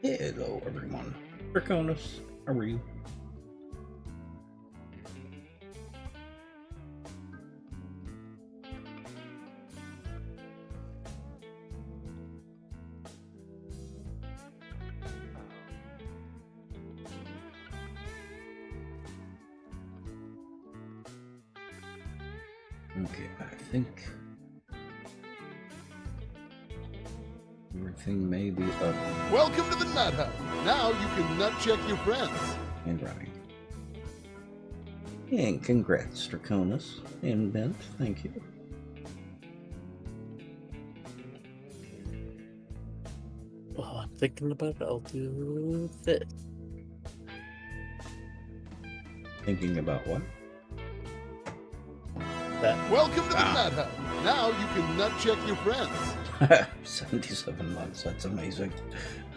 Hello, everyone. Draconis, how are you? Okay, I think everything may be up Welcome to the Nut Hut. Now you can nut check your friends. and running. And congrats, Draconis and Bent. Thank you. Well, I'm thinking about it. I'll do this. Thinking about what? That. Welcome to the Nut Hut. Now you can nut check your friends. 77 months. That's amazing.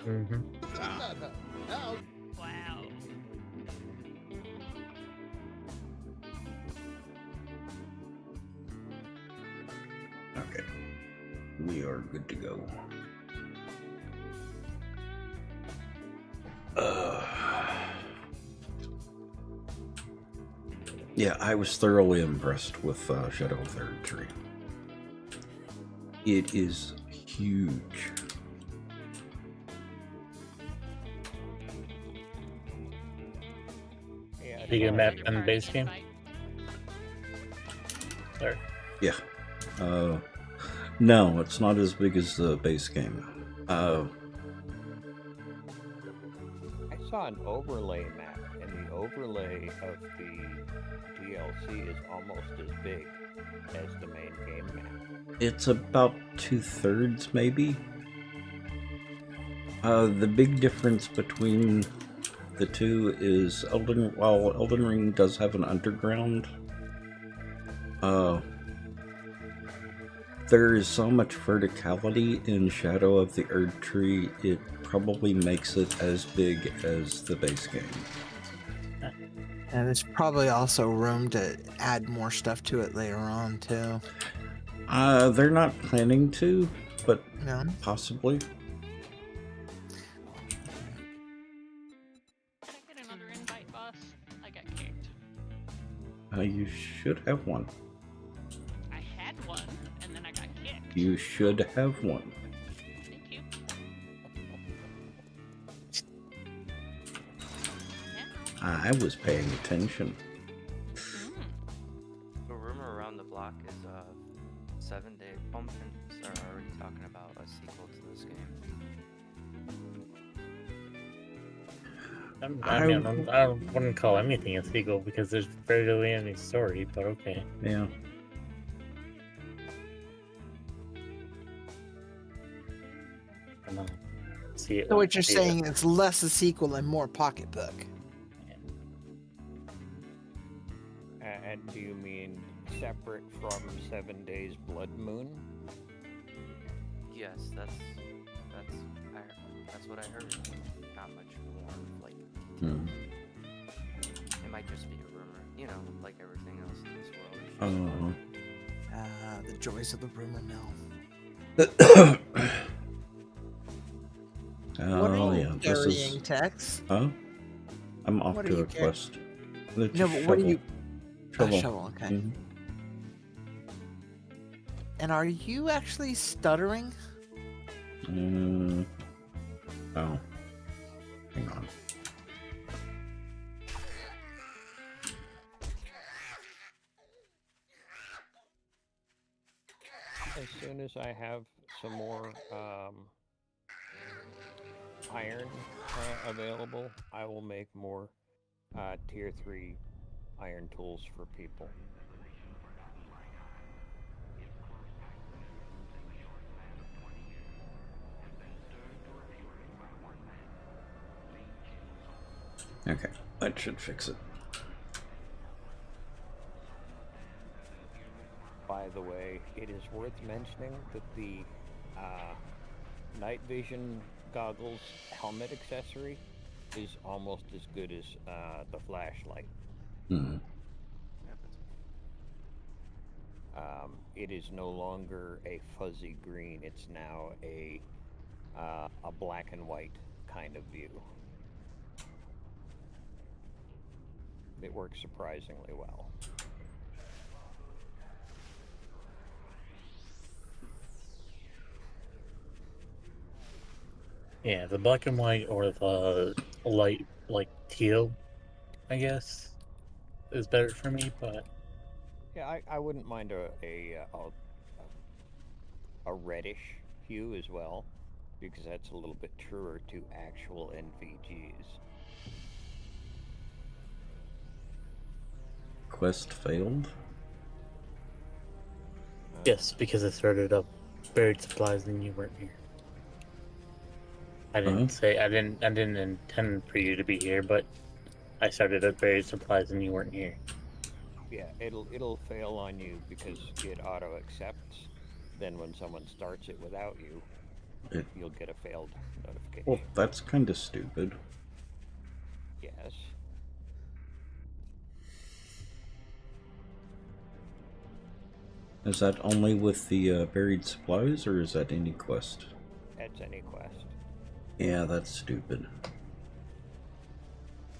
Mm-hmm. The Nut Hut. Now. Wow. Okay. We are good to go. Yeah, I was thoroughly impressed with Shadow of the Third Tree. It is huge. Yeah, do you get a map in the base game? Or Yeah. No, it's not as big as the base game. I saw an overlay map, and the overlay of the DLC is almost as big as the main game map. It's about 2/3, maybe. The big difference between the two is while Elden Ring does have an underground, there is so much verticality in Shadow of the Erd Tree, it probably makes it as big as the base game. And there's probably also room to add more stuff to it later on, too. They're not planning to, but No? possibly. Can I get another invite, boss? I got kicked. You should have one. I had one, and then I got kicked. You should have one. Thank you. I was paying attention. The rumor around the block is 7 Day Pumpkins are already talking about a sequel to this game. I wouldn't call anything a sequel because there's barely any story, but okay. Yeah. I'm gonna see it. So what you're see it. saying is less a sequel and more pocketbook. And do you mean separate from 7 Days Blood Moon? Yes, that's what I heard. Not much more like Hmm. it might just be a rumor, you know, like everything else in this world. The joys of the rumor mill. What Oh are you yeah, this carrying, is. Tex? Huh? I'm off What are to you a carrying? quest. The No, but what are you... Shovel. shovel, okay. Mhm. And are you actually stuttering? Oh. Hang on. As soon as I have some more iron available, I will make more tier 3 iron tools for people. Okay, that should fix it. By the way, it is worth mentioning that the night vision goggles helmet accessory is almost as good as the flashlight. Hmm. It is no longer a fuzzy green. It's now a black and white kind of view. It works surprisingly well. Yeah, the black and white or the light, like teal, I guess, is better for me. But Yeah, I wouldn't mind a reddish hue as well, because that's a little bit truer to actual NVGs. Quest failed? yes, because I started up buried supplies and you weren't here. I didn't say I didn't intend for you to be here, but I started up buried supplies and you weren't here. Yeah, it'll fail on you because it auto accepts. Then when someone starts it without you, you'll get a failed notification. Well, that's kind of stupid. Yes. Is that only with the buried supplies, or is that any quest? That's any quest. Yeah, that's stupid.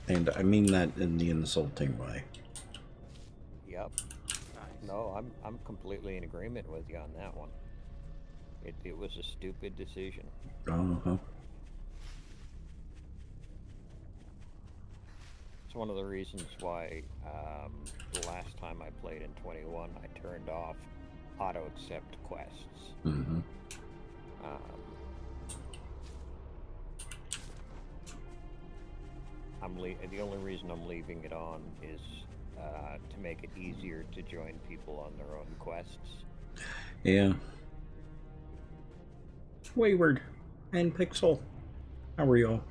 And I mean that in the insulting way. Yep. Nice. No, I'm completely in agreement with you on that one. It was a stupid decision. Uh-huh. It's one of the reasons why the last time I played in 21, I turned off auto accept quests. Mm-hmm. The only reason I'm leaving it on is to make it easier to join people on their own quests. Yeah. Wayward and Pixel, how are y'all?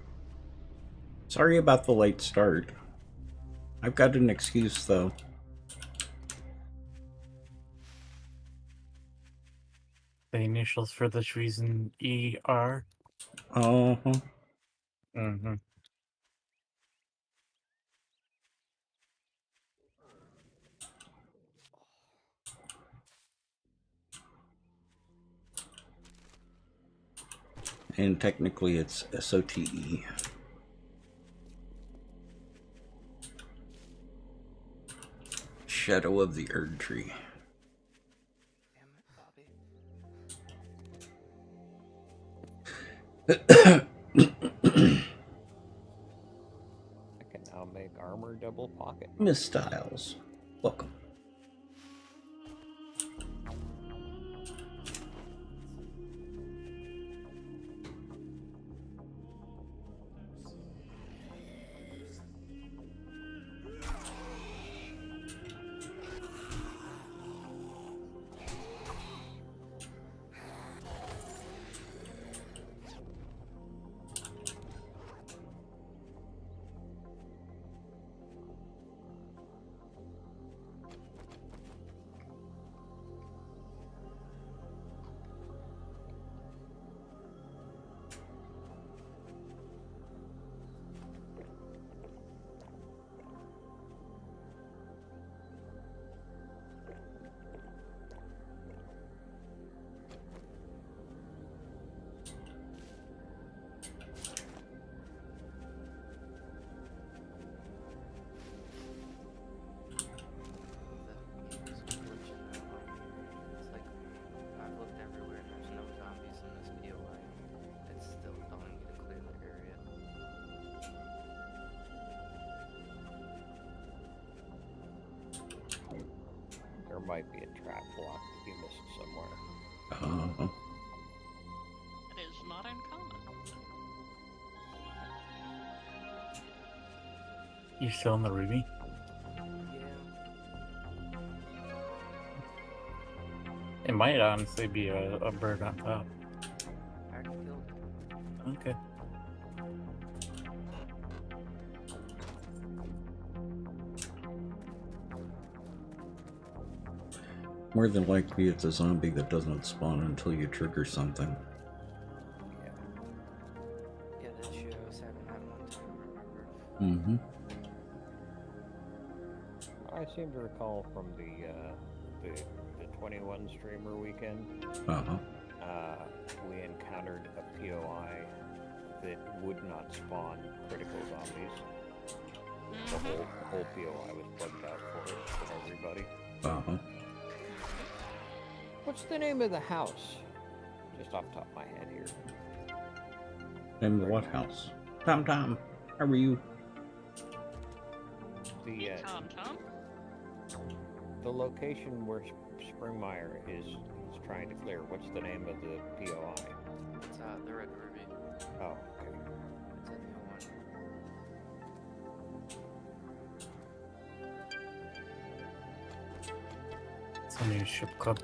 Sorry about the late start. I've got an excuse, though. The initials for this reason ER. Uh-huh. Mm-hmm. And technically it's SOTE. Shadow of the Erd Tree. I can now make armor double pocket. Miss Styles, welcome. There might be a trap block that you missed somewhere. Uh-huh. That is not uncommon. You still in the Ruby? It might honestly be a bird on top. I already killed it. Okay. More than likely it's a zombie that doesn't spawn until you trigger something. Yeah, that shit I was having that one time, I remember. Mm-hmm. I seem to recall from the 21 streamer weekend, Uh-huh. we encountered a POI that would not spawn critical zombies. The whole POI was plugged out for everybody. Uh-huh. What's the name of the house? Just off the top of my head here. In what house? Tom, how are you? Tom Tom. The location where Springmire is trying to clear. What's the name of the POI? It's the Red Ruby. Oh, okay. It's a new one. It's a new ship club.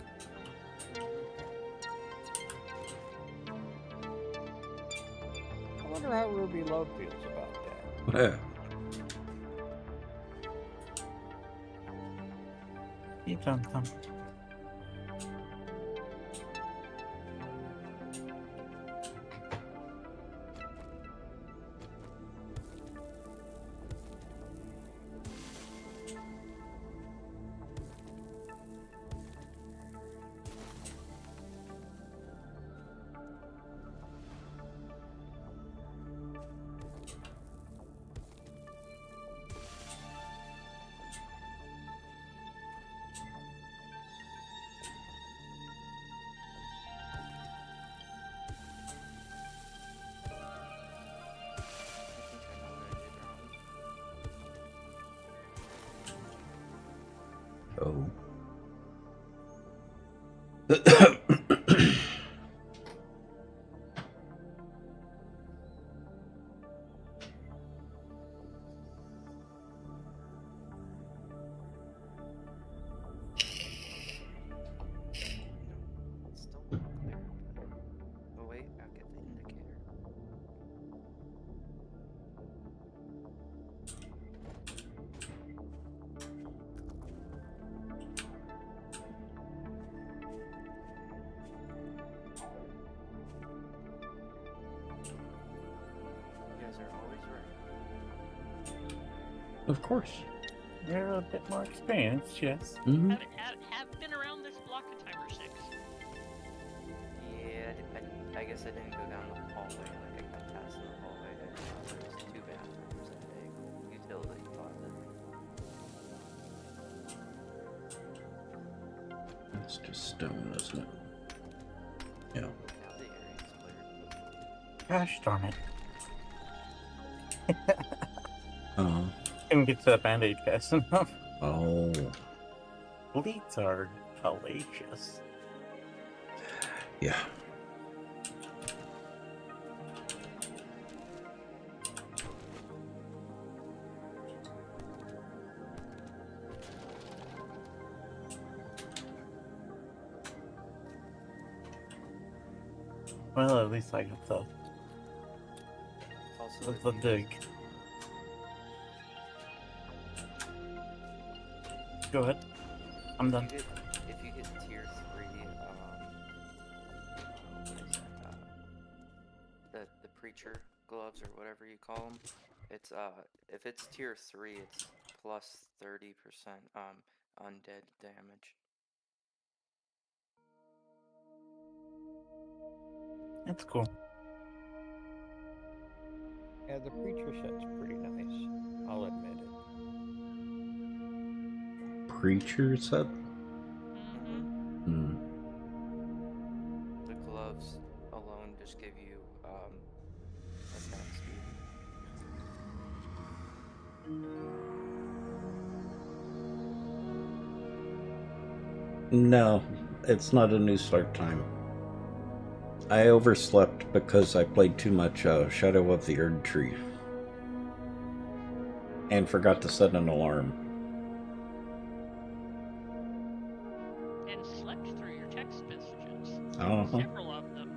I wonder how Ruby Love feels about that. Yeah. You Tom Tom. Oh. It's still not clear. Oh wait, I'll get the indicator. You guys are always right. Of course. You're a bit more experienced, yes. Mm-hmm. Have been around this block of timer 6. Yeah, I guess I didn't go down the hallway. Like I kept passing the hallway. I didn't know there was 2 bathrooms and a utility closet. It's just stone, isn't it? Yeah. Now the area's clear. Gosh darn it. Uh-huh. Couldn't get to that band-aid fast enough. Oh. Bleeds are hellacious. Yeah. Well, at least I got It's also the if you dig. Go ahead. I'm done. If you get tier 3, what is that? The preacher gloves or whatever you call them. It's if it's tier 3, it's plus 30% undead damage. That's cool. Yeah, the preacher set's pretty nice. I'll admit it. Preacher set? Mm-hmm. Hmm. The gloves alone just give you attack speed. No, it's not a new start time. I overslept because I played too much Shadow of the Erd Tree. And forgot to set an alarm. And slept through your text messages. Uh-huh. Several of them.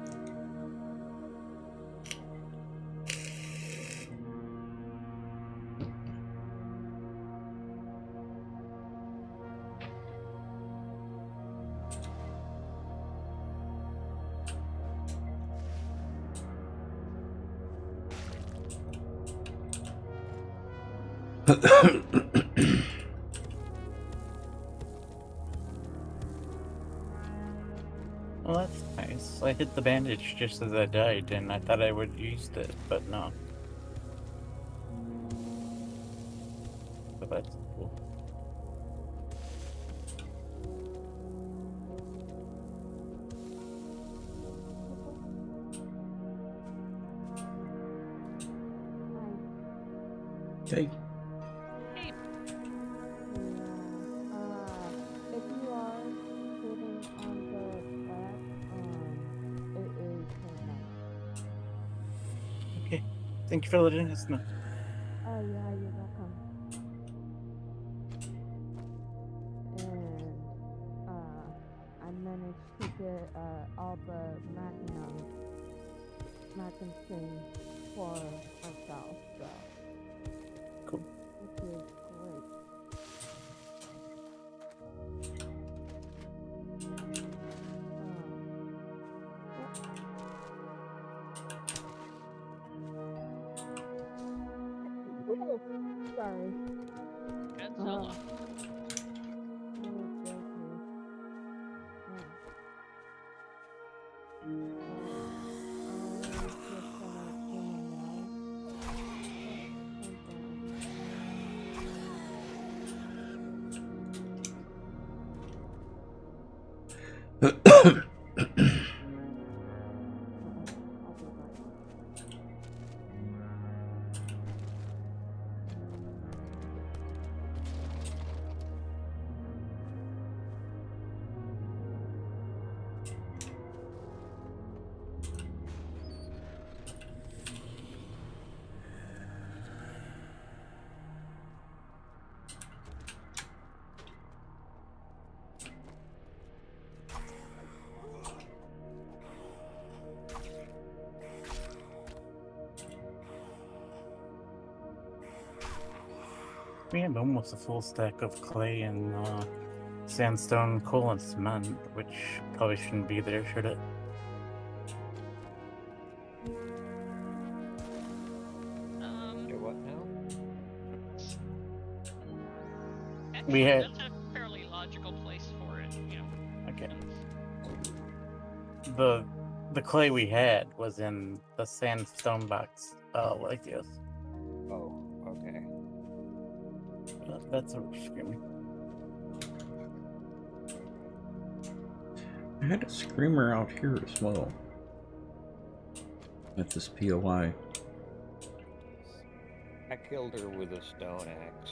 Well, that's nice. I hit the bandage just as I died, and I thought I would use it, but no. But that's cool. Hey, Hey, If you are sitting on the track, it is midnight. Okay. Thank you for letting us know. Oh yeah, you're welcome. And I managed to get all the magnum things for myself, so Cool. which is great. Sorry. Godzilla. We have almost a full stack of clay and sandstone, coal, and cement, which probably shouldn't be there, should it? Do what now? We Actually, had- that's a fairly logical place for it, you know. Okay. since- The clay we had was in the sandstone box, like this. Oh, okay. That's what we're screaming. I had a screamer out here as well. At this POI. I killed her with a stone axe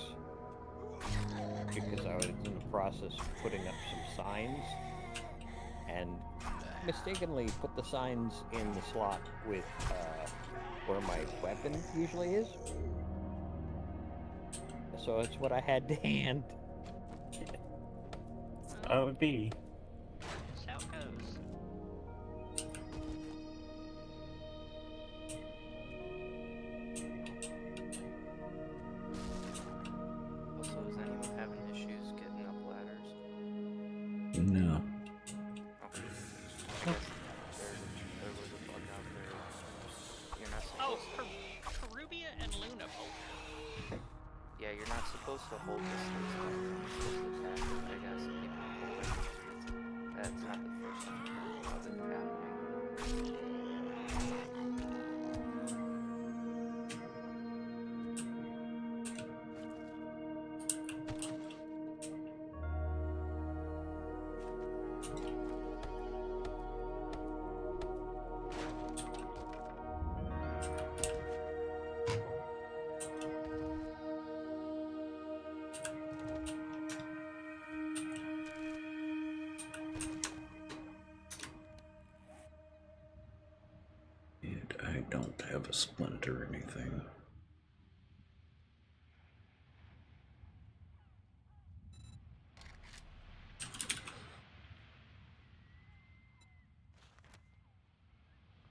because I was in the process of putting up some signs and mistakenly put the signs in the slot with where my weapon usually is. So it's what I had to hand. That would be. That's how it goes. Also, is anyone having issues getting up ladders? No. Okay. There was a bug out there. You're not Oh, supposed to. Karubia and Luna both. Yeah, you're not supposed to hold the sticks down. You're supposed to tap it. I guess people hold it. That's not the first time I've heard of it happening. And I don't have a splint or anything.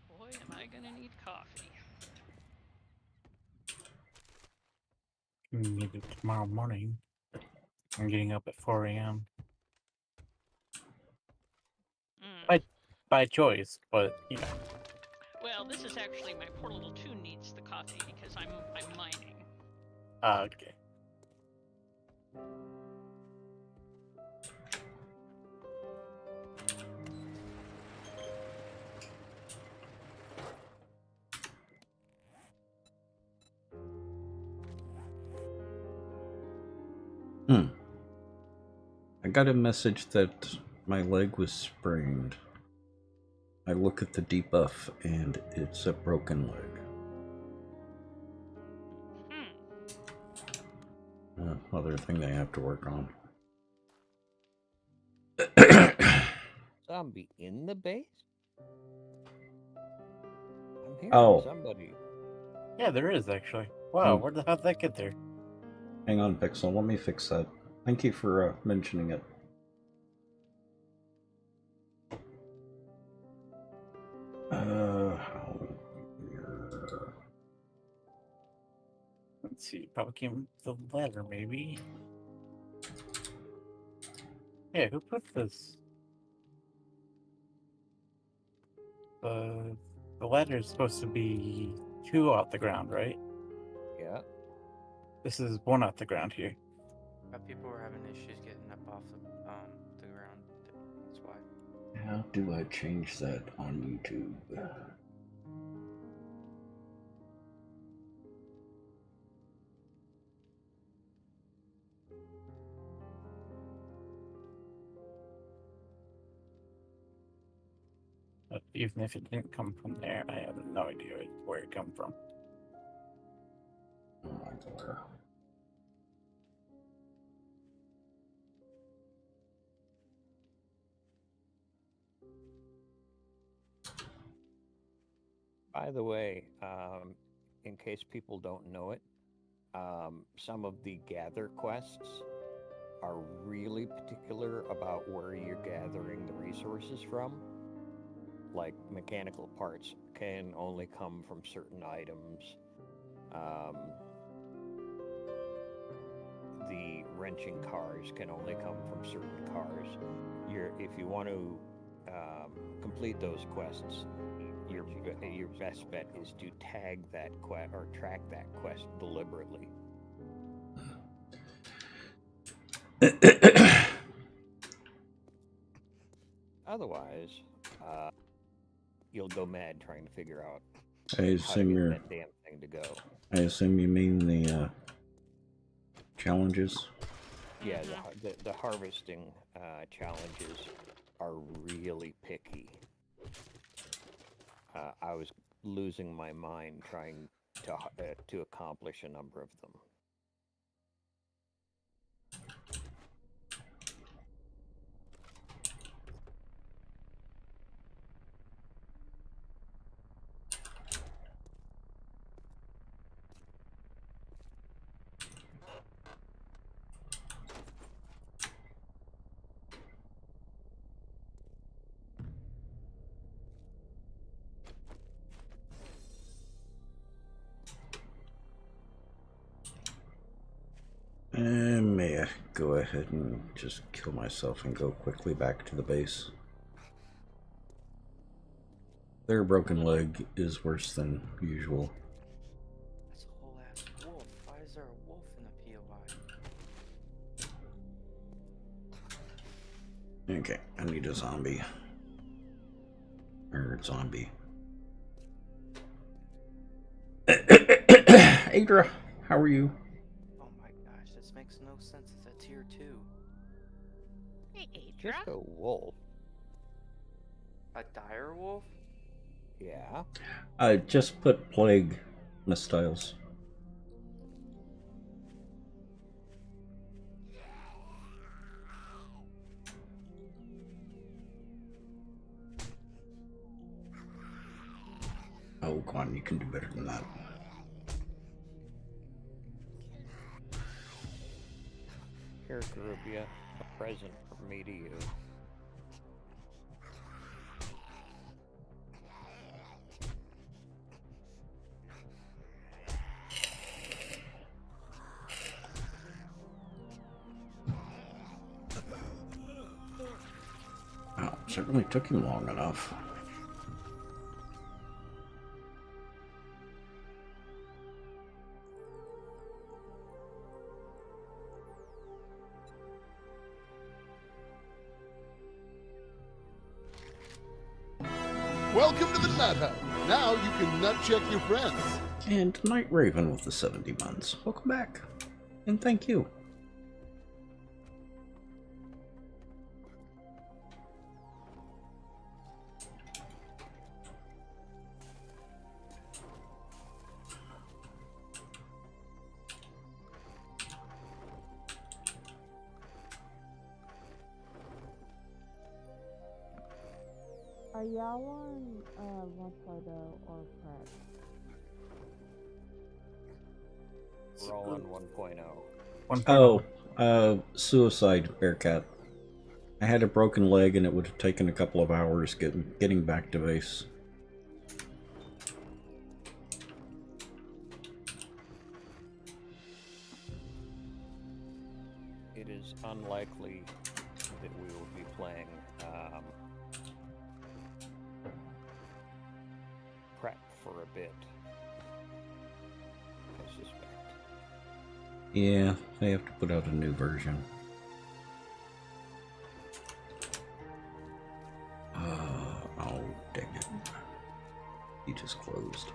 Boy, am I gonna need coffee. Need it tomorrow morning. I'm getting up at 4 a.m. Mm. By choice, but you know. Well, this is actually my poor little 2 needs the coffee because I'm mining. Okay. I got a message that my leg was sprained. I look at the debuff and it's a broken leg. Another thing they have to work on. Zombie in the base? I'm hearing Oh. somebody. Yeah, there is actually. Wow, where the hell did that get there? Hang on, Pixel. Let me fix that. Thank you for mentioning it. Let's see, probably came the ladder, maybe. Yeah, who put this? The ladder is supposed to be 2 off the ground, right? Yeah. This is 1 off the ground here. People were having issues getting up off the ground. That's why. How do I change that on YouTube? But even if it didn't come from there, I have no idea where it come from. Oh my god. By the way, in case people don't know it, some of the gather quests are really particular about where you're gathering the resources from. Like mechanical parts can only come from certain items. The wrenching cars can only come from certain cars. If you want to complete those quests, your best bet is to tag that quest or track that quest deliberately. Otherwise, you'll go mad trying to figure out I how to assume get that damn thing to go. I assume you mean the challenges. Yeah, the harvesting challenges are really picky. I was losing my mind trying to accomplish a number of them. May I go ahead and just kill myself and go quickly back to the base? Their broken leg is worse than usual. That's a whole ass wolf. Why is there a wolf in the POI? Okay, I need a zombie. Or zombie. Adra, how are you? Oh my gosh, this makes no sense. It's a tier 2. Hey, Just Adra. a wolf. A dire wolf? Yeah. I just put plague, Miss Styles. Oh, come on, you can do better than that. Here, Karubia, a present from me to you. Oh, certainly took him long enough. Welcome to the Nut Hut. Now you can nut check your friends. And Night Raven with the 70 months. Welcome back. And thank you. Are y'all on 1.0 or prep? We're all on 1.0. 1.0. Suicide, Bearcat. I had a broken leg and it would have taken a couple of hours getting back to base. It is unlikely that we will be playing prep for a bit. I suspect. Yeah, they have to put out a new version. Oh, dang it. He just closed.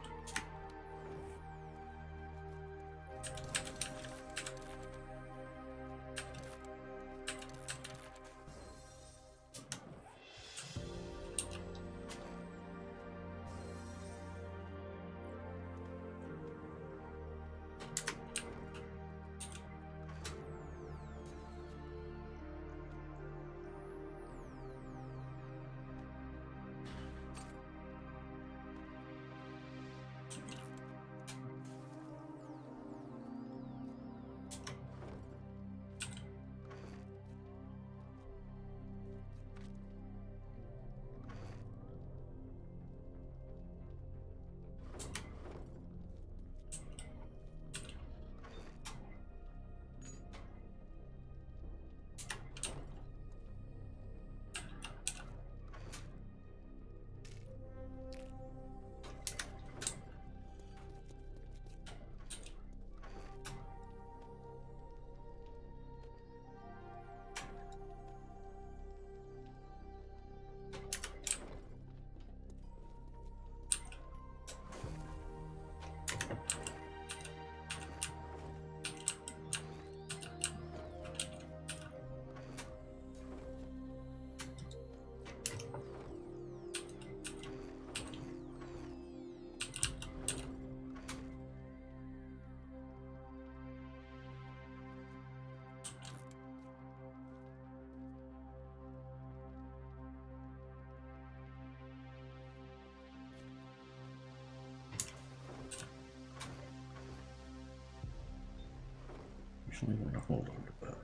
Actually, I'm gonna hold on to that.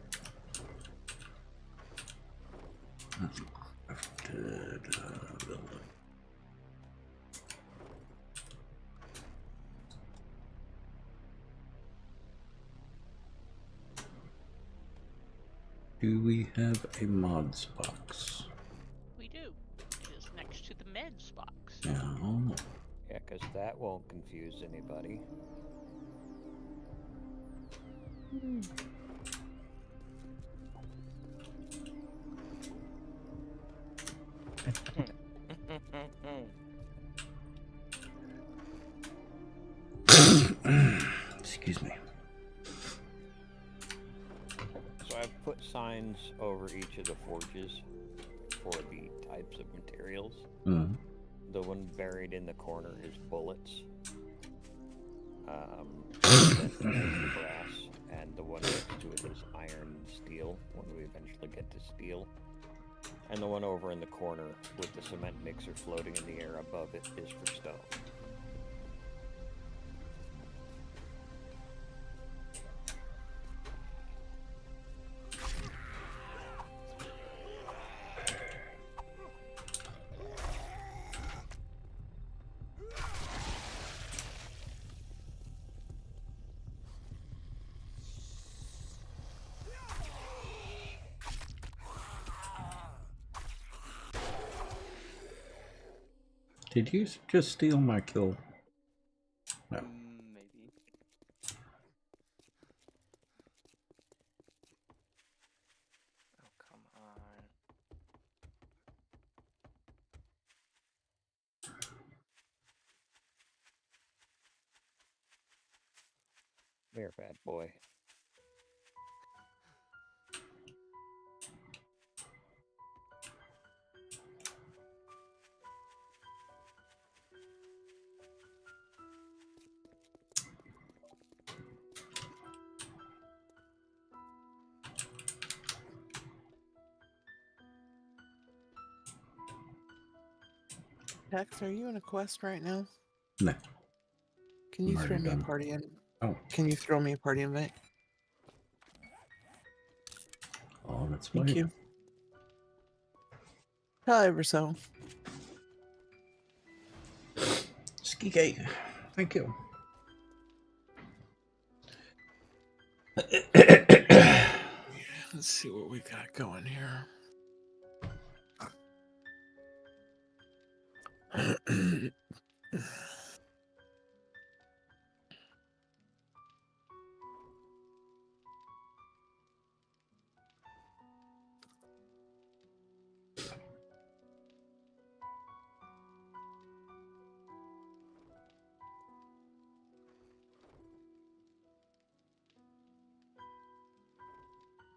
Crafted building. Do we have a mods box? We do. It is next to the meds box. Yeah. Yeah, because that won't confuse anybody. Excuse me. So I've put signs over each of the forges for the types of materials. Mm. The one buried in the corner is bullets. Then brass, and the one next to it is iron and steel when we eventually get to steel. And the one over in the corner with the cement mixer floating in the air above it is for stone. Did you just steal my kill? No. Maybe. Oh, come on. There, bad boy. Tex, are you in a quest right now? No. Can you I'm throw already me a done. party in? Oh, Can you throw me a party invite? oh, that's Thank right. you. Tell ever so. Ski gate. Thank you. Let's see what we got going here.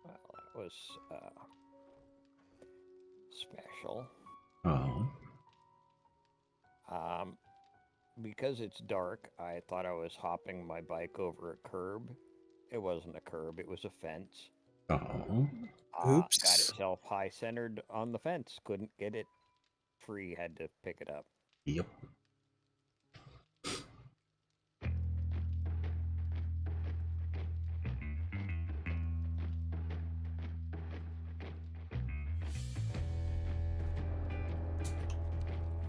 Well, that was special. Oh. Because it's dark, I thought I was hopping my bike over a curb. It wasn't a curb, it was a fence. Oh. Oops. Got itself high centered on the fence. Couldn't get it free, had to pick it up. Yep.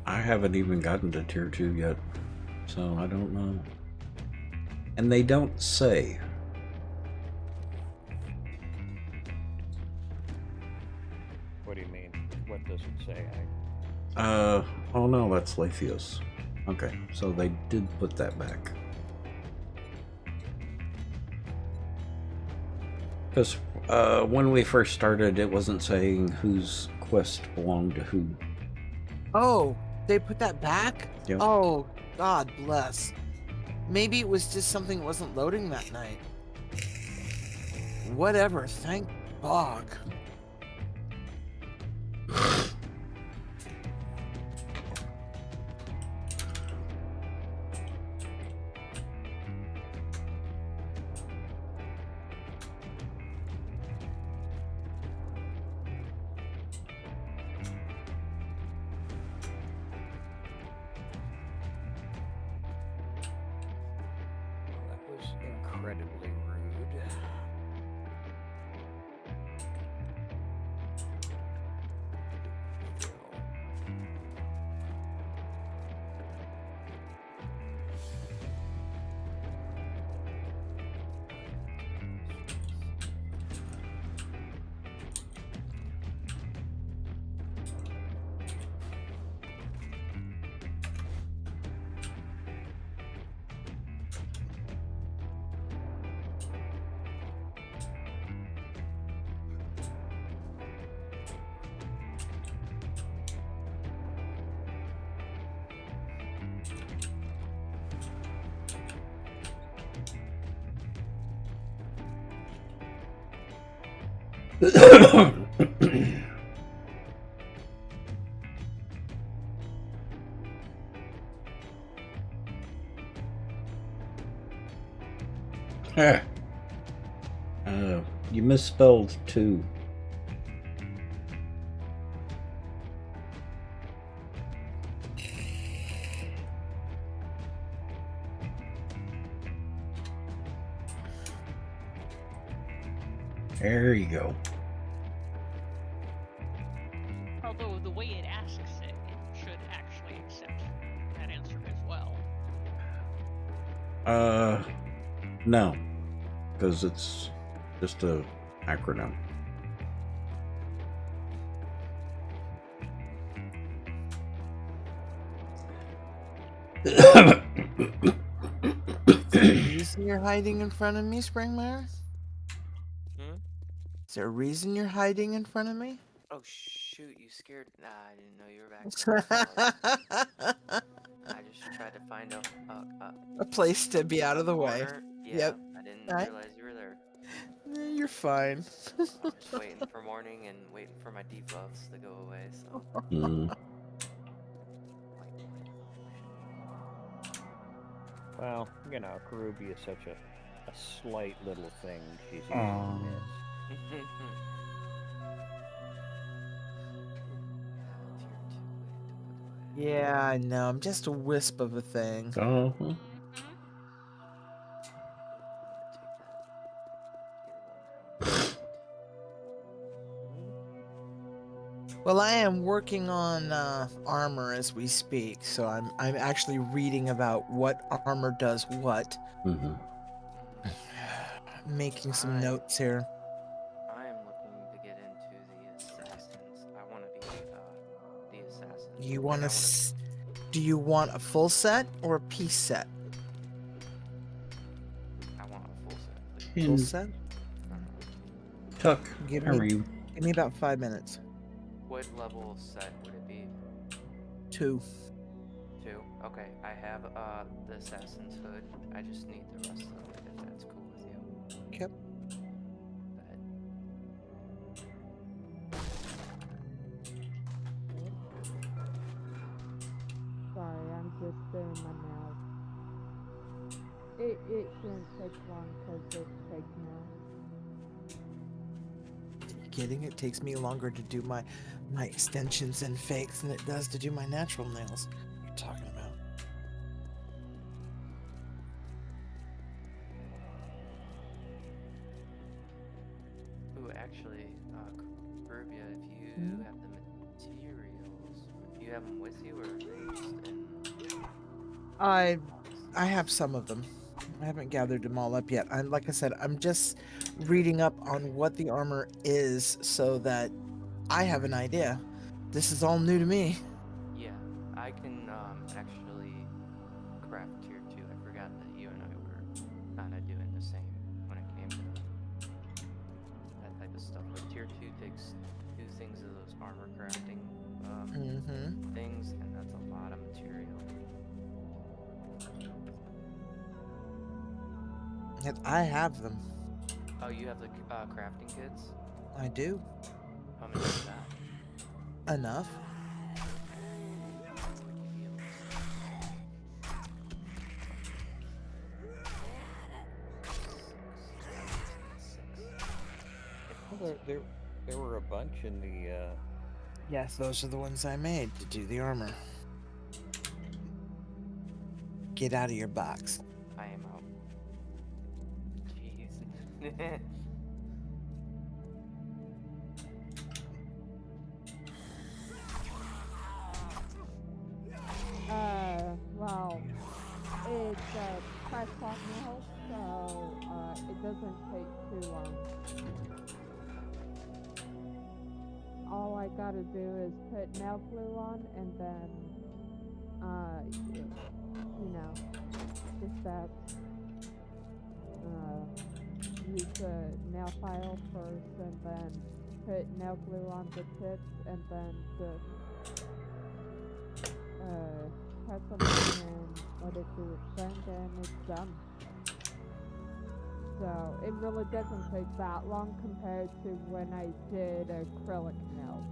I haven't even gotten to tier 2 yet, so I don't know. And they don't say. What do you mean? What does it say? Oh no, that's Lathios. Okay, so they did put that back. Because when we first started, it wasn't saying whose quest belonged to who. Oh, they put that back? Yep. Oh, God bless. Maybe it was just something that wasn't loading that night. Whatever, thank Bog. That was incredibly rude. You misspelled 2. There you go. Although the way it asks it, it should actually accept that answer as well. No. Because it's just a acronym. Is there a reason you're hiding in front of me, Springmare? Hmm? Is there a reason you're hiding in front of me? Oh shoot, you scared. Nah, I didn't know you were back there. I just tried to find A place to be out a of the way. corner. Yeah, Yep. I didn't Right. realize you were there. You're fine. I was waiting for morning and waiting for my debuffs to go away, so. Mm. Well, you know, Karubi is such a slight little thing. She's easy Aw. to miss. Tier 2, wait, what do I Yeah, I know. I'm just a wisp of a thing. Uh-huh. I'm gonna take that. Well, I am working on armor as we speak, so I'm actually reading about what armor does what. Mm-hmm. Making some I- notes here. I am looking to get into the assassins. I want to be the assassin. You Like, want I to? wanna- Do you want a full set or a piece set? I want a full set, please. Full And set. Tuck, Give how me- are you? Give me about 5 minutes. What level set would it be? 2. 2? Okay, I have the assassin's hood. I just need the rest of it, if that's cool with you. Yep. That- Sorry, I'm just doing my nails. It shouldn't take long because it's fake nails. You kidding? It takes me longer to do my extensions and fakes than it does to do my natural nails. What are you talking about? Ooh, actually, Caribia, if you have the materials, do you have them with you, or are they just in... I have some of them. I haven't gathered them all up yet. Like I said, I'm just reading up on what the armor is so that I have an idea. This is all new to me. Yeah, I can actually craft tier 2. I forgot that you and I were kind of doing the same when it came to that type of stuff. But tier 2 takes 2 things of those armor crafting Mm-hmm. things, and that's a lot of material. And I have them. Oh, you have the crafting kits? I do. How many is that? Enough. There were a bunch in the. Yes, those are the ones I made to do the armor. Get out of your box. I am out. Jeez. Well, it's press cloth nail, so it doesn't take too long. All I gotta do is put nail glue on, and then, you know, the steps. Use the nail file first, and then put nail glue on the tips, and then just press them on and let it do its thing, and it's done. So it really doesn't take that long compared to when I did acrylic nails.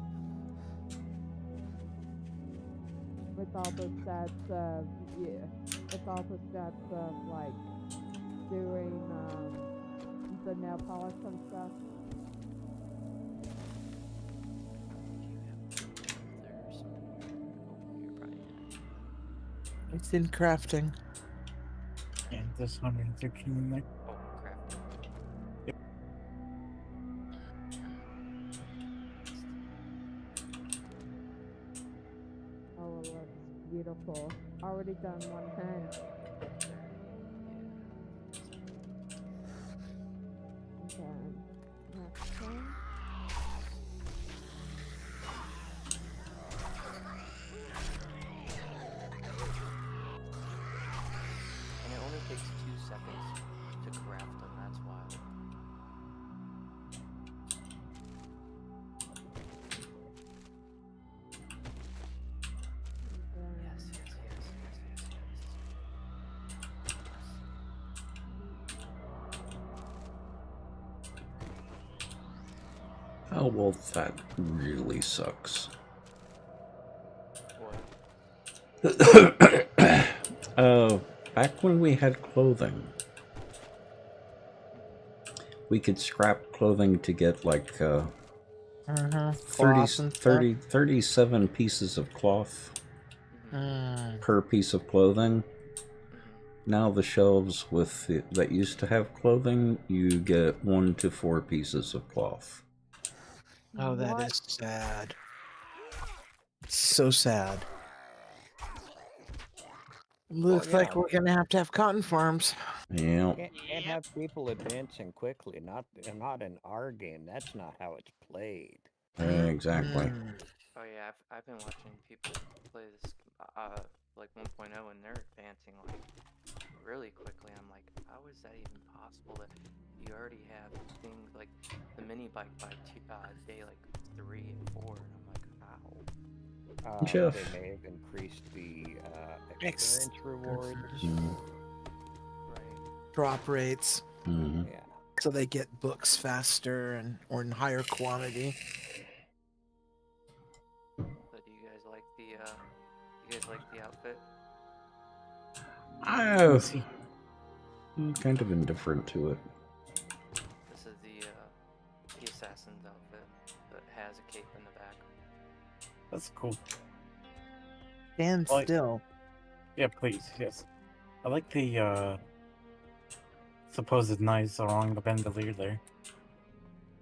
With all the steps of, with all the steps of like doing the nail polish and stuff. It's in crafting. And this 113 in there. Oh, crap. Oh, it looks beautiful. Already done one hand. Then next thing. And it only takes 2 seconds to craft them, that's wild. Yes, yes, yes, yes, yes, Oh, well, that really sucks. What? Back when we had clothing, we could scrap clothing to get like 37 pieces of cloth. per piece of clothing. Now the shelves that used to have clothing, you get 1 to 4 pieces of cloth. Oh, that What? is sad. So sad. Looks like yeah. we're gonna have to have cotton farms. Yeah. Can't Yep. have people advancing quickly. Not in our game. That's not how it's played. Exactly. Oh yeah, I've been watching people play this like 1.0 and they're advancing like really quickly. I'm like, how is that even possible that you already have things like the mini bike by day like 3 and 4, and I'm like, how? Jeff. They may have increased the experience rewards. Right. Drop rates, Mhm. Yeah. so they get books faster and or in higher quantity. So do you guys like the outfit? I'm kind of indifferent to it. This is the assassin's outfit that has a cape in the back. That's cool. Stand Like- still. Yeah, please, yes. I like the supposed knives along the bandolier there.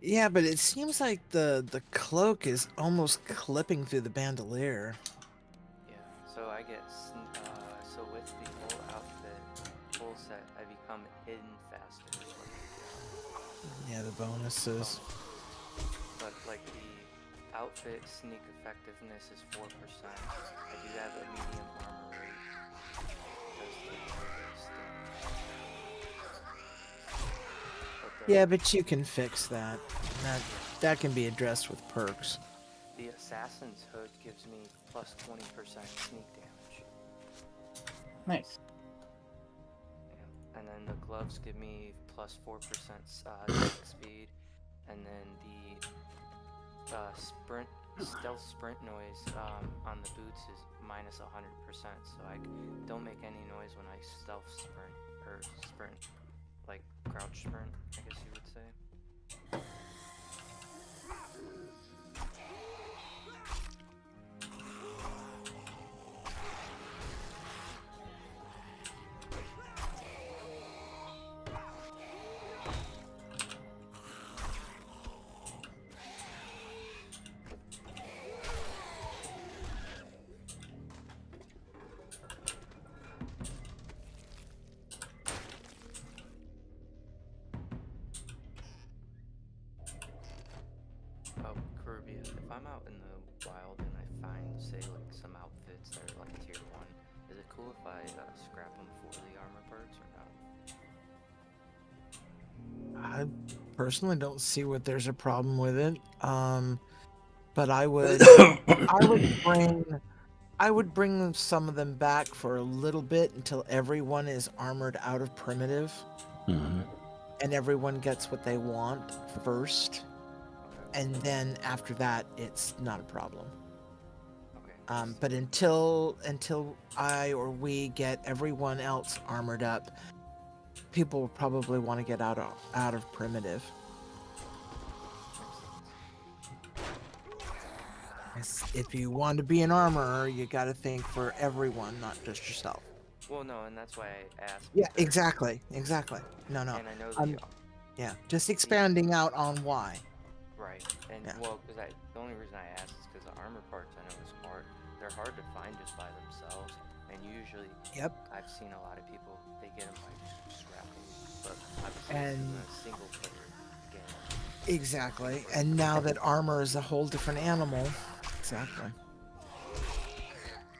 Yeah, but it seems like the cloak is almost clipping through the bandolier. Yeah. So I get so with the whole outfit, full set, I become hidden faster. Is what Yeah, the bonuses. But like the outfit sneak effectiveness is 4%. I do have a medium armor rate. Does the sting. Yeah, but you can fix that. That can be addressed with perks. The assassin's hood gives me plus 20% sneak damage. Nice. Yeah. And then the gloves give me plus 4% attack speed, and then the stealth sprint noise on the boots is minus 100%. So I don't make any noise when I stealth sprint or sprint, like crouch sprint, I guess you would say. Oh, Caribbean. If I'm out in the wild and I find, say, like some outfits that are like tier 1, is it cool if I scrap them for the armor parts or no? I personally don't see what there's a problem with it. But I would bring some of them back for a little bit until everyone is armored out of primitive. Mhm. And everyone gets what they want first. And then after that, it's not a problem. Okay. But until I or we get everyone else armored up, people will probably want to get out of primitive. If you want to be an armorer, you got to think for everyone, not just yourself. Well, no, and that's why I asked. Yeah, because- exactly. No. And I know the Yeah, just expanding out on why. right, and Yeah. well, because the only reason I asked is because the armor parts I know is hard. They're hard to find just by themselves, and usually, Yep. I've seen a lot of people they get them by scrapping, but obviously And- this isn't a single player game. Exactly. And now that armor is a whole different animal, exactly.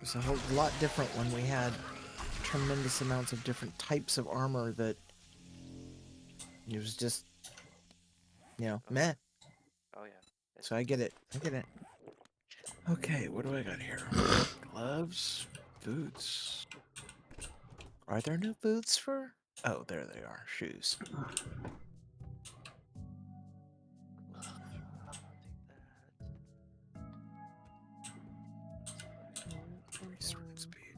It's a whole lot different when we had tremendous amounts of different types of armor that it was just, meh. Oh yeah. So I get it. Okay, what do I got here? Gloves, boots. Are there no boots for? Oh, there they are. Shoes. Sprint speed.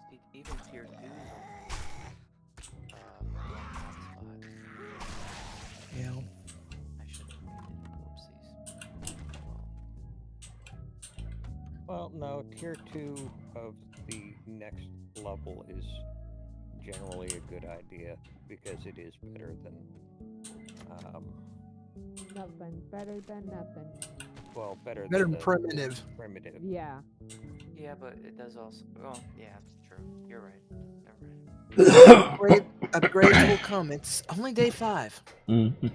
See, even tier 2 is only one hotspot. Yeah. I should have made it. Whoopsies. Well, Well, no, tier 2 of the next level is generally a good idea because it is better than, Nothing. Better than nothing. well, better Better than than primitive. primitive. Yeah. Yeah, but it does also. Well, yeah, it's true. You're right. Never mind. Upgrades will come. It's only day 5. Mm-hmm.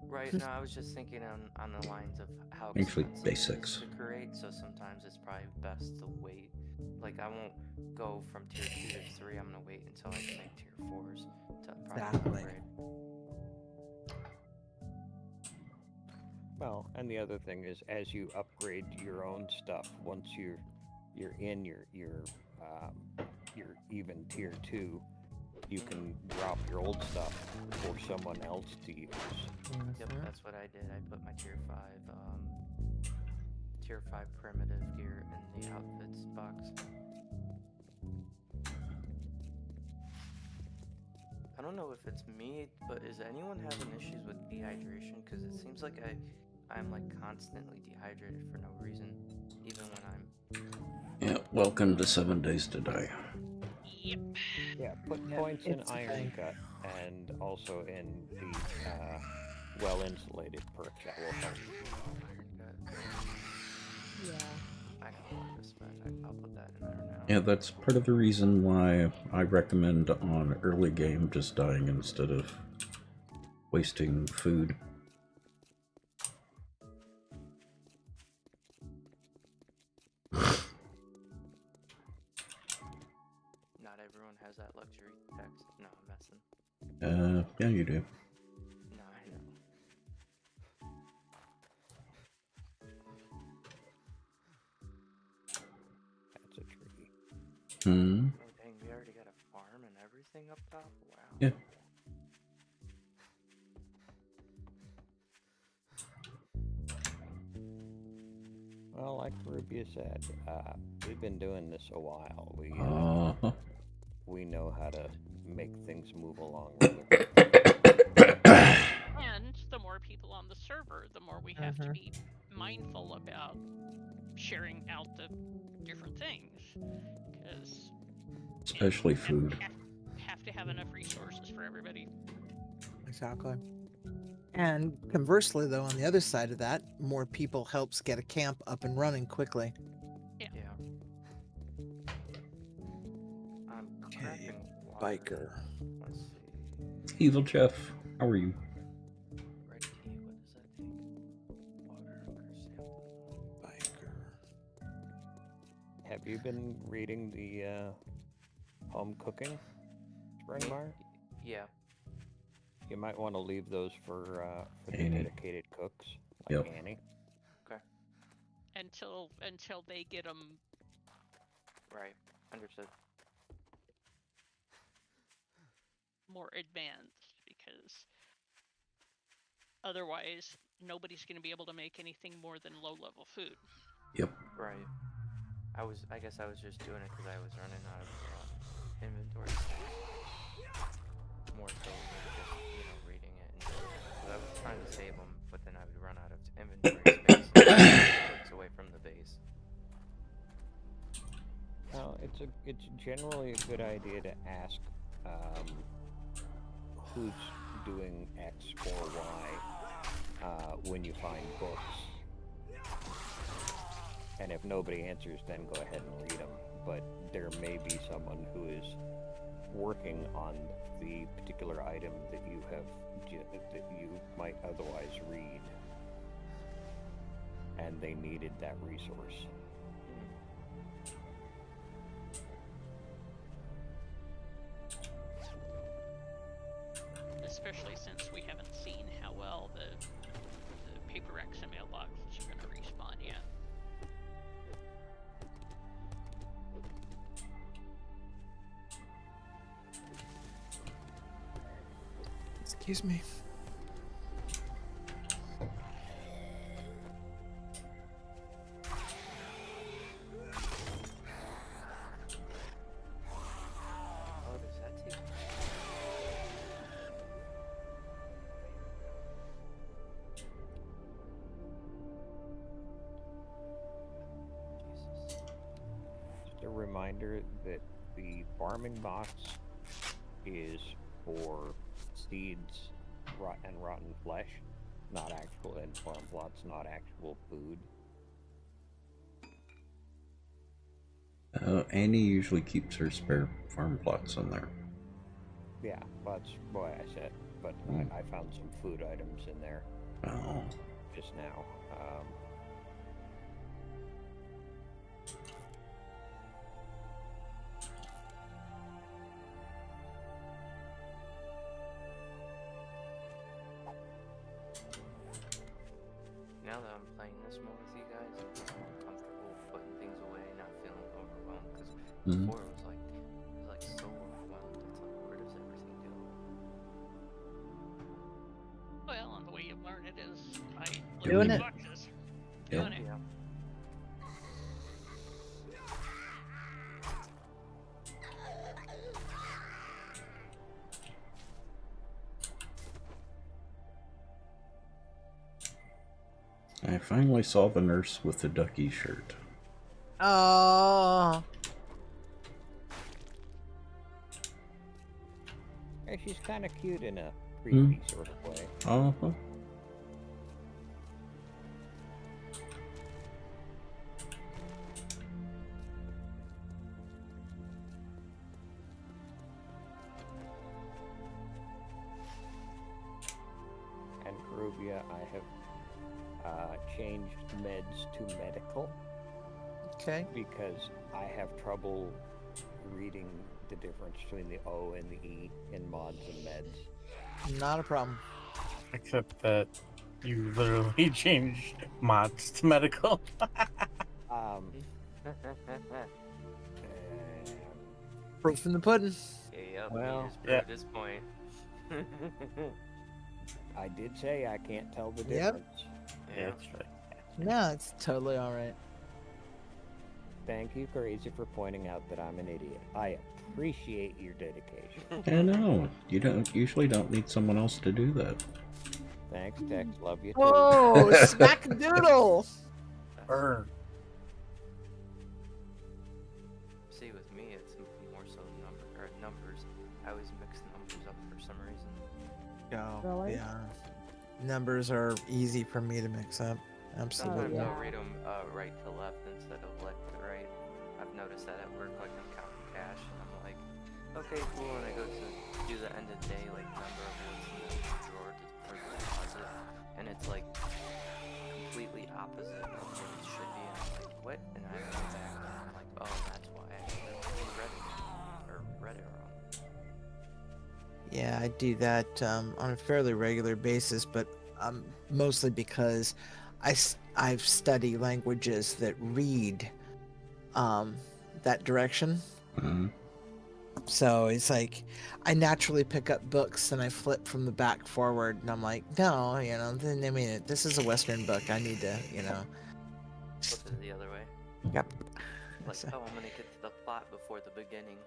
Right. No, I was just thinking on the lines of how Actually, expensive day it is 6. to create. So sometimes it's probably best to wait. Like I won't go from tier 2 to 3. I'm gonna wait until I can make tier 4s to probably Exactly. upgrade. Well, and the other thing is, as you upgrade your own stuff, once you're in your even tier 2, you can drop your old stuff for someone else to use. Yep, that's what I did. I put my tier 5 primitive gear in the outfits box. I don't know if it's me, but is anyone having issues with dehydration? Because it seems like I'm like constantly dehydrated for no reason, even when I'm. Yeah, welcome to 7 Days to Die. Yep. Yeah, put Yeah, points in it's a Iron thing. Gut and also in the well-insulated perk that will help. Yeah. I got a lot to spend. I'll put that in there now. Yeah, that's part of the reason why I recommend on early game just dying instead of wasting food. Not everyone has that luxury text. No, I'm messing. Yeah, you do. No, I know. That's a tree. Hmm. Oh dang, we already got a farm and everything up top? Wow. Yeah. Well, like Rubia said, we've been doing this a while. We know how to make things move along really well. And the more people on the server, the more we have to be mindful about sharing out the different things. Because Especially food. have to have enough resources for everybody. Exactly. And conversely, though, on the other side of that, more people helps get a camp up and running quickly. Yeah. I'm Okay, crafting water. biker. Let's see. Evil Jeff, how are you? Red tea, what does that take? Water or sample? Biker. Have you been reading the home cooking Springmar? Yeah. You might want to leave those for the Annie. dedicated cooks, like Yep. Annie. Okay. Until they get them. Right. Understood. More advanced, because otherwise nobody's going to be able to make anything more than low-level food. Yep. Right. I guess I was just doing it because I was running out of inventory space. More so than just, reading it and doing it. 'Cause I was trying to save them, but then I would run out of inventory space and clicks away from the base. Well, it's generally a good idea to ask who's doing X or Y when you find books. And if nobody answers, then go ahead and read them. But there may be someone who is working on the particular item that you might otherwise read, and they needed that resource. Especially since we haven't seen how well the paper X and mailboxes are going to respawn yet. Excuse me. Oh, does that take? Jesus. reminder that the farming box is for seeds and rotten flesh, not actual, and farm plots, not actual food. Annie usually keeps her spare farm plots in there. Yeah, that's why I said. But I found some food items in there Oh. just now. Now that I'm playing this more with you guys, I'm more comfortable putting things away, not feeling overwhelmed. Because before it was like so overwhelmed. It's like, where does everything go? Well, and the way you learn it is by Doing looking it. at boxes. Yep. Doing it. Yeah. I finally saw the nurse with the ducky shirt. Oh, Yeah, she's kind of cute in a creepy sort of way. Uh-huh. And Karubia, I have changed meds to medical okay. because I have trouble reading the difference between the O and the E in mods and meds. Not a problem. Except that you literally changed mods to medical. Proof in the pudding. Yep. Well, He just yeah. proved his point. I did say I can't tell the Yep. difference. Yeah. That's right. No, it's totally all right. Thank you, Crazy, for pointing out that I'm an idiot. I appreciate your dedication. I know. You usually don't need someone else to do that. Thanks, Tex. Love you too. Oh, smack-a-doodle! Burn. See, with me, it's more so numbers. I always mix numbers up for some reason. Oh, Really? yeah. Numbers are easy for me to mix up. Sometimes Absolutely. I'll read them right to left instead of left to right. I've noticed that at work, like I'm counting cash, and I'm like, okay, cool. And I go to do the end of the day, like number of what's in the drawer for the deposit, and it's like completely opposite of what it should be. And I'm like, what? And I go back, and I'm like, oh, that's why I read it wrong. Yeah, I do that on a fairly regular basis, but mostly because I've studied languages that read that direction. Mhm. So it's like I naturally pick up books and I flip from the back forward, and I'm like, no, then I mean, this is a Western book. I need to, Flip it the other way. Yep. Like, So- oh, I'm gonna get to the plot before the beginning.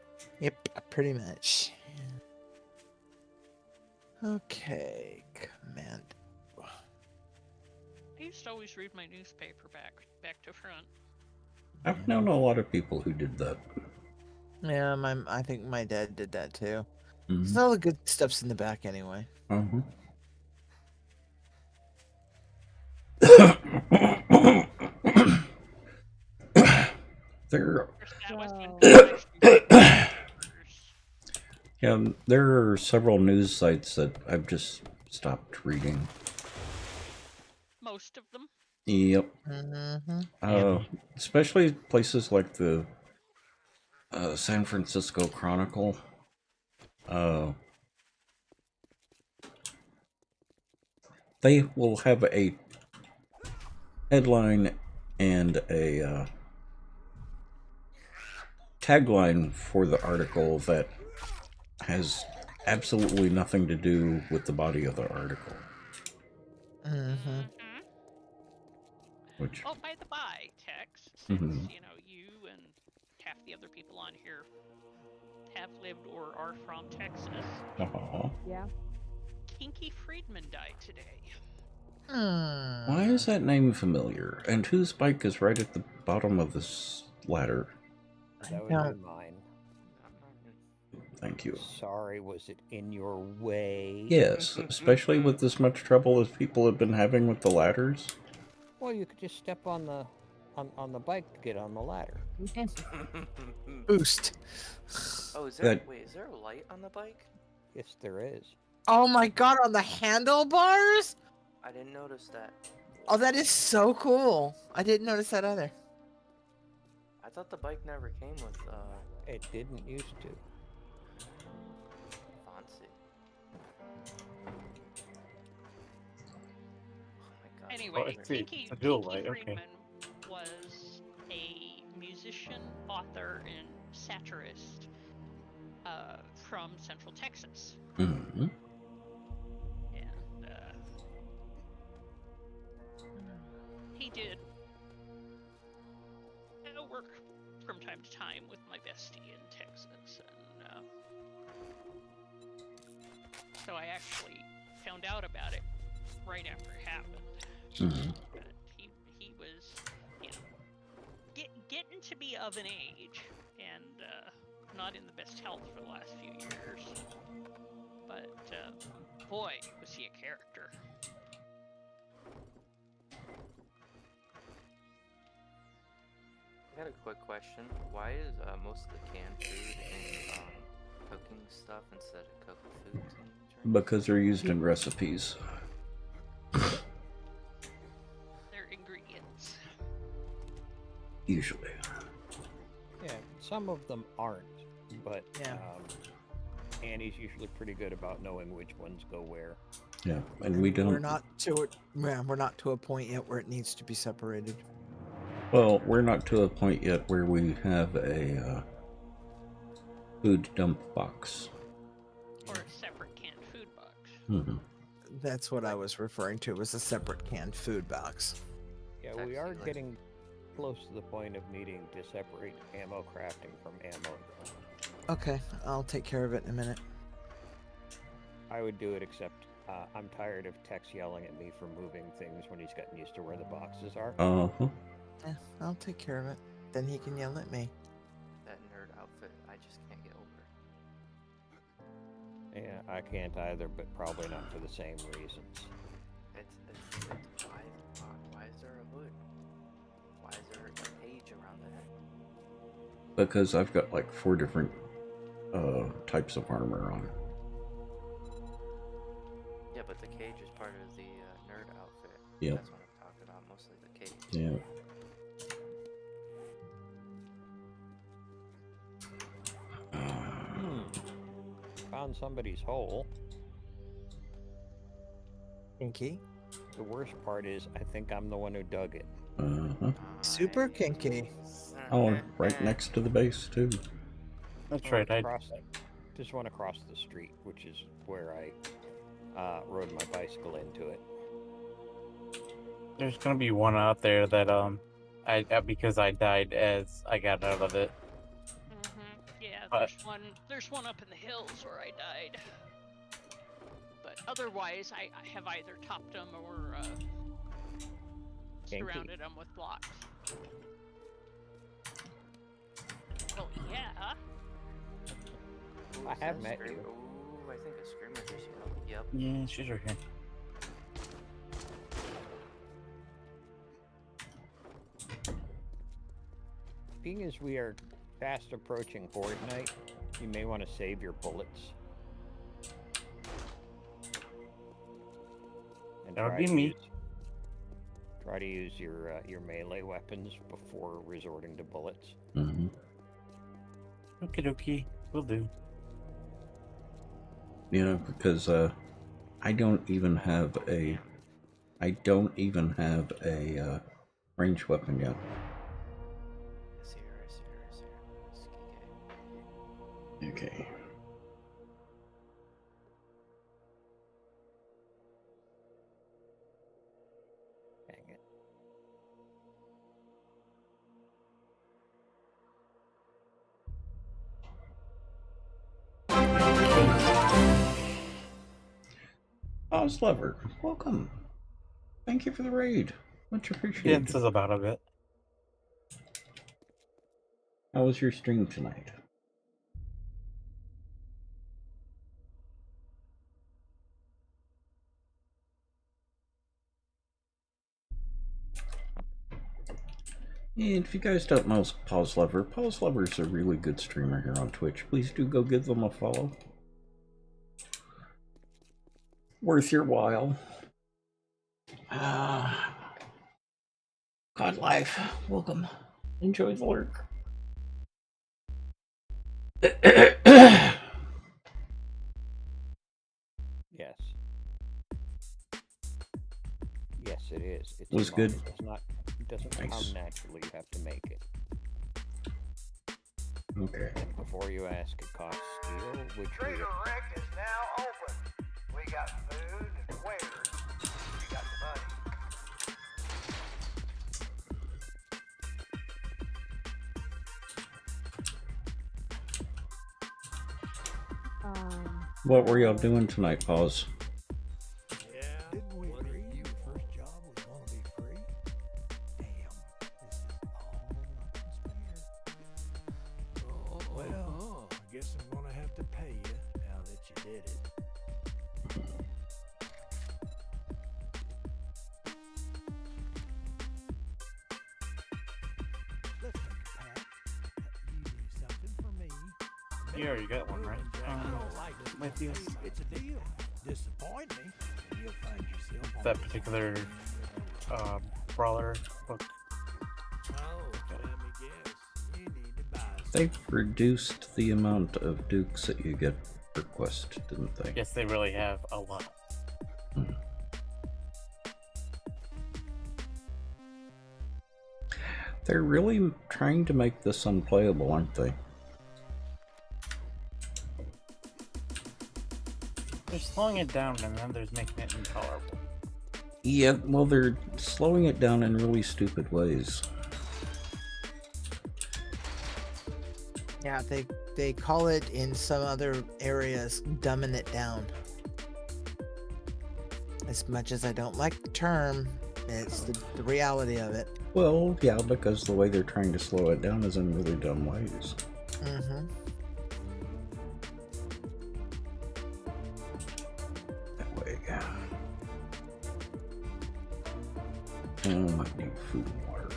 Yep, pretty much. Okay, command. I used to always read my newspaper back to front. I've known a lot of people who did that. Yeah, I think my dad did that too. Mhm. So all the good stuff's in the back anyway. Uh-huh. There, Of course, that was when So- newspapers- yeah, there are several news sites that I've just stopped reading. most of them. Yep. Mm-hmm. Especially places like the San Francisco Chronicle. They will have a headline and a tagline for the article that has absolutely nothing to do with the body of the article. Mm-hmm. Which, Oh, by the by, Tex, since Mhm. you and half the other people on here have lived or are from Texas, aw, Yeah. Kinky Friedman died today. why is that name familiar? And whose bike is right at the bottom of this ladder? That would don't- be mine. Thank you. Sorry, was it in your way? Yes, especially with as much trouble as people have been having with the ladders. Well, you could just step on the bike to get on the ladder. Boost. Oh, is there? That- Wait, is there a light on the bike? Yes, there is. Oh my god, on the handlebars? I didn't notice that. Oh, that is so cool. I didn't notice that either. I thought the bike never came with It didn't used to. fancy. Oh my god. Anyway, I see. Pinky, A dual Pinky light, okay. Friedman was a musician, author, and satirist from Central Texas. Mm-hmm. And he did work from time to time with my bestie in Texas, and so I actually found out about it right after it happened. Mm-hmm. But he was, you know, getting to be of an age, and not in the best health for the last few years. But boy, was he a character. I got a quick question. Why is most of the canned food in cooking stuff instead of cooked foods and drinks? Because they're used in recipes. They're ingredients. Usually. Yeah, some of them aren't, but Yeah. Annie's usually pretty good about knowing which ones go where. Yeah, and we don't. We're not to it. Yeah, we're not to a point yet where it needs to be separated. Well, we're not to a point yet where we have a food dump box. Or a separate canned food box. Mm-hmm. That's what I was referring to, was a separate canned food box. Yeah, we are getting close to the point of needing to separate ammo crafting from ammo. Okay, I'll take care of it in a minute. I would do it, except I'm tired of Tex yelling at me for moving things when he's gotten used to where the boxes are. Uh-huh. Yeah, I'll take care of it. Then he can yell at me. That nerd outfit, I just can't get over. Yeah, I can't either, but probably not for the same reasons. It's why is there a hood? Why is there a page around the head? Because I've got like 4 different types of armor on. Yeah, but the cage is part of the nerd outfit. Yep. That's what I'm talking about, mostly the cage. Yeah. Found somebody's hole. Kinky. The worst part is, I think I'm the one who dug it. Uh-huh. Super kinky. Oh, right next to the base, too. That's right. I Just went across the street, which is where I rode my bicycle into it. There's gonna be one out there that I because I died as I got out of it. Yeah, But- there's one up in the hills where I died. But otherwise, I have either topped them or Kinky. surrounded them with blocks. Well, yeah. I have met you. Ooh, I think a screamer just yelled. Yep. Yeah, she's right here. Being as we are fast approaching Fortnite, you may want to save your bullets. And That would try be to me. use- Try to use your melee weapons before resorting to bullets. Mm-hmm. Okie dokie, will do. You know, because I don't even have a ranged weapon yet. It's here, it's here, it's here. It's Kike. Okay. Dang it. Oslever, welcome. Thank you for the raid. Much Yeah, appreciated. this is about a bit. How was your stream tonight? And if you guys don't know Pause Lover's a really good streamer here on Twitch. Please do go give them a follow. Worth your while. God Life, welcome. Enjoy the lurk. Yes. Yes, it is. It's Was a good. mod. It's not. It doesn't Nice. come naturally. You have to make it. Okay. And before you ask, it costs steel, which we Redirect is now open. We got food and waiters. We got the money. What were y'all doing tonight, Pause? Yeah. Didn't we agree your first job was going to be free? Damn, this is all up in spare. Well, I guess I'm going to have to pay you now that you did it. Let's make a pact. You do something for me. You already got one, right? With you. It's a deal. Disappoint me, and you'll find yourself on That the particular brawler book. Oh, let me guess. You need to buy They've reduced the amount of dukes that you get per quest, didn't they? Yes, they really have a lot. They're really trying to make this unplayable, aren't they? They're slowing it down and then they're making it intolerable. Yeah, well, they're slowing it down in really stupid ways. Yeah, they call it in some other areas dumbing it down. As much as I don't like the term, it's the reality of it. Well, yeah, because the way they're trying to slow it down is in really dumb ways. Mm-hmm. That way, yeah. Oh, I need food and water.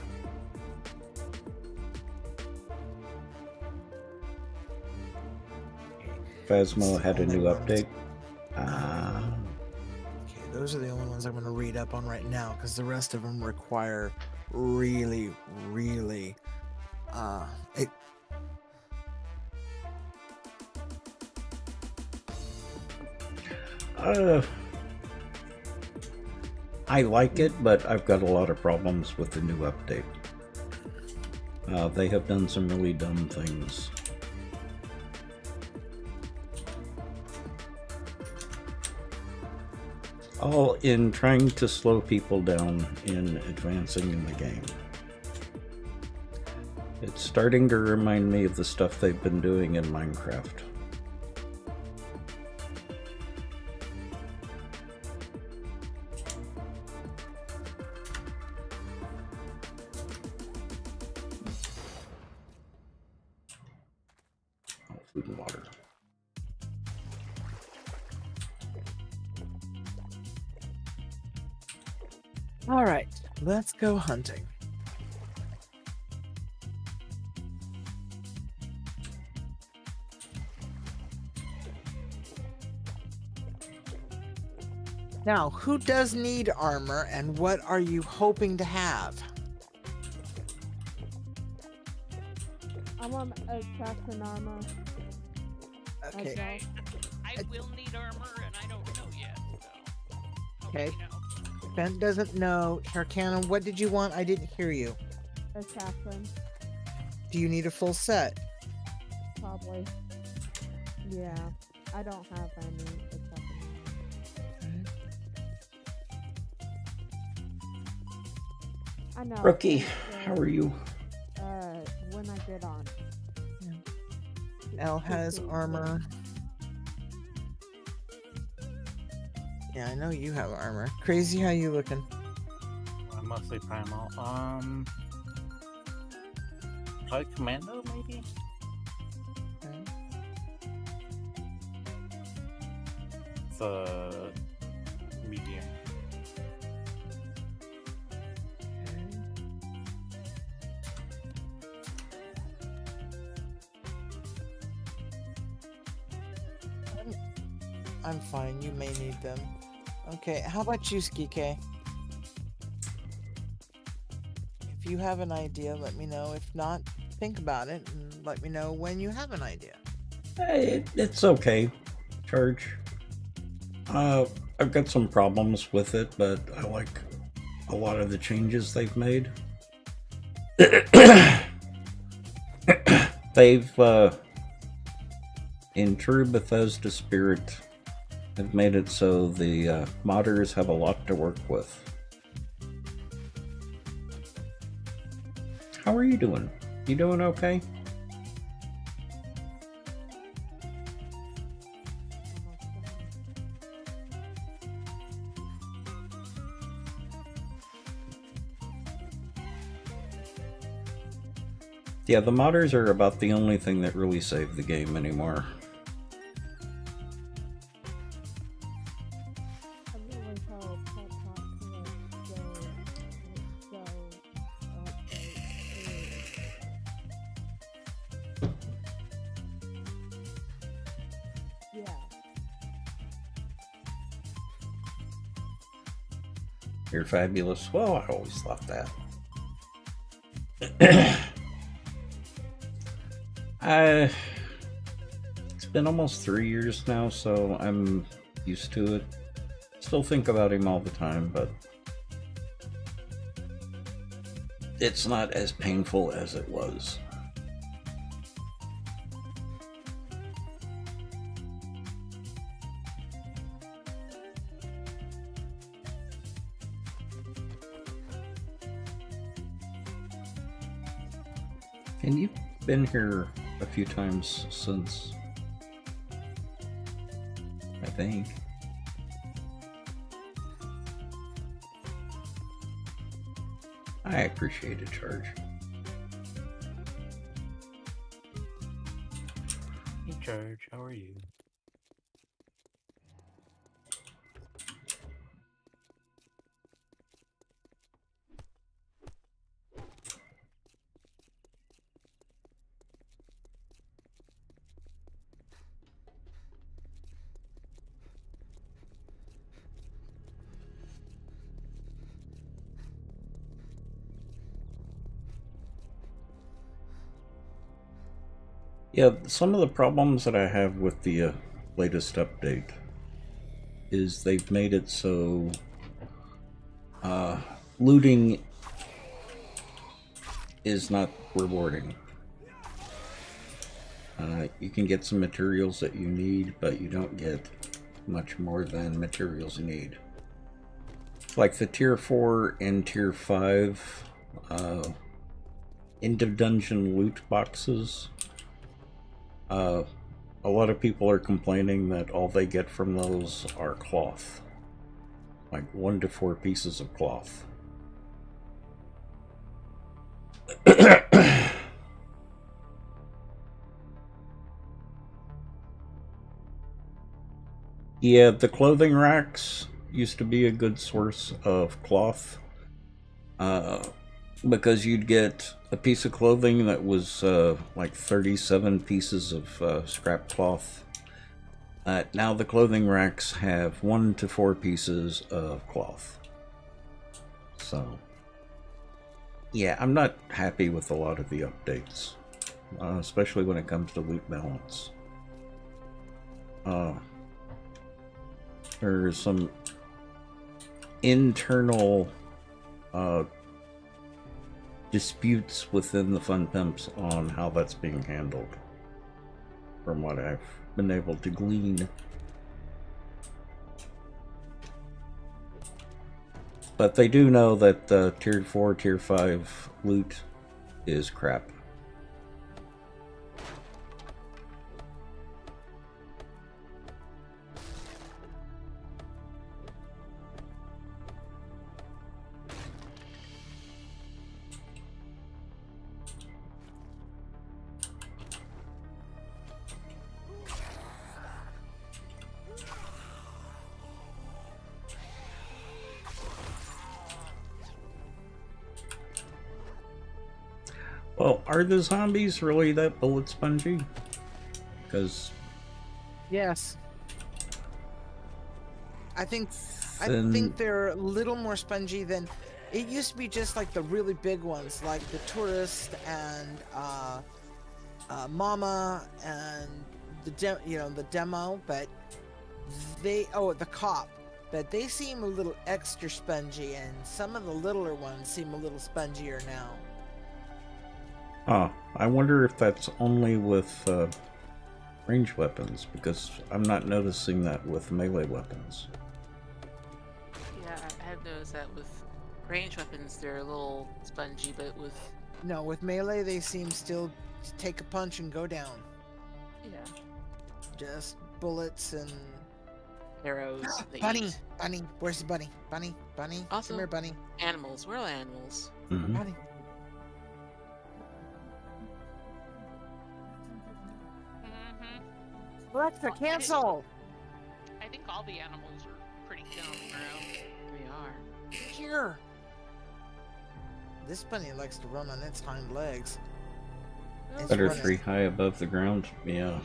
Phasmo had a new update. Okay, those are the only ones I'm going to read up on right now because the rest of them require really, really. I like it, but I've got a lot of problems with the new update. They have done some really dumb things. All in trying to slow people down in advancing in the game. It's starting to remind me of the stuff they've been doing in Minecraft. Oh, food and water. All right, let's go hunting. Now, who does need armor, and what are you hoping to have? I want a Saxon armor. Okay. Okay. I will need armor, and I don't know yet. So I'll Okay. let you know. Ben doesn't know. Harkana, what did you want? I didn't hear you. Assassin, Do you need a full set? probably. Yeah, I don't have any assassin. I know. Rookie, it's, how are you? When I get on. Elle has armor. Yeah, I know you have armor. Crazy, how you looking? Mostly primal. Probably Commando, maybe? Okay. It's a medium. I'm fine. You may need them. Okay, how about you, Skike? If you have an idea, let me know. If not, think about it and let me know when you have an idea. It's okay, Charge. I've got some problems with it, but I like a lot of the changes they've made. They've, in true Bethesda spirit, have made it so the modders have a lot to work with. How are you doing? You doing okay? Yeah, the modders are about the only thing that really save the game anymore. I really hope that yeah. You're fabulous. Well, I always thought that. It's been almost 3 years now, so I'm used to it. Still think about him all the time, but it's not as painful as it was. And you've been here a few times since, I think. I appreciate it, Charge. Hey, Charge, how are you? Yeah, some of the problems that I have with the latest update is they've made it so looting is not rewarding. You can get some materials that you need, but you don't get much more than materials you need. Like the tier 4 and tier 5 end of dungeon loot boxes. A lot of people are complaining that all they get from those are cloth. Like 1 to 4 pieces of cloth. Yeah, the clothing racks used to be a good source of cloth. Because you'd get a piece of clothing that was like 37 pieces of scrap cloth. Now the clothing racks have 1 to 4 pieces of cloth. So, yeah, I'm not happy with a lot of the updates, especially when it comes to loot balance. There's some internal disputes within the Fun Pimps on how that's being handled, from what I've been able to glean. But they do know that tier 4, tier 5 loot is crap. Well, are the zombies really that bullet spongy? Because Yes. I think then they're a little more spongy than it used to be. Just like the really big ones, like the tourist and Mama and the the demo, but the cop, but they seem a little extra spongy, and some of the littler ones seem a little spongier now. I wonder if that's only with range weapons, because I'm not noticing that with melee weapons. Yeah, I have noticed that with range weapons, they're a little spongy, but with No, with melee they seem still to take a punch and go down. yeah, Just bullets and arrows. They bunny, eat. bunny. Where's the bunny? Bunny, bunny. Also, Come here, bunny. animals. Where are animals? Mhm. Bunny. Mm-hmm. Alexa, cancel. I think all the animals are pretty thin on the ground. They are. Here. This bunny likes to run on its hind legs. It's Better running. 3 high above the ground. Yeah.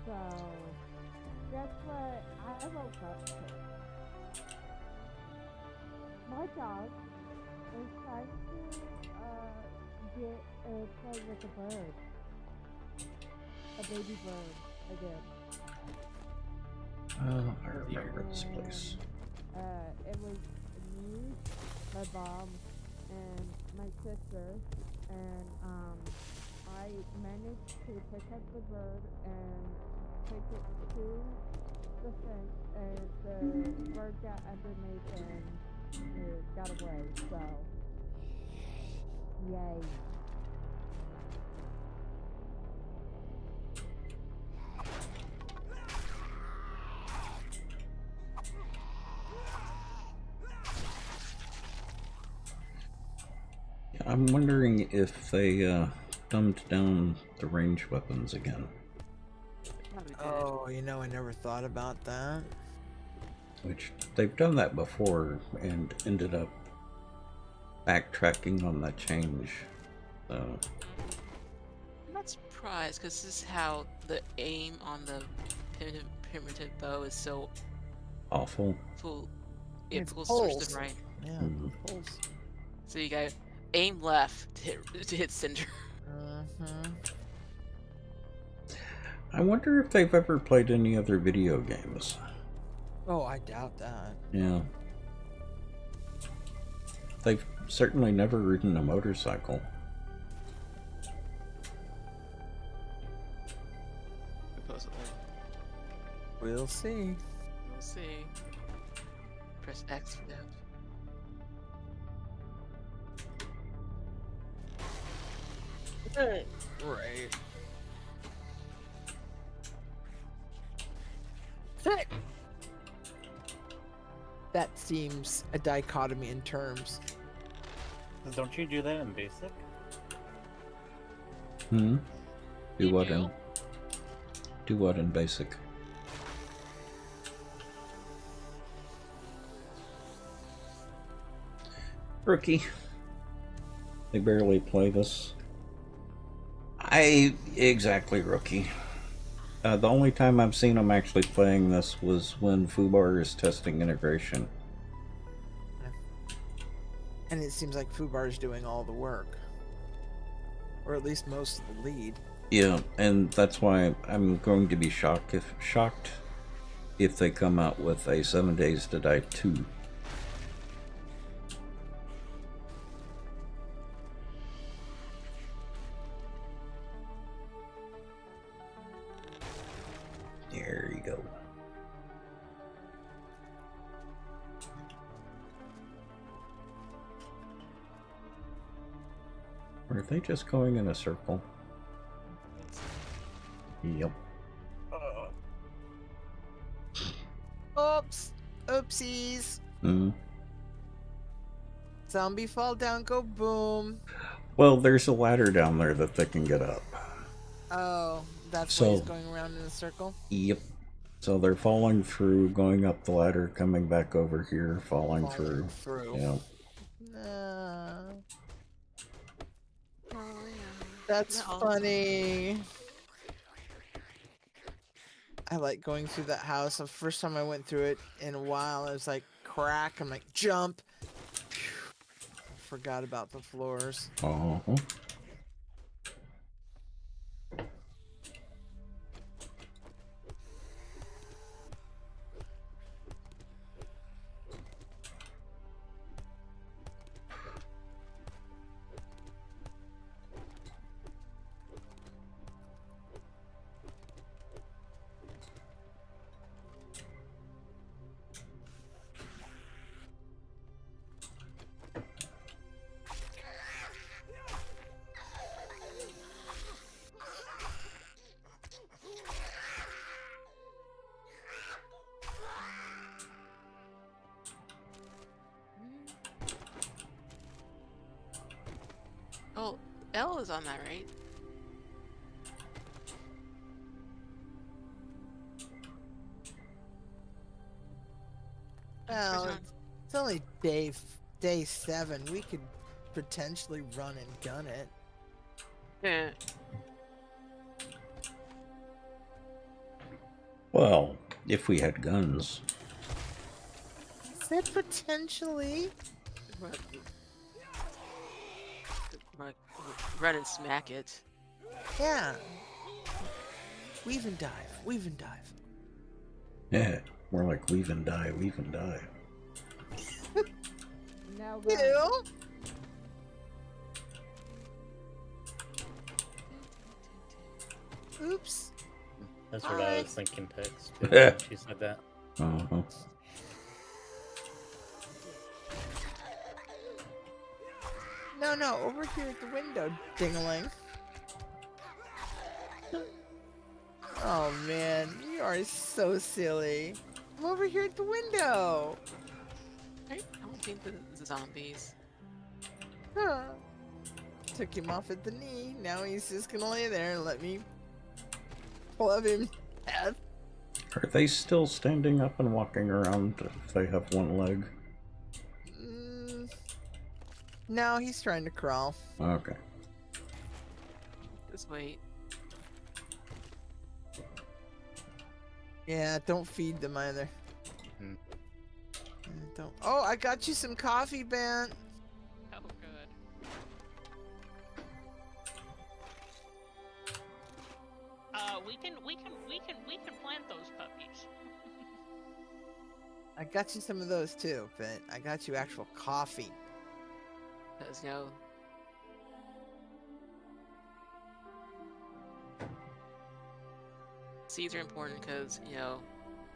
So, guess what? I woke up to. My dog is trying to get play with a bird, a baby bird again. I remember this place. It was me, my mom, and my sister, and I managed to pick up the bird and take it to the fence, and the bird got underneath and it got away. So, yay! I'm wondering if they dumbed down the range weapons again. Probably did. Oh, I never thought about that. Which they've done that before and ended up backtracking on that change. So I'm not surprised because this is how the aim on the primitive bow is so awful. full. It's It pulls pulls. right. Yeah, Mhm. pulls. So you got aim left to hit center. Mm-hmm. I wonder if they've ever played any other video games. Oh, I doubt that. Yeah. They've certainly never ridden a motorcycle. Supposedly. We'll see. We'll see. Press X for that. Right. That seems a dichotomy in terms. Don't you do that in basic? Hmm? Do You what do? in? Do what in basic? Rookie. They barely play this. Exactly, rookie. The only time I've seen them actually playing this was when Fubar is testing integration. And it seems like Fubar is doing all the work. Or at least most of the lead. Yeah, and that's why I'm going to be shocked if they come out with a 7 Days to Die 2. There you go. Are they just going in a circle? Yep. Oops! Oopsies! Mm. Zombie fall down, go boom. Well, there's a ladder down there that they can get up. Oh, that's why he's So- going around in a circle? Yep. So they're falling through, going up the ladder, coming back over here, falling through. Through. Yeah. No. That's No. funny. I like going through that house. The first time I went through it in a while, I was like, crack. I'm like, jump. Phew. Forgot about the floors. Uh-huh. Oh, L is on that, right? Well, Where's it's only day 7. We could potentially run and gun it. Yeah. Well, if we had guns. Said potentially. Run, run, run and smack it. Yeah. Weave and dive. Weave and dive. Yeah, more like weave and die, weave and die. Now run. Ew. Oops. That's what Hi. I was thinking, Tex. Too, when she said that. Uh-huh. No, over here at the window, dingling. Oh man, you are so silly. I'm over here at the window. Right? I don't think the zombies. Huh. Took him off at the knee. Now he's just gonna lay there and let me club him to death. Are they still standing up and walking around if they have one leg? No, he's trying to crawl. Okay. Just wait. Yeah, don't feed them either. Hmm. Don't. Oh, I got you some coffee, Ben. Oh, good. We can plant those puppies. I got you some of those too, but I got you actual coffee. Because, you know, seeds are important because, you know,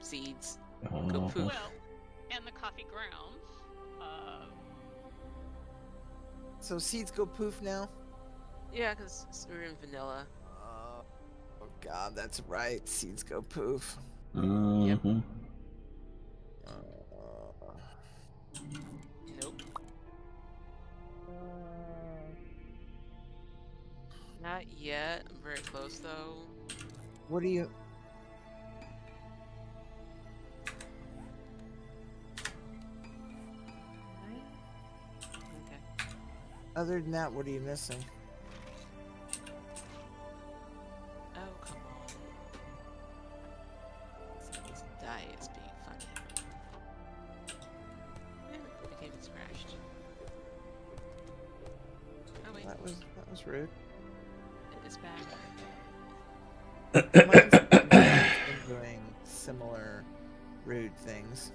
seeds go Uh-huh. poof. Well, and the coffee grounds. So seeds go poof now? Yeah, because we're in vanilla. Oh god, that's right. Seeds go poof. Mm-hmm. Nope. Not yet. I'm very close, though. What do you... Okay. Other than that, what are you missing? Oh, come on. This die is being funny. The game is crashed. Oh, wait. That was rude. It is back. Mine's been doing similar rude things.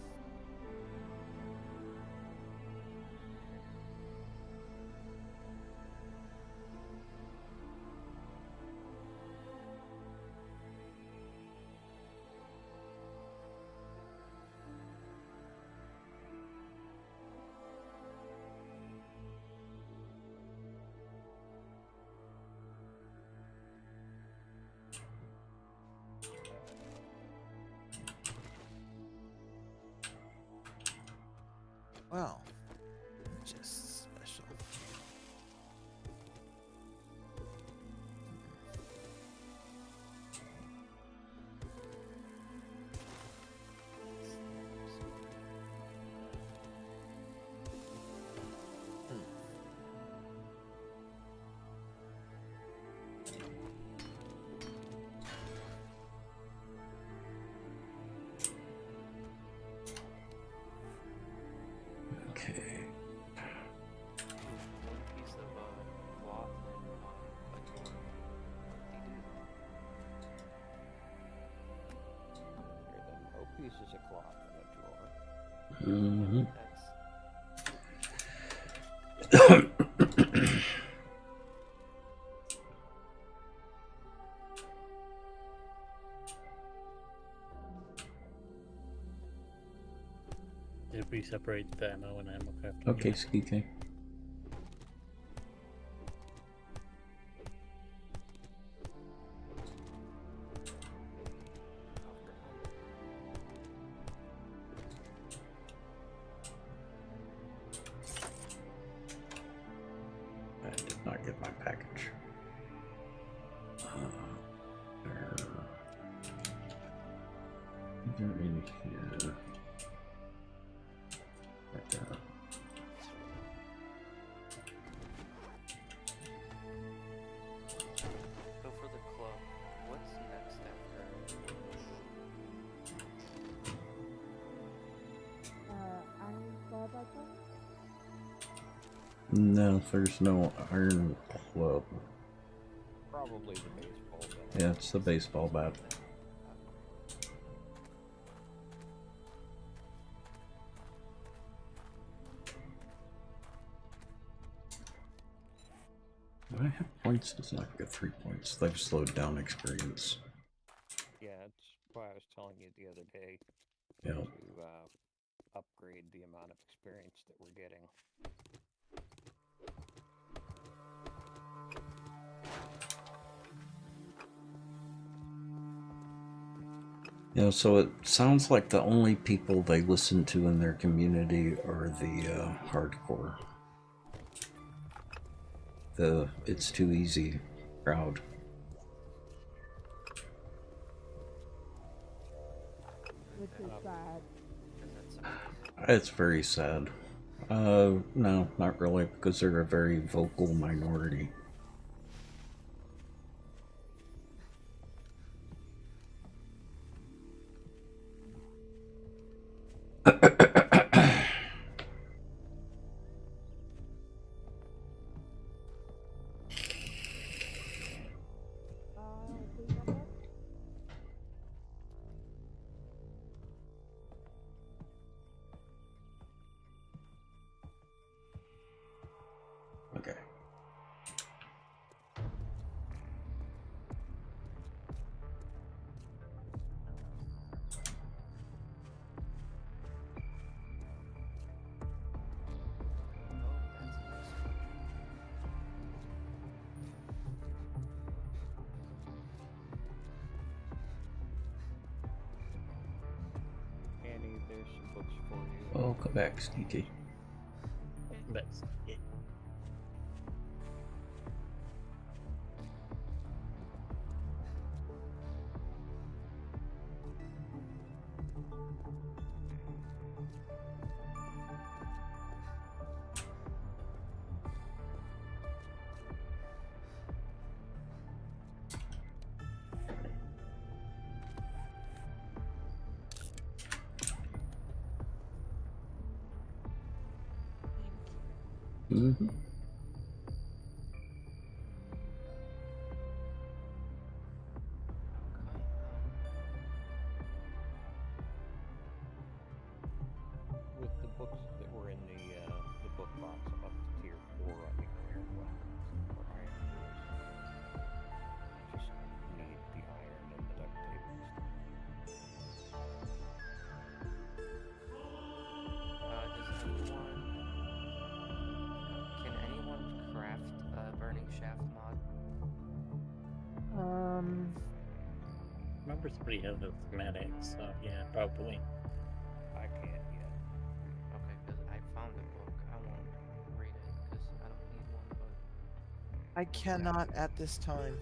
Well, just special. Did we separate the ammo and ammo craft? Okay, Skike. I did not get my package. There. They're in here. Right there. Go for the club. What's next after? Iron Club, I think? No, there's no iron club. Probably the baseball bat. Yeah, it's the baseball bat. Do I have points? Does not get 3 points. They've slowed down experience. Yeah, that's why I was telling you the other day Yeah. to upgrade the amount of experience that we're getting. Yeah, so it sounds like the only people they listen to in their community are the hardcore. The It's Too Easy crowd. Which is sad. Is that something? It's very sad. No, not really, because they're a very vocal minority. Please number? Okay. Annie, there's some books for you. Oh, come back, Sneaky. That's it. Mm-hmm. With the books that were in the book box, I'm up to tier 4 on the iron weapons or iron tools. Just need the iron and the duct tape and stuff. Can anyone craft a burning shaft mod? Remember somebody had the schematics, so yeah, probably. I can't yet. Okay, because I found a book. I won't read it because I don't need one, but I cannot at this time.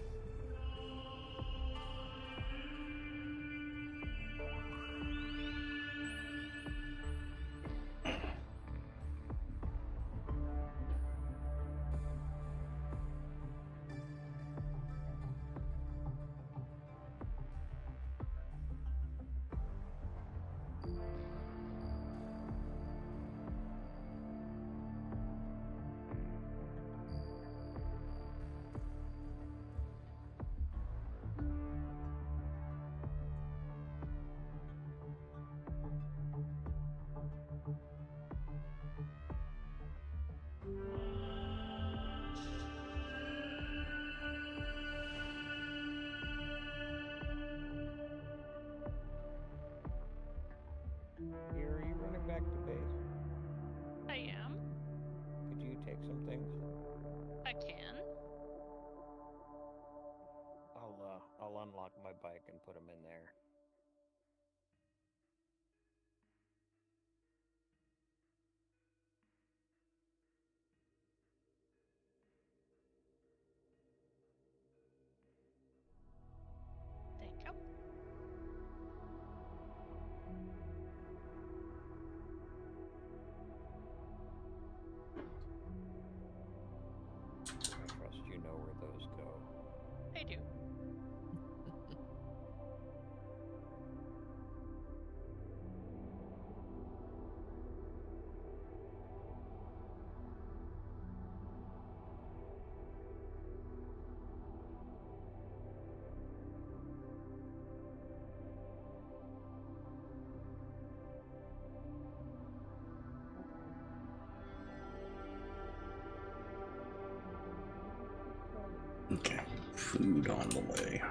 Okay, food on the way.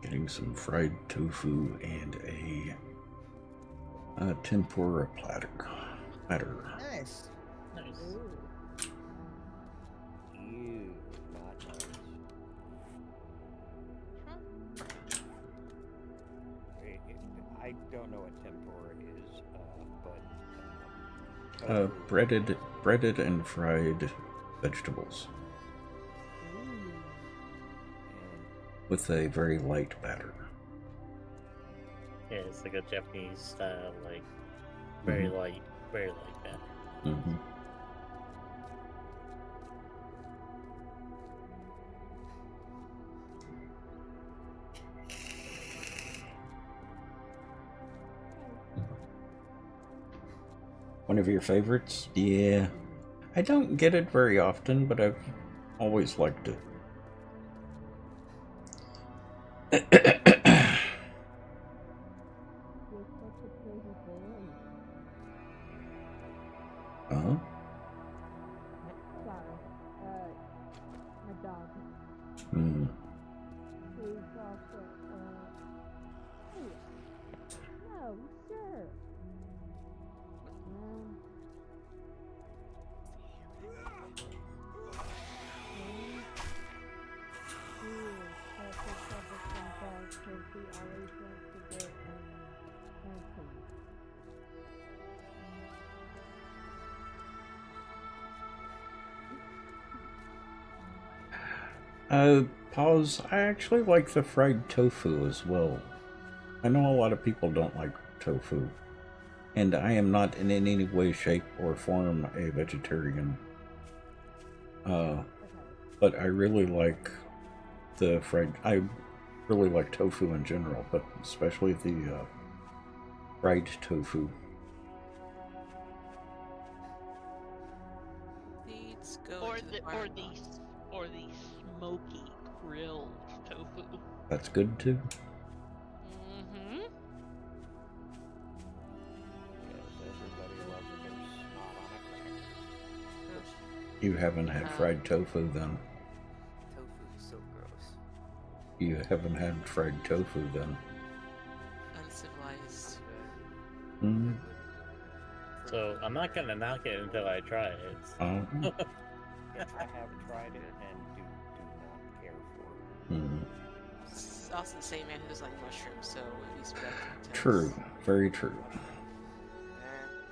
Getting some fried tofu and a tempura platter. Nice. Nice. Ew, not nice. I don't know what tempura is, but tofu. Breaded and fried vegetables And with a very light batter. Yeah, it's like a Japanese style, like very light batter. Mm-hmm. One of your favorites? Yeah. I don't get it very often, but I've always liked it. Uh-huh. Sorry. My dog. Hmm. He's also, hey. No, sure. Pause. I actually like the fried tofu as well. I know a lot of people don't like tofu, and I am not in any way, shape, or form a vegetarian. But I really like the fried. I really like tofu in general, but especially the fried tofu. Let's go Or into the farm. or the smoky grilled tofu. That's good too. Mm-hmm. yes, everybody loves their snot on a cracker. You haven't had fried tofu then. Tofu is so gross. You haven't had fried tofu then. Uncivilized. Hmm. So I'm not gonna knock it until I try it. Oh. Yes, I have tried it and do not care for it. Hmm. It's also the same man who doesn't like mushrooms, so at least we have to True. Very true.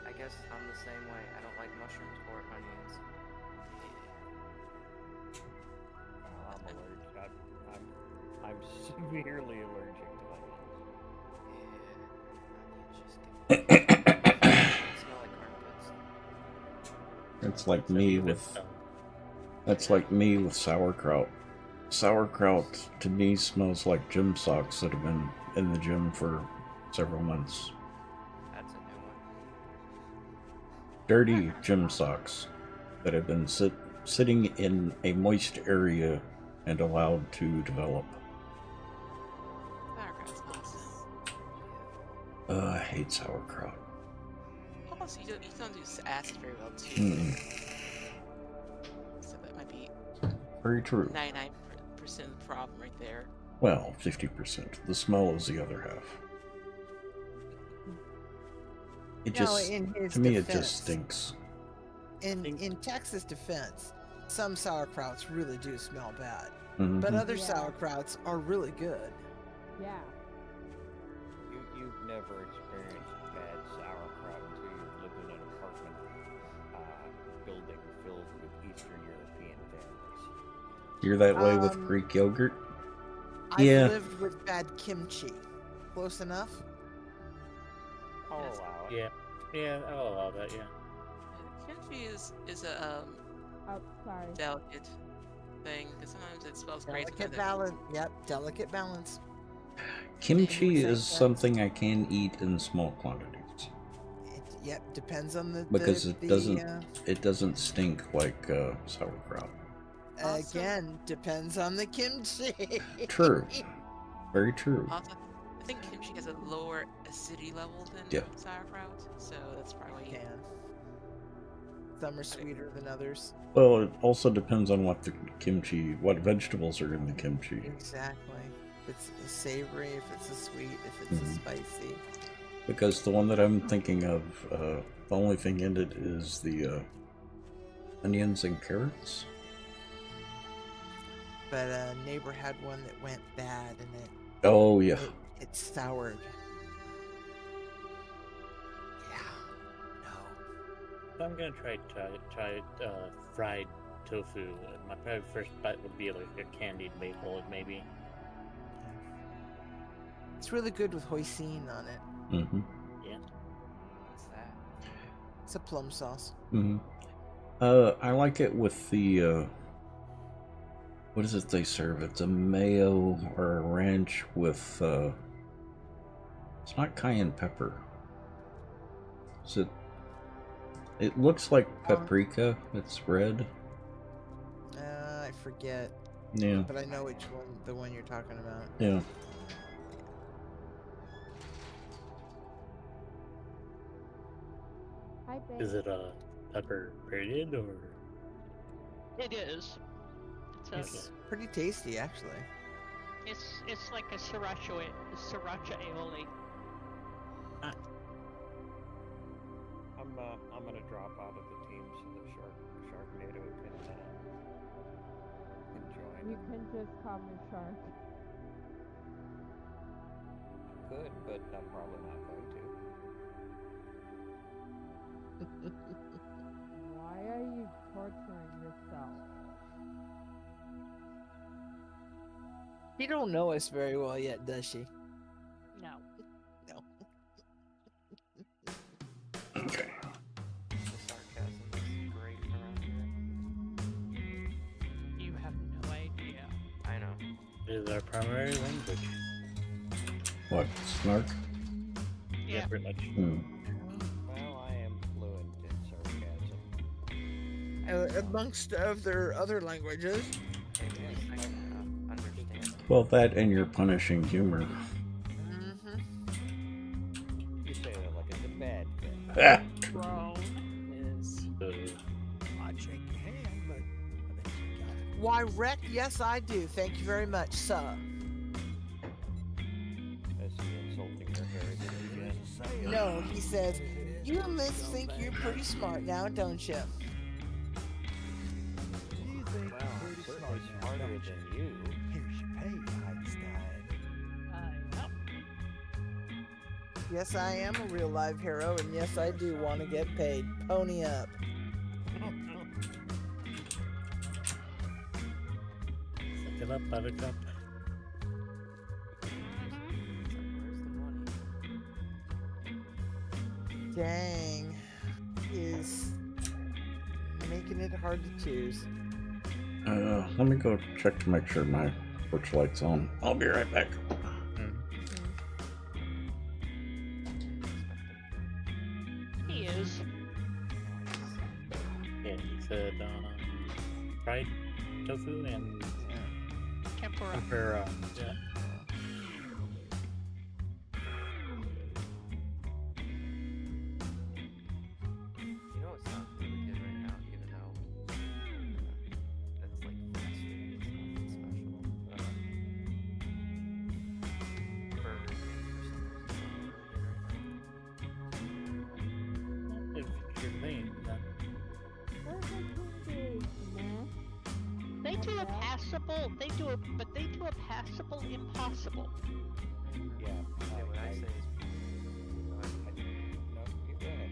I guess I'm the same way. I don't like mushrooms or onions. I'm allergic. I'm severely allergic to onions. Yeah, onions just smell like armpits. It's like So me you with. would, That's like me with sauerkraut. Sauerkraut to me smells like gym socks that have been in the gym for several months. That's a new one. Dirty gym socks that have been sitting in a moist area and allowed to develop. Sauerkraut's nice. I hate sauerkraut. Also, you don't do acid very well too. So that might be Very true. 99% of the problem right there. Well, 50%. The smell is the other half. It just, in his to me, it defense, just stinks. In Texas defense, some sauerkrauts really do smell bad, Mhm. but other Yeah. sauerkrauts are really good. Yeah. You've never experienced bad sauerkraut until you've lived in an apartment building filled with Eastern European families. You're that way with Um, Greek yogurt? I've Yeah. lived with bad kimchi. Close enough? I'll Yes. allow it. yeah, I'll allow that. Yeah. Kimchi is a Oh, sorry. delicate thing because sometimes it smells great. Delicate sometimes balance. Yep, delicate balance. Kimchi Same is sense. something I can eat in small quantities Yep, depends on the because the, it the, doesn't uh, it doesn't stink like sauerkraut. Also- again, depends on the kimchi. True. Very true. Also, I think kimchi has a lower city level than Yeah. sauerkraut, so that's probably. Can. Some are sweeter than others. Well, it also depends on what what vegetables are in the kimchi. Exactly. If it's a savory, if it's a sweet, if it's a spicy. Because the one that I'm thinking of, the only thing in it is the onions and carrots. But a neighbor had one that went bad, and Oh yeah. it soured. Yeah. No. I'm gonna try fried tofu. My probably first bite would be like a candied maple, maybe. It's really good with hoisin on it. Mm-hmm. Yeah. What's that? It's a plum sauce. Mm-hmm. I like it with the what is it they serve? It's a mayo or a ranch with it's not cayenne pepper. Is it? It looks like paprika. It's red. I forget. Yeah. But I know which one, the one you're talking about. Yeah. Hi, babe. Is it a pepper braided or? It is. It's pretty tasty, actually. It's like a sriracha aioli. I'm gonna drop out of the team so the Sharknado can join. You can just call me Shark. Could, but I'm probably not going to. Why are you torturing yourself? She don't know us very well yet, does she? No. No. Okay. The sarcasm is great around here. You have no idea. I know. It is our primary language. What? Snark? Yeah, pretty much. Hmm. Well, I am fluent in sarcasm. Amongst other languages. Maybe at least I can understand. Well, that and your punishing humor. Mm-hmm. You say that like it's a bad thing. Ah! Bro. Is I'd shake your hand, but I bet you got it. Why, Rec? Yes, I do. Thank you very much, sir. Is he insulting your heritage again? No, he says, you Miss think you're pretty smart now, don't you? You think Well, I'm pretty certainly smart now, smarter don't you? than you. Here's your pay, Einstein. Yep. Yes, I am a real live hero, and yes, I do want to get paid. Pony up. Suck it up, buttercup. Where's the money? Dang. He is making it hard to choose. Let me go check to make sure my porch light's on. I'll be right back. He is. Yeah, he said fried tofu and Tempura. tempura. Yeah. You know what sounds really good right now, even though that's like fast food, it's nothing special. Burger King for some reason sounds really good right now. If your thing, then Burger King is meh. They do a passable. But they do a passable impossible. Yeah. Okay, what I say is, No, you go ahead.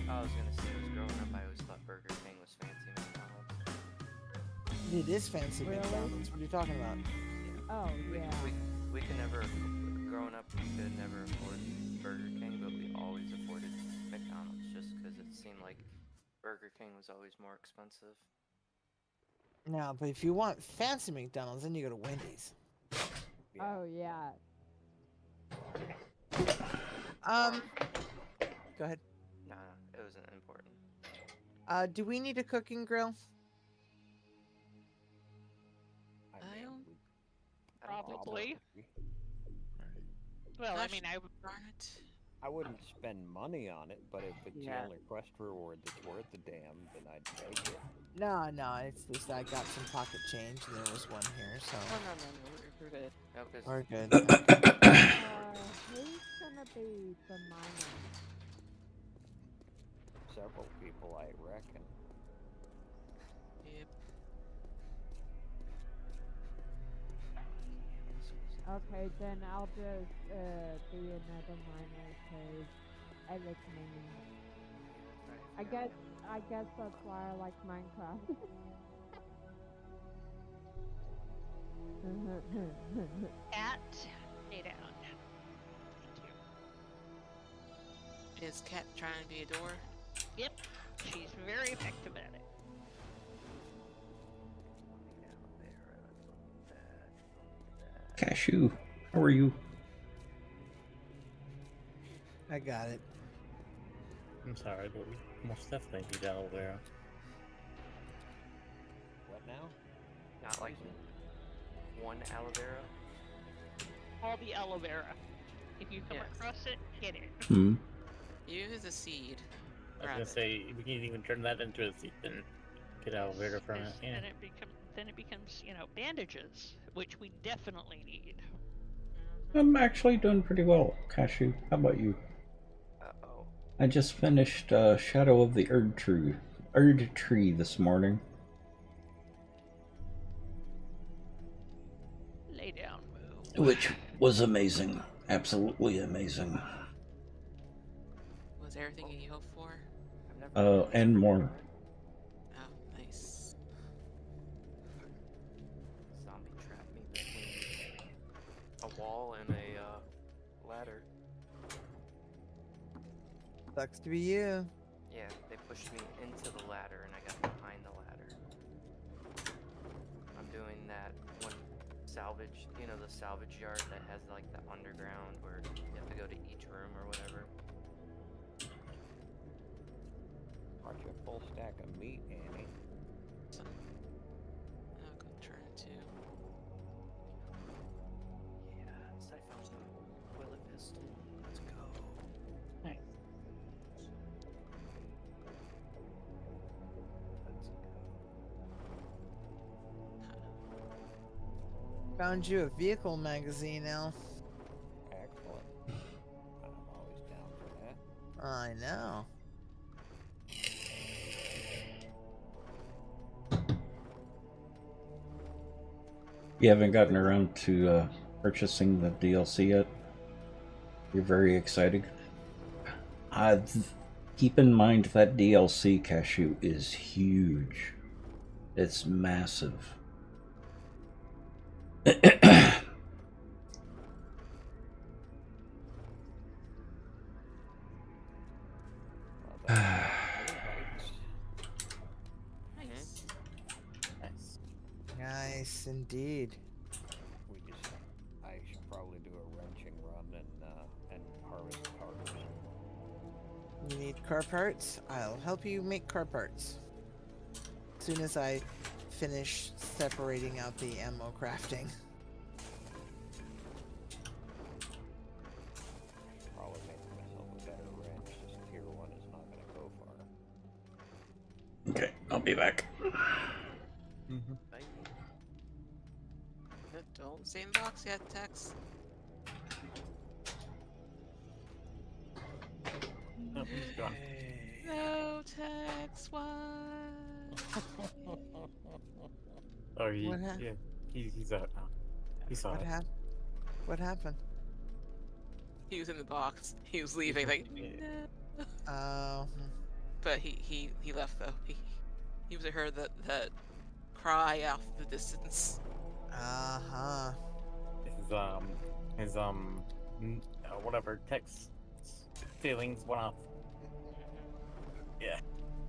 I was gonna say, was growing up, I always thought Burger King was fancy McDonald's. It is fancy Really? McDonald's. What are you talking about? Oh, yeah. We could never, growing up, we could never afford Burger King, but we always afforded McDonald's just because it seemed like Burger King was always more expensive. Now, but if you want fancy McDonald's, then you go to Wendy's. Oh, yeah. Go ahead. No, it wasn't important. Do we need a cooking grill? I I mean, don't- we- Probably. Well, I Gosh, mean, I darn it. I wouldn't spend money on it, but if it's Yeah. the only quest reward that's worth the damn, then I'd take it. No, it's just I got some pocket change and there was one here, so Oh, no, we're good. No, because we're good. Who's gonna be the miner? Several people, I reckon. Yep. Okay, then I'll just be another miner because I like mining. I guess that's why I like Minecraft. Cat, stay down. Thank you. Is Cat trying to be a door? Yep, she's very effective at it. Cashew, how are you? I got it. I'm sorry, but we most definitely need aloe vera. What now? not like one aloe vera. All the aloe vera. If you come Yes. across it, get it. Hmm. Use a seed. I was Grab gonna it. say we can even turn that into a seed and get aloe vera from it. Because Yeah. then it becomes, bandages, which we definitely need. I'm actually doing pretty well, Cashew. How about you? Uh-oh. I just finished Shadow of the Erd Tree this morning. Lay down, Moo. Which was amazing. Absolutely amazing. Was everything you hoped for? I've never And more. Oh, nice. Zombie trapped me between a wall and a ladder. Sucks to be you. Yeah, they pushed me into the ladder and I got behind the ladder. I'm doing that one salvage, the salvage yard that has like the underground where you have to go to each room or whatever. Aren't you a full stack of meat, Annie? I'll go turn to. Yes, I found the Willet pistol. Let's go. Nice. Let's go. Found you a vehicle magazine, Al. Excellent. I'm always down for that. I know. You haven't gotten around to purchasing the DLC yet? You're very excited? Keep in mind that DLC, Cashew, is huge. It's massive. Well, that's Nice. Nice. Nice indeed. I should probably do a wrenching run and harvest parts. You need car parts? I'll help you make car parts. As soon as I finish separating out the ammo crafting. Probably make myself a better wrench. Just tier 1 is not going to go far. Okay, I'll be back. Mm-hmm. Bye. Don't stay in the box yet, Tex. Oh, he's gone. No, Tex, what? Oh, What hap- yeah, he's out now. He saw What it. happened? What happened? He was in the box. He was leaving, like, no. Oh, But he left though. He was heard that cry out the distance. uh-huh. His whatever text feelings went off. Yeah.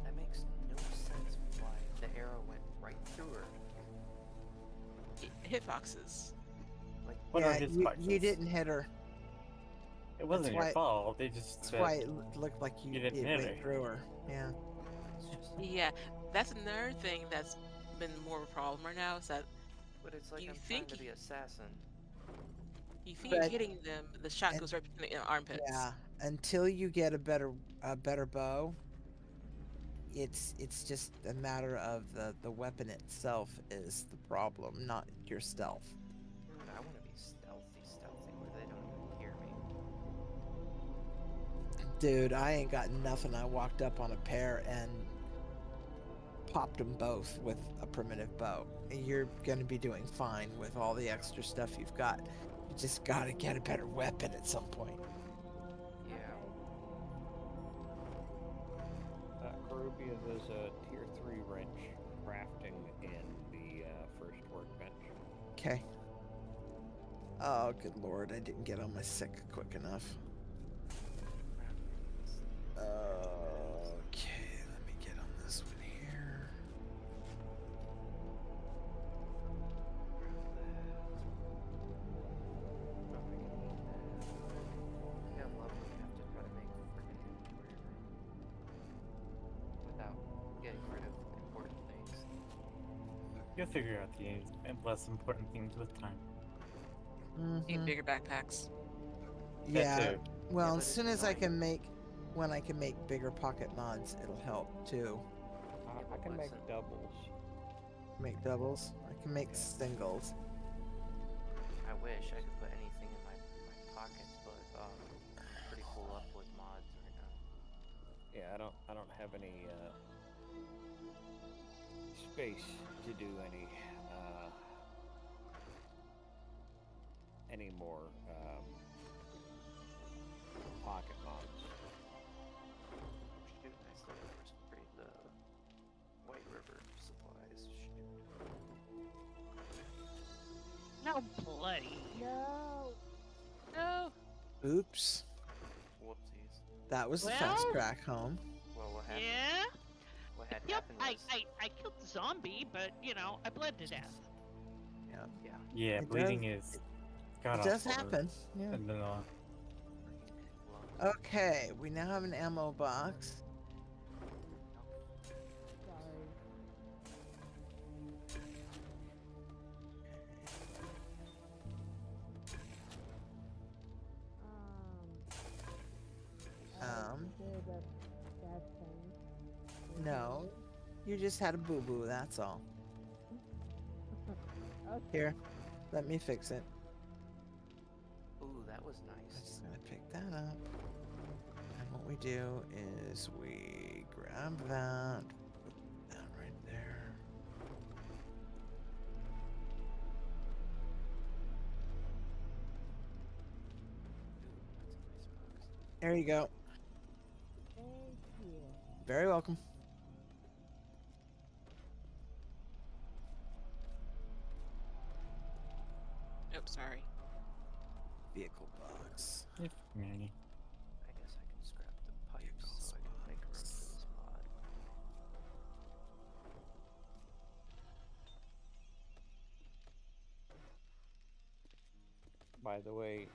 That makes no sense why the arrow went right through her. Hitboxes. Like, What are Yeah, his you boxes? didn't hit her. It wasn't That's your why- fault. They just That's said, why it looked like you it didn't hit went her. through her. Yeah. it's just, Yeah, that's another thing that's been more of a problem right now is that but it's like You I'm think trying to be assassin. you if you're But- hitting them, the shot and- goes right between the armpits. Yeah, until you get a better bow, it's just a matter of the weapon itself is the problem, not your stealth. Dude, I want to be stealthy, where they don't even hear me. Dude, I ain't got nothing. I walked up on a pair and popped them both with a primitive bow. You're going to be doing fine with all the extra stuff you've got. You just got to get a better weapon at some point. Yeah. Corubia, there's a tier 3 wrench crafting in the first workbench. Okay. Oh, good lord. I didn't get on my sick quick enough. Okay, let me get on this one here. Yeah, I love when you have to try to make freaking inventory room without getting rid of important things. You'll figure out the less important things with time. Need Mhm. bigger backpacks. Yeah. too. Well, but as it's soon as I annoying. can make, when I can make bigger pocket mods, it'll help too. I can make listen. doubles. Make doubles. I can make singles. I wish I could put anything in my pockets, but I'm pretty full up with mods right now. Yeah, I don't have any space to do any more pocket mods. Shoot, I still gotta read the White River supplies. Shoot. No bloody. No. No. Oops. Whoopsies. That was the fast Well- crack home. Well, what happened? Yeah. What had Yep. happened was, I killed the zombie, but I bled to death. Yeah. yeah, Yeah, It bleeding does- is god It does awful. happen. Yeah. And then, freaking Okay, we now have an ammo box. Sorry. Um, Did a bad thing. No. You just had a boo-boo, that's all. Okay. Here, let me fix it. Ooh, that was I'm nice. just gonna pick that up. And what we do is we grab that, put that right there. Ooh, that's a nice box. There you go. Thank you. Very welcome. Nope, sorry. Vehicle box. if, Manny. I guess I can scrap the pipes so I can make room for this mod. By the way,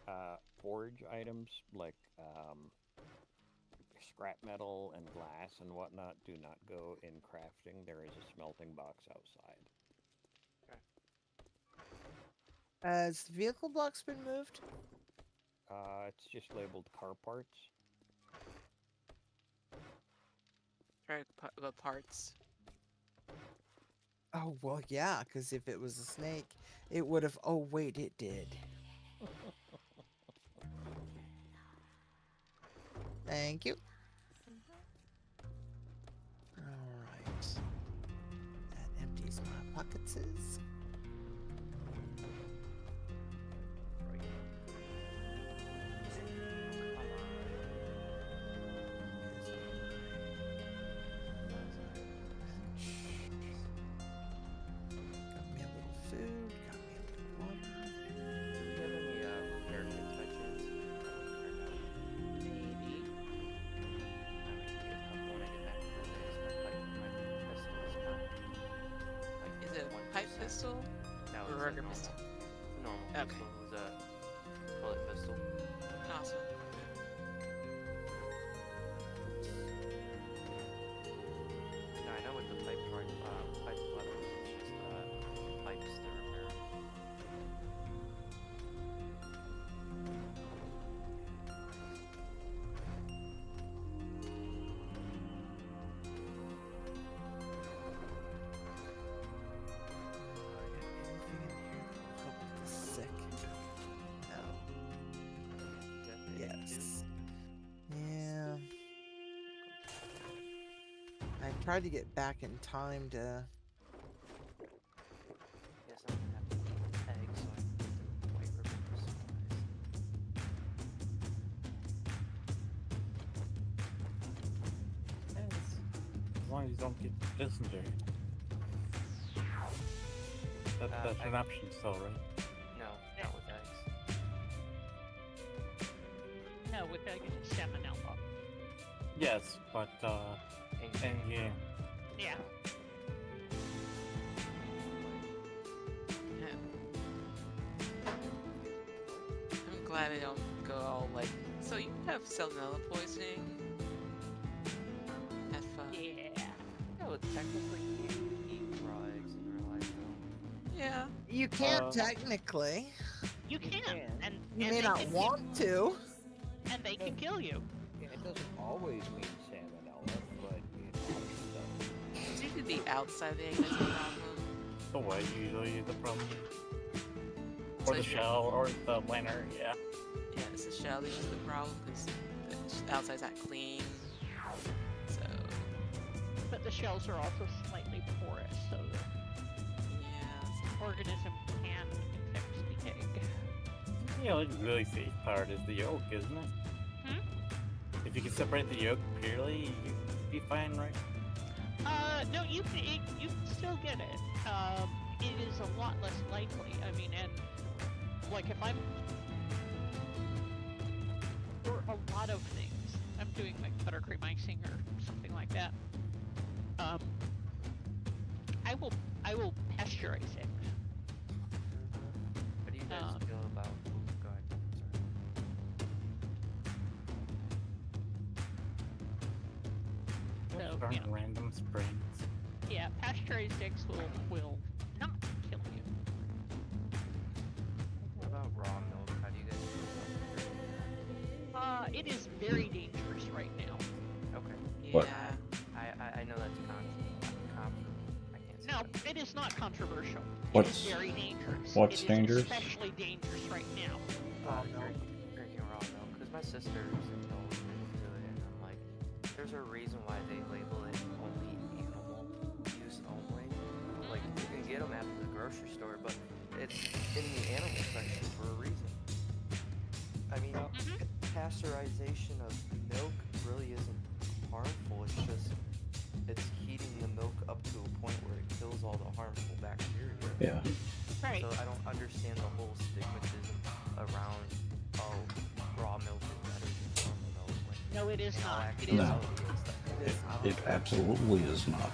forge items like scrap metal and glass and whatnot do not go in crafting. There is a smelting box outside. Has the vehicle box been moved? It's just labeled car parts. Try the parts. Oh, well, yeah, because if it was a snake, it would have. Oh, wait, it did. Thank you. Alright. That empties my pockets. Right. Come on. Got me a little food, got me a little water. Do we have any repair kits by chance? Maybe. I might get a couple when I get back to the base. My pistol is kind of like Is it a 1%. pipe pistol? No, Or it's a regular normal. pistol? Normal Okay. pistol. It was a bullet pistol. Awesome. No, I know with the pipe weapons, it's just pipes to repair. tried to get back in time to. Guess I'm gonna have to eat eggs so I can get the White River supplies. As long as you don't get dysentery. That's an option still, right? No, not with eggs. No, with eggs it's salmonella. Yes, but and yeah. Yeah. I'm glad I don't go all like, so you have salmonella poisoning? Have fun. Yeah. No, it's technically you can't eat raw eggs in real life though. Yeah. You can't technically. You can, and You and may they not can want to. and they can kill you. Yeah, it doesn't always mean salmonella, but it often does. It's usually the outside of the egg that's the problem. The white usually is the problem. So Or the if you're- shell, or the liner, yeah. Yeah, it's the shell that's usually the problem because the outside's not clean. So, But the shells are also slightly porous, so yeah. the organism can infect the egg. Yeah, the really safe part is the yolk, isn't it? If you can separate the yolk purely, you'd be fine, right? No, you can still get it. It is a lot less likely. I mean, and like if I'm for a lot of things, I'm doing like buttercream icing or something like that. I will pasteurize it. How do you guys Um, feel about? Go ahead. Sorry. So, Darn you know. random springs. Yeah, pasteurized eggs will not kill you. What about raw milk? How do you guys feel about It is very dangerous right now. that? Okay. Yeah. What? I know that's I can't say No, that. it is not controversial. What's- it is very dangerous. what's It is dangerous? especially dangerous right now. Raw milk. Drinking raw milk, because my sister's indulged into it, and I'm like, there's a reason why they label it only animal use only. Like, you can get them at the grocery store, but it's in the animal section for a reason. I mean, pasteurization of milk really isn't harmful. It's just it's heating the milk up to a point where it kills all the harmful bacteria. Yeah. Right. So I don't understand the whole stigmatism around, oh, raw milk is better than normal milk. When No, it is in all not. It is No. actuality, it's like, It absolutely is not.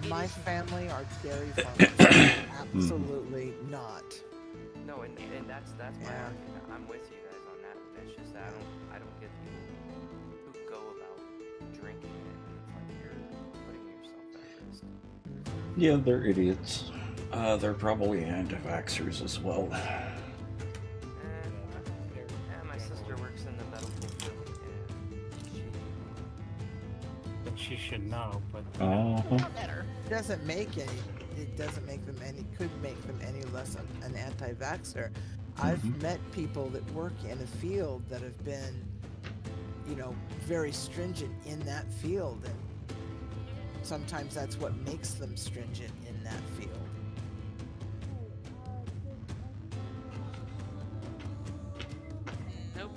My family are dairy farmers. Absolutely not. no, and that's my Yeah. argument. I'm with you guys on that. It's just that I don't get people who go about drinking it, and it's like you're putting yourself at risk. Yeah, they're idiots. They're probably anti-vaxxers as well. And my sister works in the medical field, and But she should know, but not better. It doesn't make any. It doesn't make them any. Could make them any less an anti-vaxxer. I've met people that work in a field that have been, very stringent in that field, and sometimes that's what makes them stringent in that field. Nope.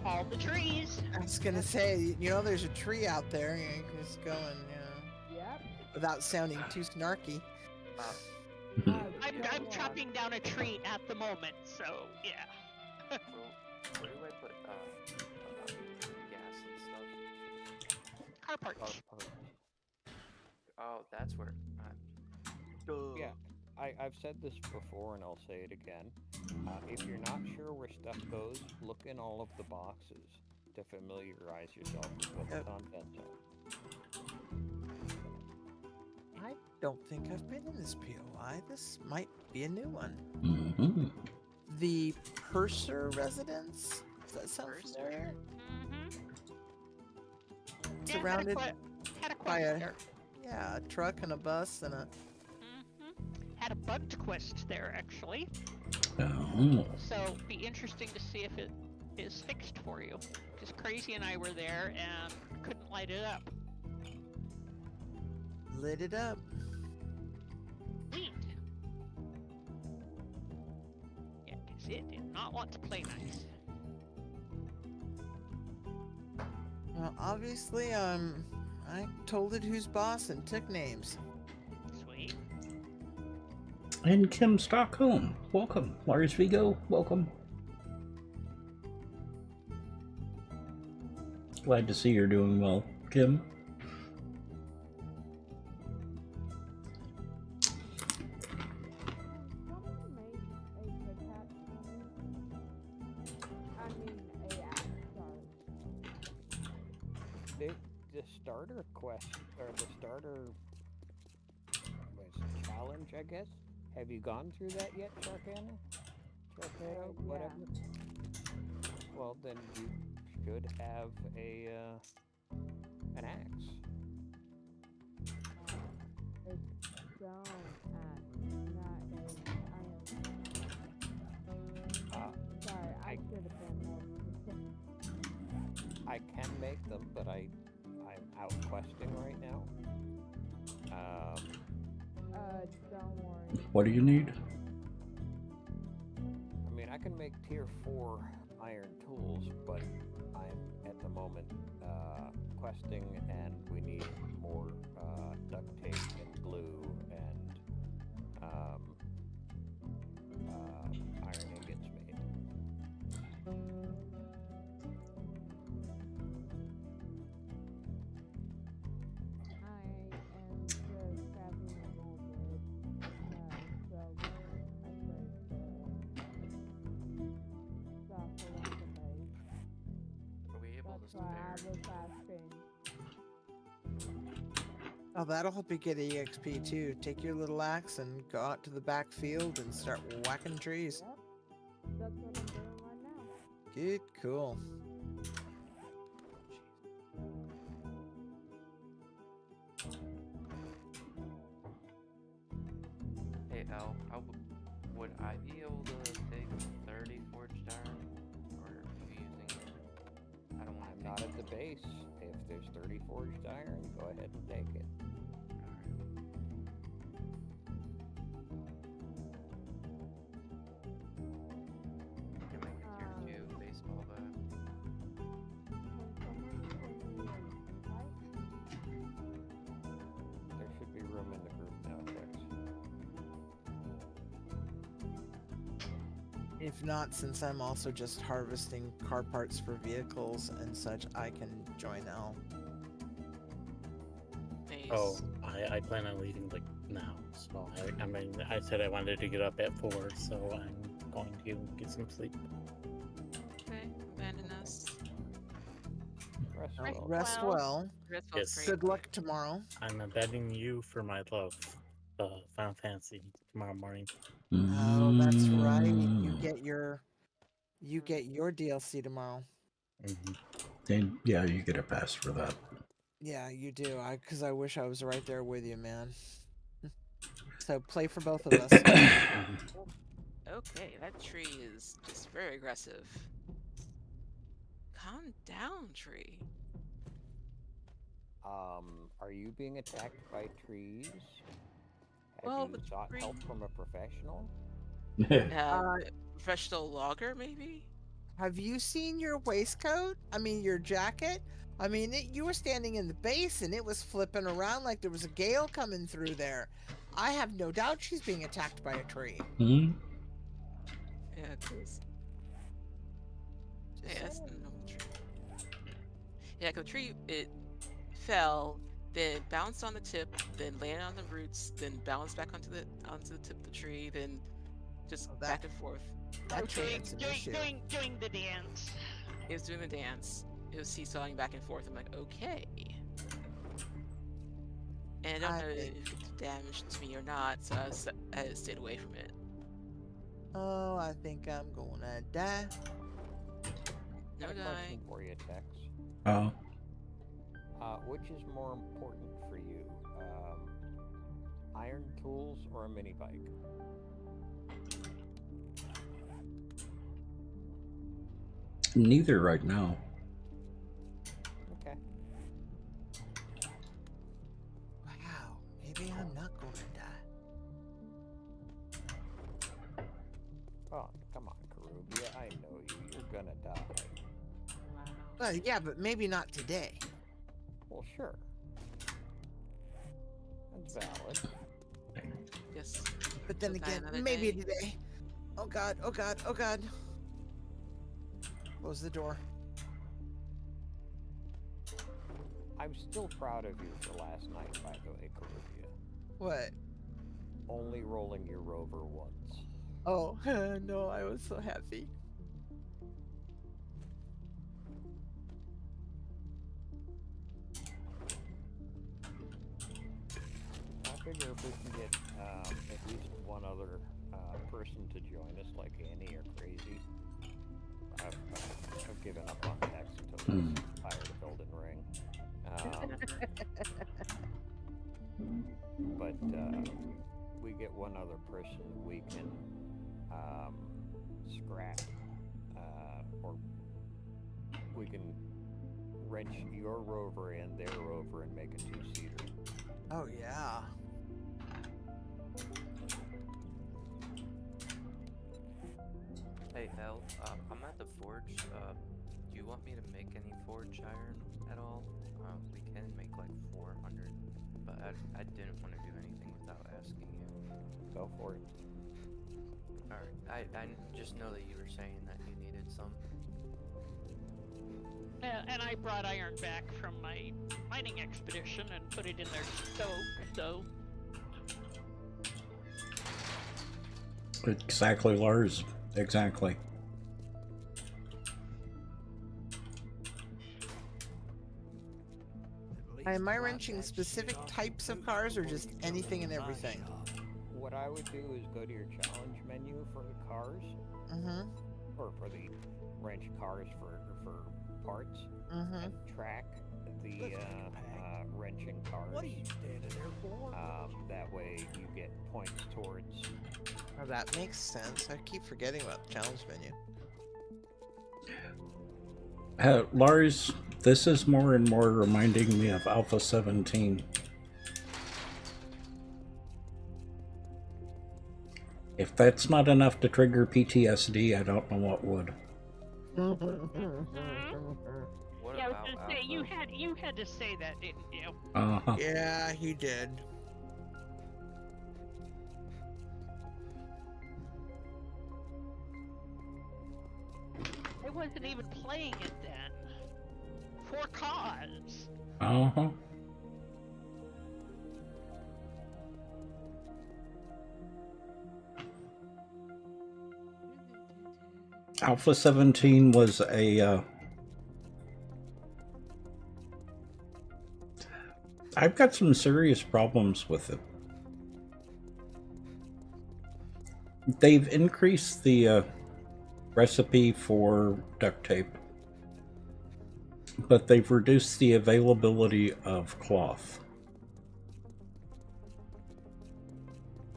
All the trees. I was gonna say, there's a tree out there. You can just go and, Yep. without sounding too snarky. I'm chopping down a tree at the moment, so yeah. well, where do I put gas and stuff? Car parts. Oh, that's where. Yeah, I've said this before and I'll say it again. If you're not sure where stuff goes, look in all of the boxes to familiarize yourself with what the contents are. I don't think I've been in this POI. This might be a new one. Mm-hmm. The Purser residence? Does that sound familiar? Mm-hmm. Surrounded Had a by quest a there. a truck and a bus and a. Had a bugged quest there actually. Oh. So be interesting to see if it is fixed for you. Because Crazy and I were there and couldn't light it up. lit it up. Sweet. Yeah, 'cause it did not want to play nice. Well, obviously, I told it who's boss and took names. Sweet. And Kim Stockholm, welcome. Lars Vigo, welcome. Glad to see you're doing well, Kim. Someone made a pickaxe for me. I mean, a axe, sorry. The starter quest, or the starter challenge, I guess. Have you gone through that yet, Sharkana? Sharkado, Yeah. whatever. Well, then you should have an axe. It's stone axe, not a iron. Sorry, I should have been more specific. I can make them, but I'm out questing right now. Don't worry. What do you need? I mean, I can make tier 4 iron tools, but I'm at the moment questing, and we need more duct tape and glue and iron ingots made. I am just crafting a molded, so I break the stuff along the base. Are we able That's to why I spare? was asking. Oh, that'll help you get EXP too. Take your little axe and go out to the back field and start whacking trees. Yep, that's what I'm doing right now. Good, cool. Hey Al, would I be able to take 30 forged iron? Or are you using it? I don't want I'm to not at the base. If there's 30 forged iron, go ahead and take it. You can make a tier 2 baseball bat. Can someone send me an invite? There should be room in the group now, Tex. If not, since I'm also just harvesting car parts for vehicles and such, I can join Al. Nice. Oh, I plan on leaving like now. So I mean, I said I wanted to get up at 4, so I'm going to get some sleep. Okay, abandon us. Rest Alright, well. rest well. well. Rest Yes. great. Good luck tomorrow. I'm abandoning you for my love, Final Fantasy, tomorrow morning. Oh, that's right. You Mm. get your DLC tomorrow. And yeah, you get a pass for that. Yeah, you do. Because I wish I was right there with you, man. So play for both of us. Okay, that tree is just very aggressive. Calm down, tree. Are you being attacked by trees? Have Well, you the sought tree- help from a professional? Professional logger, maybe? Have you seen your waistcoat? I mean, your jacket? I mean, you were standing in the base and it was flipping around like there was a gale coming through there. I have no doubt she's being attacked by a tree. Hmm? Yeah, because... Yeah, that's the normal tree. Yeah, 'cause the tree, it fell, then bounced on the tip, then landed on the roots, then bounced back onto the tip of the tree, then just Oh, back and forth. That doing, tree has an issue. doing the dance. It was doing the dance. It was seesawing back and forth. I'm like, okay. And I don't I know think- if it damaged to me or not, so I stayed away from it. Oh, I think I'm gonna die. No Got a question dying. for you, Tex. Oh. Which is more important for you? Iron tools or a mini bike? Neither right now. Okay. Wow. gonna die. Yeah, but maybe not today. Well, sure. That's valid. Yes. But then You'll die again, another maybe day. today. Oh god, oh god, oh god. Close the door. I'm still proud of you for last night, by the way, Caribia. What? Only rolling your rover once. Oh, no, I was so happy. I figure if we can get at least one other person to join us, like Annie or Crazy, I've given up on text until I'm tired of building ring. But we get one other person, we can scrap, or we can wrench your rover and their rover and make a two-seater. Oh, yeah. Hey, Hal, I'm at the forge. Do you want me to make any forge iron at all? We can make like 400, but I didn't want to do anything without asking you. Go for it. Alright, I just know that you were saying that you needed some. And I brought iron back from my mining expedition and put it in their stoke, so... Exactly, Lars. Exactly. Am I wrenching specific types of cars or just anything and everything? What I would do is go to your challenge menu for the cars, or for the wrench cars for parts, and track the wrenching cars. What are you standing there for? That way you get points towards. Oh, that makes sense. I keep forgetting about the challenge menu. Lars, this is more and more reminding me of Alpha 17. If that's not enough to trigger PTSD, I don't know what would. What Yeah, I was about gonna say, you had to say that, didn't you? Uh-huh. Yeah, he did. I wasn't even playing it then. For cause. Uh-huh. Alpha 17 was a I've got some serious problems with it. They've increased the recipe for duct tape, but they've reduced the availability of cloth.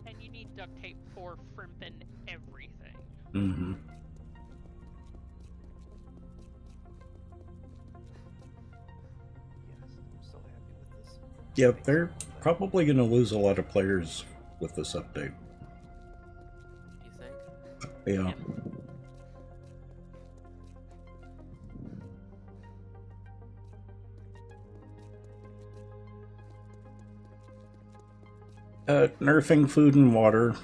And you need duct tape for frimping everything. Mm-hmm. Yes, I'm so happy with this. Yeah, they're probably going to lose a lot of players with this update. You think? Yeah. Nerfing food and water,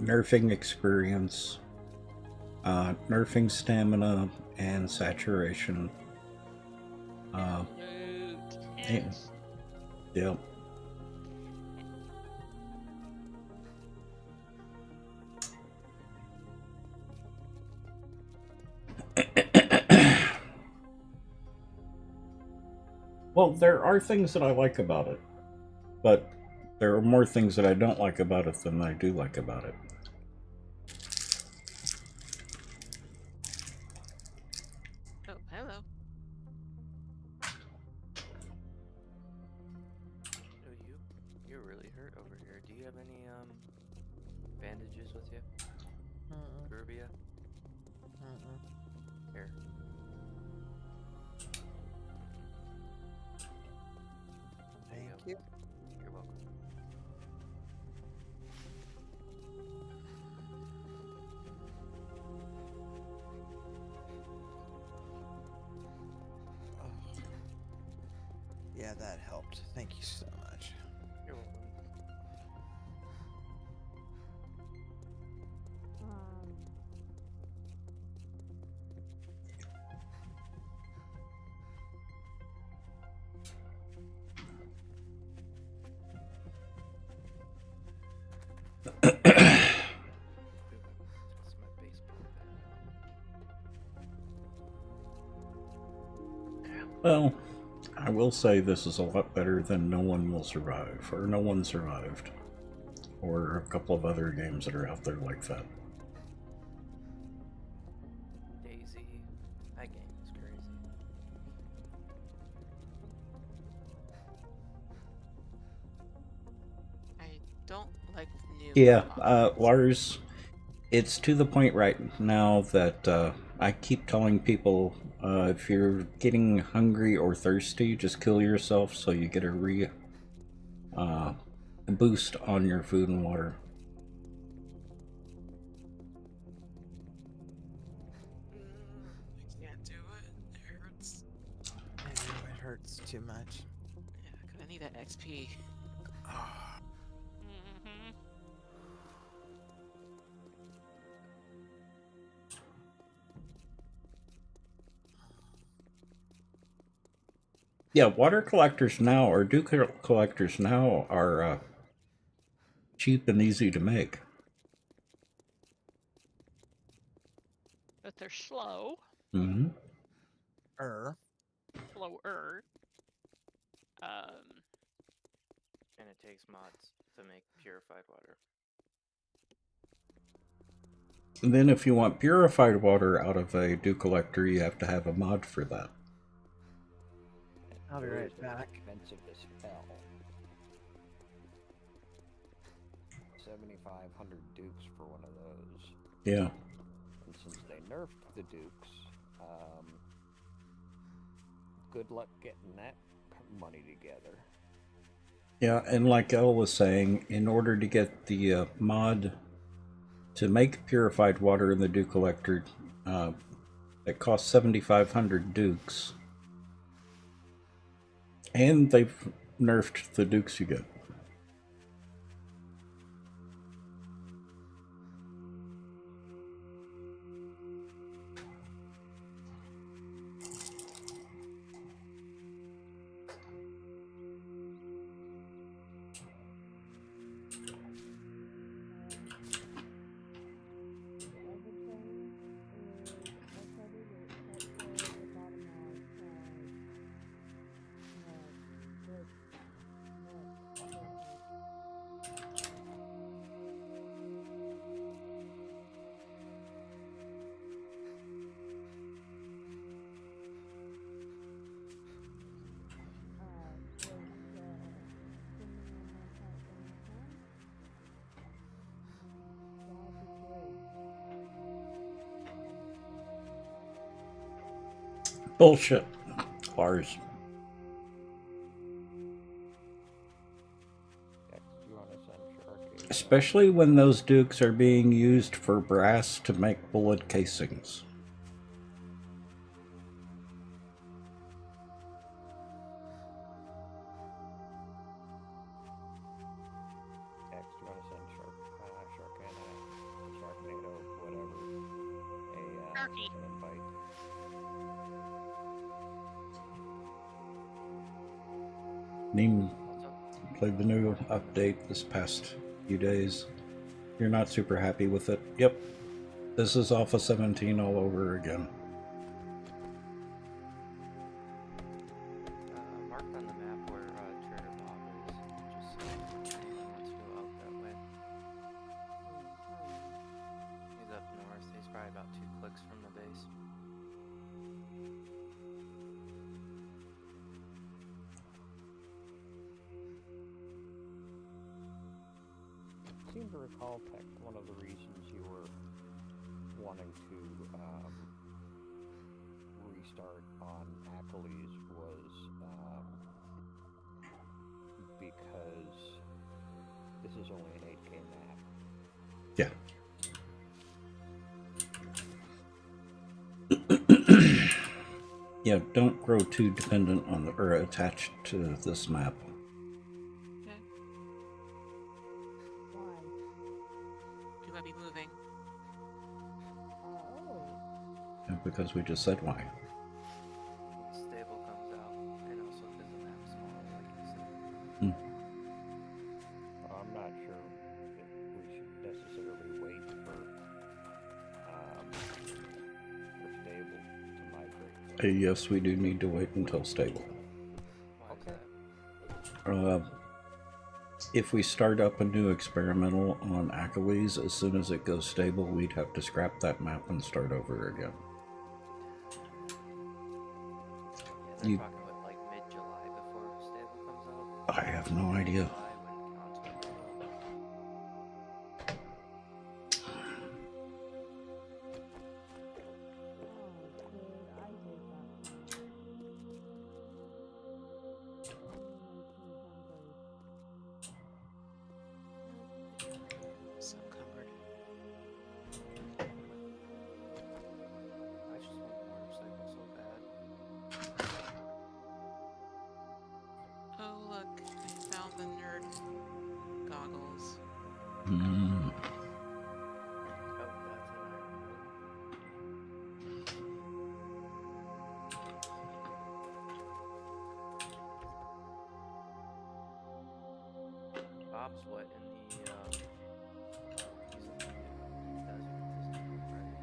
nerfing experience, nerfing stamina and saturation. Yes. Yeah. Well, there are things that I like about it, but there are more things that I don't like about it than I do like about it. Oh, hello. Oh, you're really hurt over here. Do you have any bandages with you? Gerbia? Here. Thank you. You're welcome. Yeah, that helped. Thank you so much. You're welcome. Um, That's my baseball bat. Well, I will say this is a lot better than No One Will Survive, or No One Survived, or a couple of other games that are out there like that. Daisy. That game is crazy. I don't like new. Yeah, options. Lars, it's to the point right now that I keep telling people if you're getting hungry or thirsty, just kill yourself so you get a boost on your food and water. I can't do it. It hurts. I know it hurts too much. Yeah, 'cause I need that XP. Mm-hmm. Yeah, water collectors now, or dew collectors now, are cheap and easy to make. But they're slow. Mm-hmm. Slower. And it takes mods to make purified water. And then if you want purified water out of a dew collector, you have to have a mod for that. I'll be Those right are back. Expensive as hell. 7,500 dukes for one of those. Yeah. And since they nerfed the dukes, good luck getting that money together. Yeah, and like Elle was saying, in order to get the mod to make purified water in the dew collector, it costs 7,500 dukes. And they've nerfed the dukes you get. Bullshit, Lars. You want to send Sharky? Especially when those dukes are being used for brass to make bullet casings. You want to send Sharknado, whatever, Sharky. an invite? Neem played the new update this past few days. You're not super happy with it? Yep. This is Alpha 17 all over again. Mark on the map where Trader Bob is, just so anyone wants to go out that way. He's up north. He's probably about 2 clicks from the base. I seem to recall, Tech, one of the reasons you were wanting to restart on Achilles was because this is only an 8K map. Yeah. Yeah, don't grow too dependent on or attached to this map. Okay. Why? We might be moving. Oh. Because we just said why. When stable comes out, and also because the map's smaller, like I said. I'm not sure if we should necessarily wait for stable to migrate. Yes, we do need to wait until stable. Why is Okay. that? If we start up a new experimental on Akalis, as soon as it goes stable, we'd have to scrap that map and start over again. Yeah, they're talking about like mid-July before stable comes out. I have no idea. July when content goes up. So encumbered. I just want the motorcycle so bad. Oh, look. I found the nerd goggles. Mm. Oh, that's an iron one. Bob's what in the he's in the desert, isn't he? Right?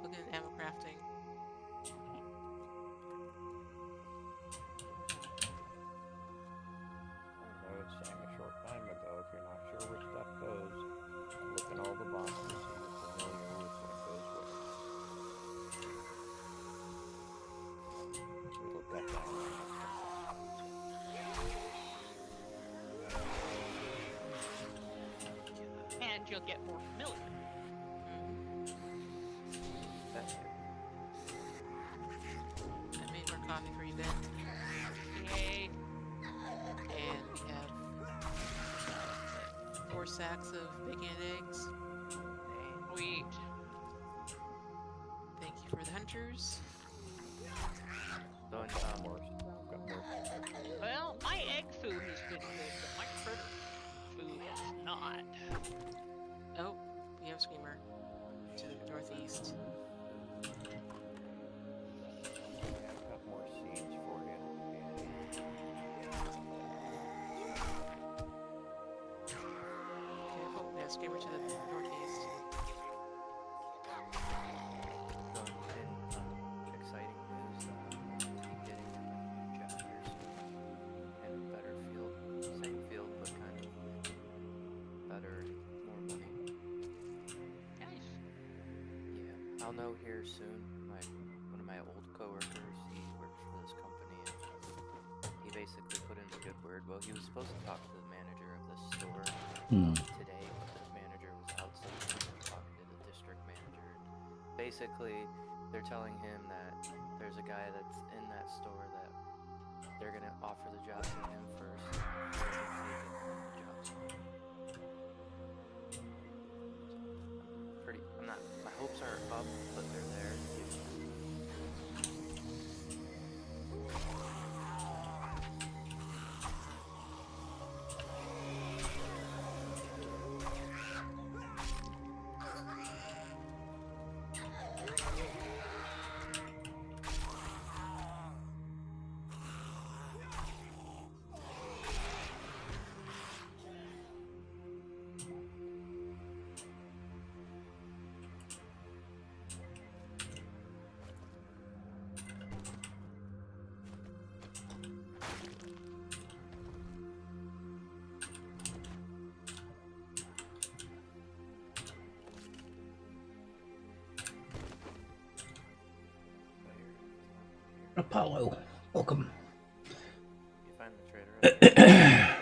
Looking at ammo crafting. I was saying a short time ago, if you're not sure where stuff goes, look in all the boxes so you're familiar with what goes where. We looked at that. And you'll get more familiar. That's it. I made more coffee for you, Ben. Yay. And we have 4 sacks of bacon and eggs. Sweet. Thank you for the hunters. So in Got more. Well, my egg food has been good, but my critter food has not. Oh, we have a screamer to the northeast. I've got more seeds for you. Careful, we have a screamer to the northeast. So in exciting news, getting a new job here soon, and a better field, same field but kind of better and more money. Nice. Yeah, I'll know here soon. One of my old coworkers, he works for this company, and he basically put in a good word. Well, he was supposed to talk to the manager of this store today, but the manager was out, so he was talking to the district manager. And basically, they're telling him that there's a guy that's in that store that they're gonna offer the job to him first. If he doesn't take it, then the job's gone. I'm not, my hopes aren't up, but they're there. Apollo, welcome. You find the trader.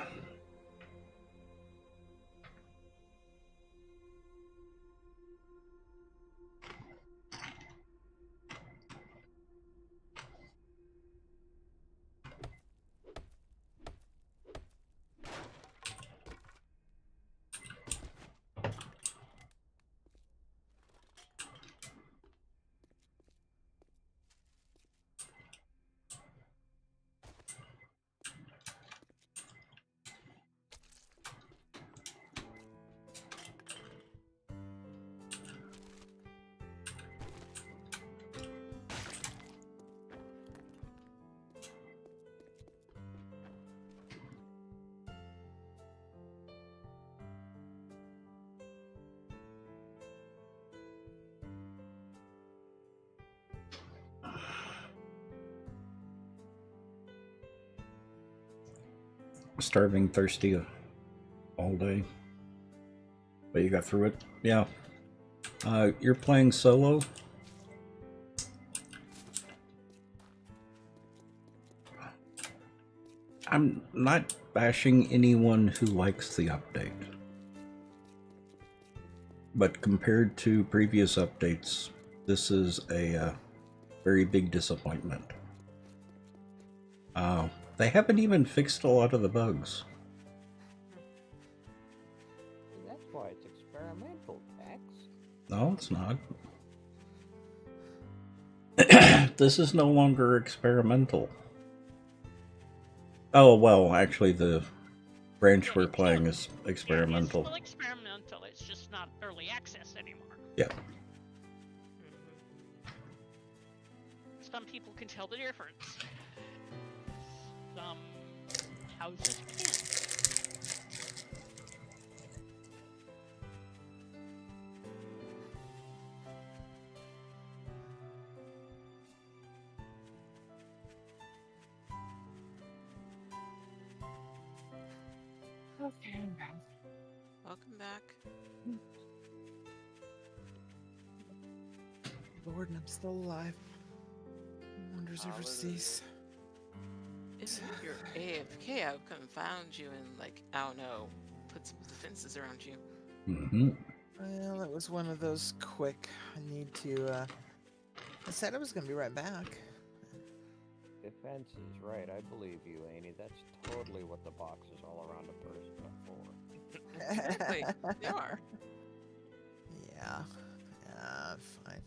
Starving, thirsty all day. But you got through it? Yeah. You're playing solo? I'm not bashing anyone who likes the update. But compared to previous updates, this is a very big disappointment. They haven't even fixed a lot of the bugs. That's why it's experimental, Tex. No, it's not. This is no longer experimental. Oh, well, actually, the branch we're playing is experimental. Yeah, it's still experimental, it's just not early access anymore. Yeah. Some people can tell the difference. Some houses can't. Okay. Welcome back. Lord, and I'm still alive. Wonders ever cease. If you're AFK, I would come and found you and, like, I don't know, put some defenses around you. Mm-hmm. Well, it was one of those quick. I need to. I said I was gonna be right back. Defenses, right? I believe you, Annie. That's totally what the boxes all around a person are for. Exactly. They are. Yeah. Fine.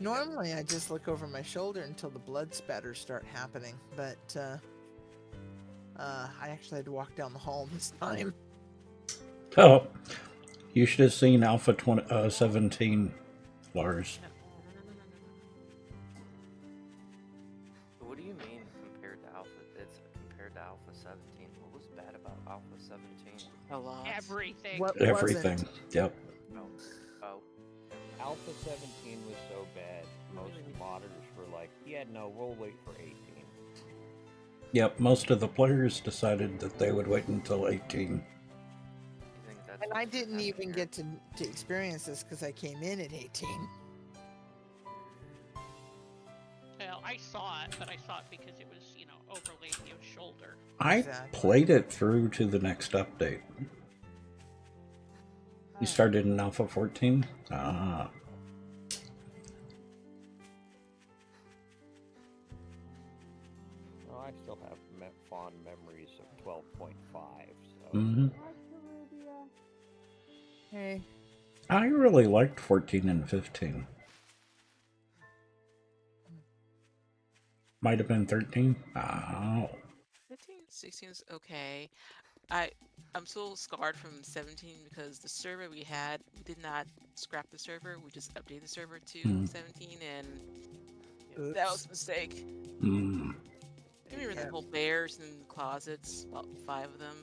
Normally, I just look over my shoulder until the blood spatters start happening, but I actually had to walk down the hall this time. Oh, you should have seen Alpha 17, Lars. What do you mean compared to Alpha? It's compared to Alpha 17. What was bad about Alpha 17? A lot. Everything. What Everything. wasn't? Yep. Oh. Alpha 17 was so bad, most modders were like, yeah, no, we'll wait for 18. Yep, most of the players decided that they would wait until 18. You think that's And I what's didn't happening even here? get to experience this because I came in at 18. Well, I saw it, but I saw it because it was, over Leo's shoulder. I Exactly. played it through to the next update. You started in Alpha 14? Ah. Well, I still have fond memories of 12.5, so... Mm-hmm. Hey. I really liked 14 and 15. Might have been 13. Oh. 15, 16 is okay. I'm still scarred from 17 because the server we had, we did not scrap the server. We just updated the server to 17, and that was a mistake. Mm. You remember the whole bears in the closets? About 5 of them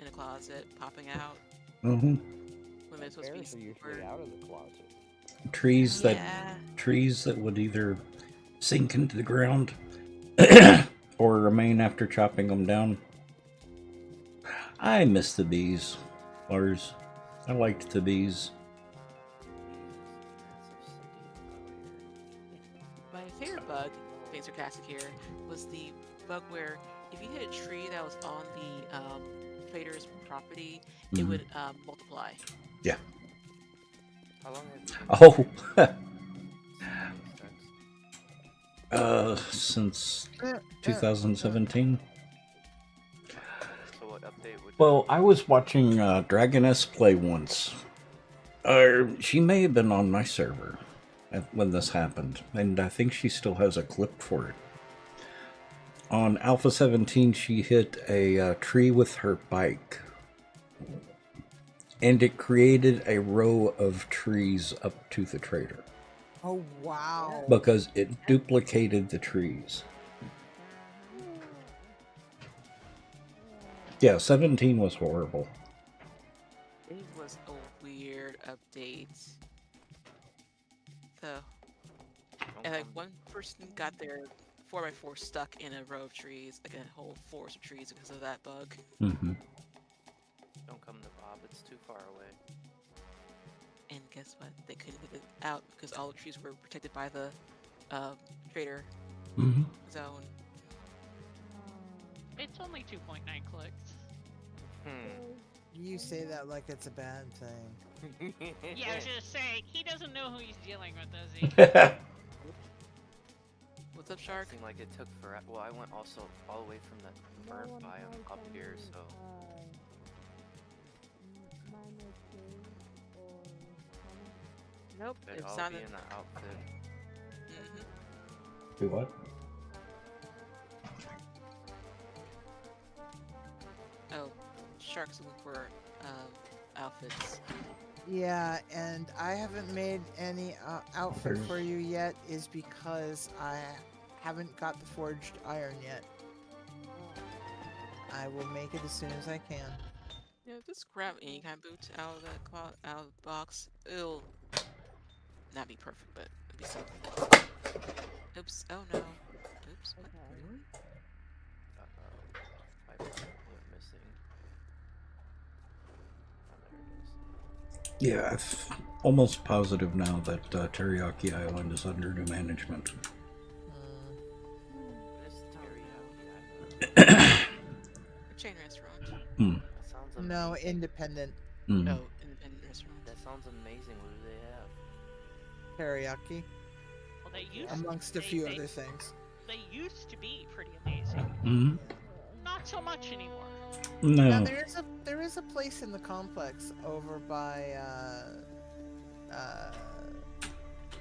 in a closet, popping out. Mm-hmm. When they're supposed to be Bears are usually super... out of the closet. Trees Yeah. that would either sink into the ground or remain after chopping them down. I miss the bees, Lars. I liked the bees. My favorite bug, things classic here, was the bug where if you hit a tree that was on the trader's property, it would multiply. Yeah. How long have you been Oh. Since 2017. So what update would? Well, I was watching Dragoness play once. She may have been on my server when this happened, and I think she still has a clip for it. On Alpha 17, she hit a tree with her bike, and it created a row of trees up to the trader. Oh, wow. Because it duplicated the trees. Yeah, 17 was horrible. It was a weird update. And like one person got their 4x4 stuck in a row of trees, like a whole forest of trees because of that bug. Mm-hmm. Don't come to Bob, it's too far away. And guess what? They couldn't get it out because all the trees were protected by the trader zone. It's only 2.9 clicks. You say that like it's a bad thing. Yeah, I was just saying, he doesn't know who he's dealing with, does he? What's up, Shark? It seemed like it took forever. Well, I went also all the way from the burn biome up here, so. Nope, It'd it's all not be in the outfit. Do what? Oh, Shark's looking for outfits. Yeah, and I haven't made any outfit for you yet is because I haven't got the forged iron yet. I will make it as soon as I can. Yeah, just grab any kind of boot out of the box. It'll not be perfect, but it'll be something. Oops! Oh no! Oops! What? My went missing. Oh, there it is. Yeah, I'm almost positive now that Teriyaki Island is under new management. Chain restaurant. That sounds amazing. No, independent. Oh, independent restaurant. That sounds amazing. What do they have? Teriyaki. Well, they used amongst a few other things. They used to be pretty amazing. Mm-hmm. Not so much anymore. No. Now there is a place in the complex over by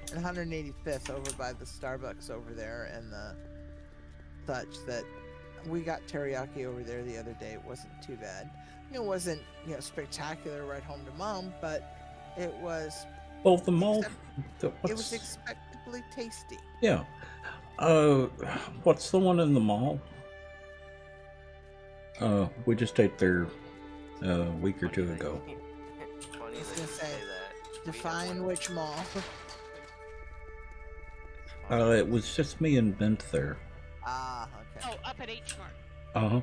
185th over by the Starbucks over there and the such that we got teriyaki over there the other day. It wasn't too bad. It wasn't spectacular right home to mom, but it was. Well, the mall. It was expectably tasty. Yeah. What's the one in the mall? We just ate there a week or two ago. Funny I was that gonna you say, that. define which mall. It was just me and Bent there. Ah, okay. Oh, up at H Mart. Uh-huh.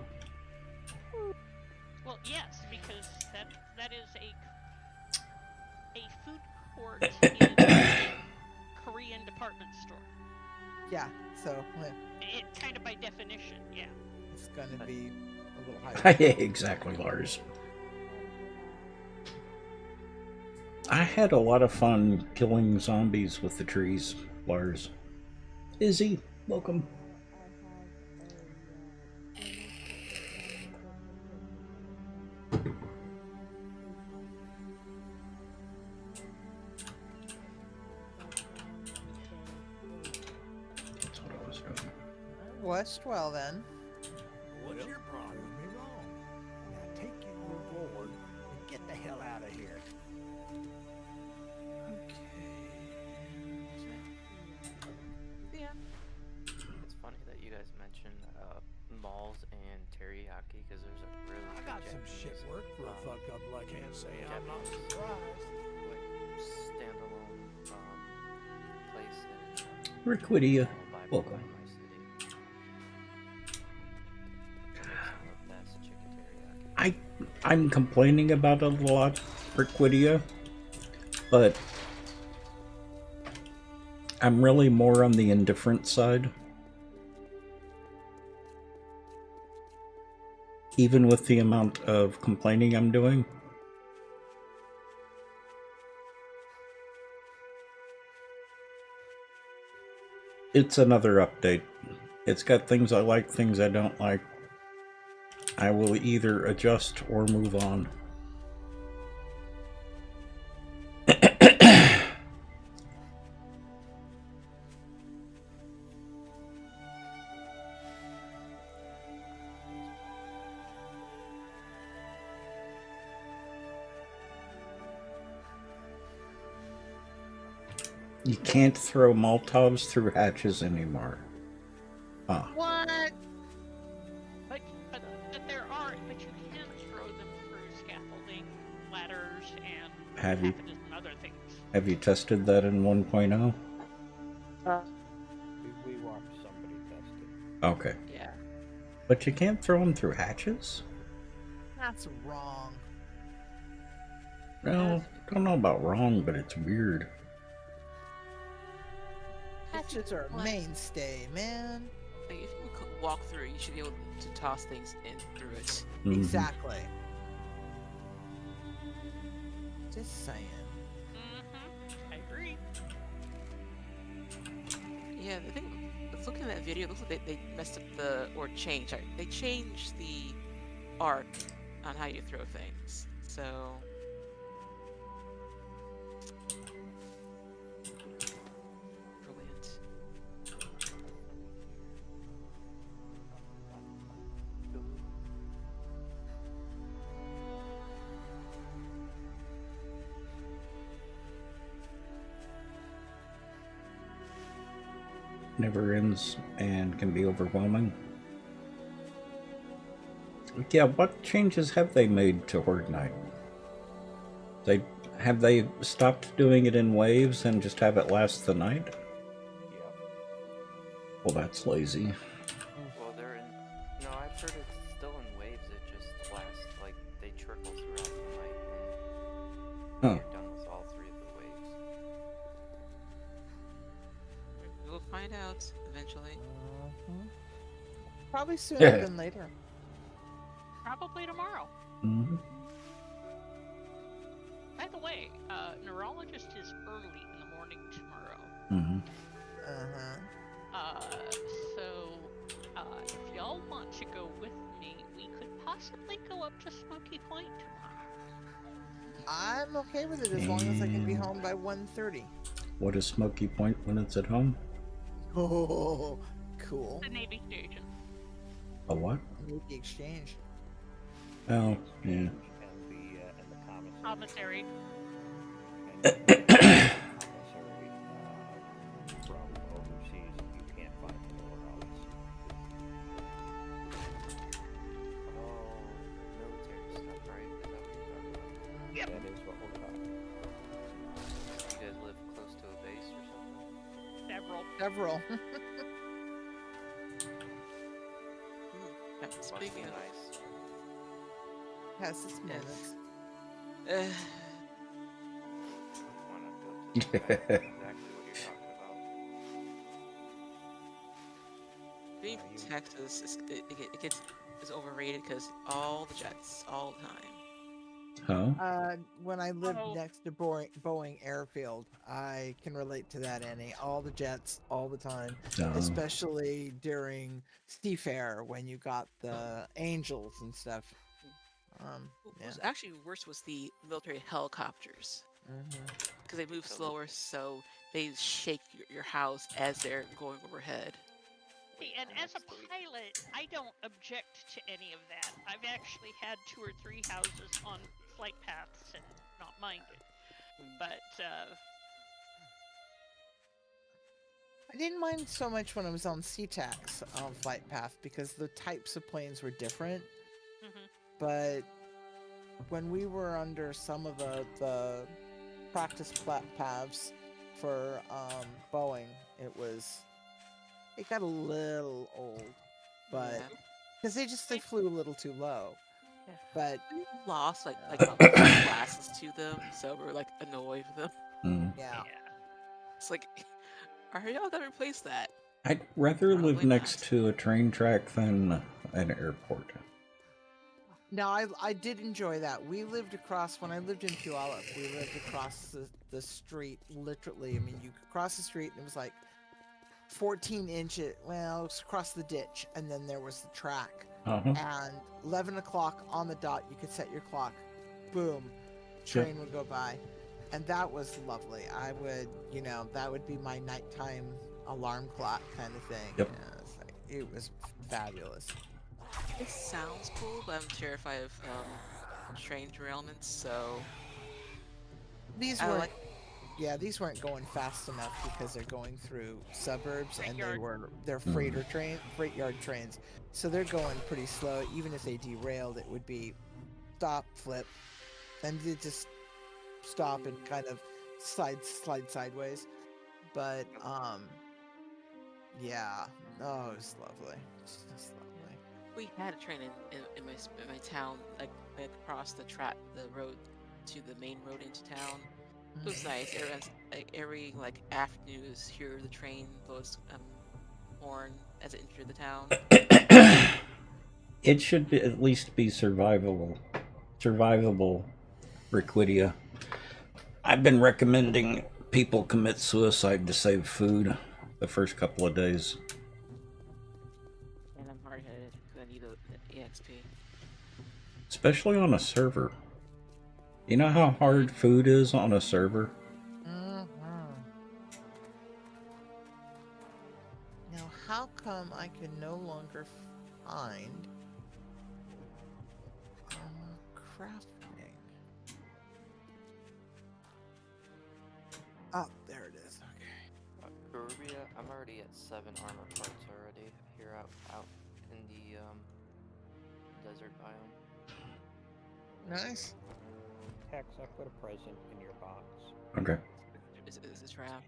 Well, yes, because that is a food court in Korean department store. Yeah, so It kind of by definition, yeah. it's gonna be a little higher. Exactly, Lars. I had a lot of fun killing zombies with the trees, Lars. Izzy, welcome. That's what I was doing. Well then. What's your problem? Me wrong. Now take your reward and get the hell out of here. Yeah. It's funny that you guys mentioned malls and teriyaki because there's a really I good got some Japanese, shit work for a fuck up like can't say I'm not surprised. like, standalone place in Requidia, by welcome. my city. It's the best chicken teriyaki. I'm complaining about it a lot, Requidia, but I'm really more on the indifferent side. even with the amount of complaining I'm doing. It's another update. It's got things I like, things I don't like. I will either adjust or move on. You can't throw Molotovs through hatches anymore. Huh. What? But you can throw them through scaffolding, ladders, and Have you- half a dozen other things. Have you tested that in 1.0? We watched somebody test it. Okay. Yeah. But you can't throw them through hatches? That's wrong. No, don't know about wrong, but it's weird. Hatches are a mainstay, man. Like, if you could walk through, you should be able to toss things in through it. Mhm. Exactly. Just saying. Mm-hmm. I agree. Yeah, the thing, looking at that video, it looks like they messed up or changed. Sorry, they changed the arc on how you throw things. So. Brilliant. Never ends and can be overwhelming. Yeah, what changes have they made to Horde Night? Have they stopped doing it in waves and just have it last the night? Yeah. Well, that's lazy. Well, they're in. No, I've heard it's still in waves. It just lasts, like, they trickle throughout the night. Huh. And you're done with all 3 of the waves. We'll find out eventually. Probably sooner than later. Probably tomorrow. Mhm. By the way, neurologist is early in the morning tomorrow. Mhm. So if y'all want to go with me, we could possibly go up to Smoky Point tomorrow. I'm okay with it as long as I can be home by 1:30. What is Smoky Point when it's at home? Oh, cool. The Navy station. A what? Navy exchange. Oh, yeah. And the Commissary. commissary. And commissary from overseas, you can't find anywhere else. Oh, military stuff, right? Is that what you're talking about? Yep. That is what we're talking about. You guys live close to a base or something? Several. Yeah, Must speaking be of. nice. Has its moments. Uh, Want to go to the back, exactly what you're talking about. being from Texas, it gets is overrated because all the jets, all the time. Huh? When I lived Oh. next to Boeing Airfield, I can relate to that, Annie. All the jets, all the time, especially during Seafair when you got the Angels and stuff. What Yeah. was actually worse was the military helicopters because they move slower, so they shake your house as they're going overhead. See, and as a pilot, I don't object to any of that. I've actually had 2 or 3 houses on flight paths and not minded. But I didn't mind so much when I was on SeaTacs on flight path because the types of planes were different. But when we were under some of the practice paths for Boeing, it got a little old, but because they flew a little too low. Yeah. But we lost like glasses to them, so we're like annoyed with them. Yeah. It's like, are y'all gonna replace that? I'd rather live Probably next not. to a train track than an airport. Now, I did enjoy that. We lived across, when I lived in Puyallup, we lived across the street, literally. I mean, you could cross the street and it was like 14 inches, well, it was across the ditch, and then there was the track. Uh-huh. And 11 o'clock on the dot, you could set your clock. Boom, train would go by. And that was lovely. I would, that would be my nighttime alarm clock kind of thing. Yep. It was fabulous. It sounds cool, but I'm terrified of train derailments, so These I weren't, like. these weren't going fast enough because they're going through suburbs Freight and yard. they're freight yard trains. So they're going pretty slow. Even if they derailed, it would be stop, flip, and they just stop and kind of slide sideways. But yeah, oh, it was lovely. It's just lovely. We had a train in my town, like across the road to the main road into town. It was nice. Every afternoon, you hear the train blow its horn as it entered the town. It should at least be survivable, Requidia. I've been recommending people commit suicide to save food the first couple of days. And I'm hard-headed because I need the EXP. Especially on a server. You know how hard food is on a server? Now, how come I can no longer find crafting? Oh, there it is. Okay. Caribbean, I'm already at 7 armor parts already here out in the desert biome. Nice. Hex, I put a present in your box. Okay. Is it a trap?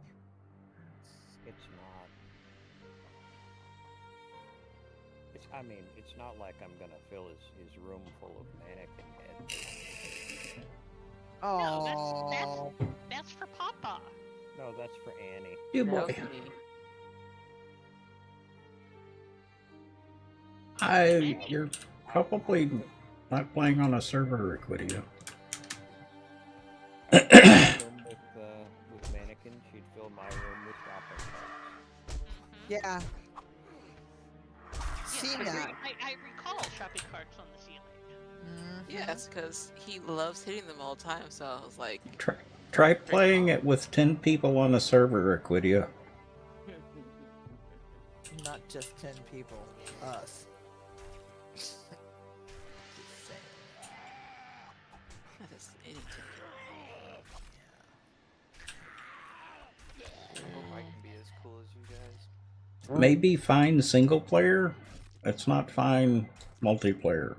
It's not. It's not like I'm gonna fill his room full of mannequin heads. Oh. No, that's for Papa. No, that's for Annie. You boy. Okay. You're probably not playing on a server, Requidia. With mannequins, she'd fill my room with shopping carts. Yeah. Yes, Seen that. I recall shopping carts on the ceiling. Yes, because he loves hitting them all the time. So I was like, Try playing it with 10 people on a server, Requidia. Not just 10 people. Us. that is anything. I hope I can be as cool as you guys. Maybe fine single player. It's not fine multiplayer.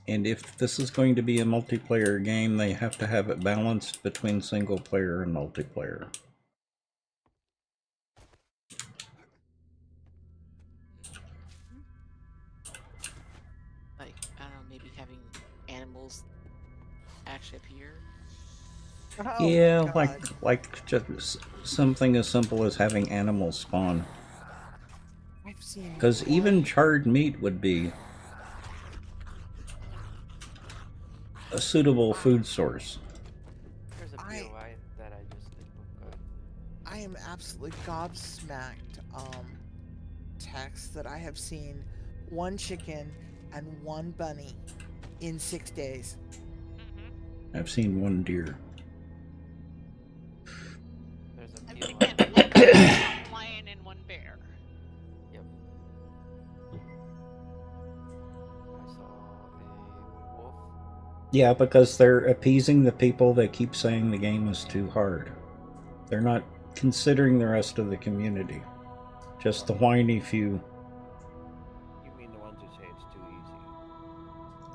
And if this is going to be a multiplayer game, they have to have it balanced between single player and multiplayer. Like, I don't know, maybe having animals actually appear. Oh Yeah, my God. like just something as simple as having animals spawn. I've seen. Because even charred meat would be a suitable food source. There's a POI that I just did. Oh, God. I am absolutely gobsmacked. Text that I have seen 1 chicken and 1 bunny in 6 days. I've seen 1 deer. There's a And POI. 1 lion and 1 bear. Yep. I saw a wolf. Yeah, because they're appeasing the people that keep saying the game is too hard. They're not considering the rest of the community. Just the whiny few. You mean the ones who say it's too easy?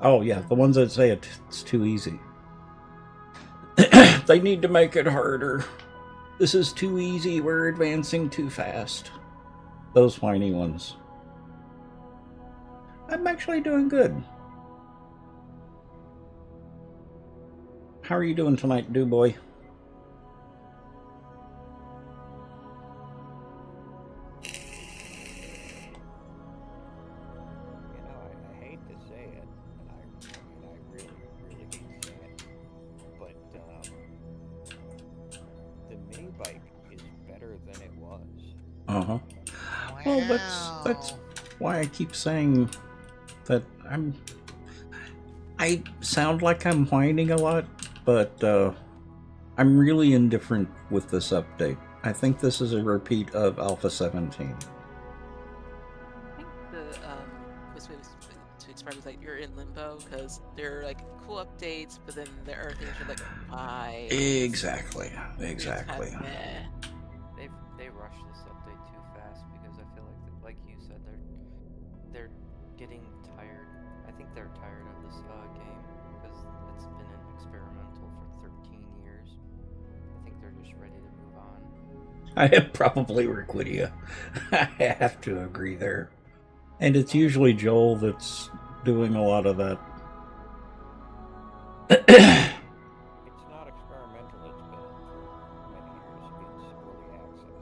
Oh yeah, the ones that say it's too easy. They need to make it harder. This is too easy, we're advancing too fast. Those whiny ones. I'm actually doing good. How are you doing tonight, Boy? You know, I hate to say it, Well, that's why I keep saying that I sound like I'm whining a lot, but I'm really indifferent with this update. I think this is a repeat of Alpha 17. I think the best way to explain it is like you're in limbo because there are like cool updates, but then there are things you're like, why? Exactly. It's kind Exactly. of meh. They rushed this update too fast because I feel like you said, they're getting tired. I think they're tired of this game because it's been an experimental for 13 years. I think they're just ready to move on. I am probably Rick Whittier. I have to agree there. And it's usually Joel that's doing a lot of that. It's not experimental, it's been for many years. It's early access.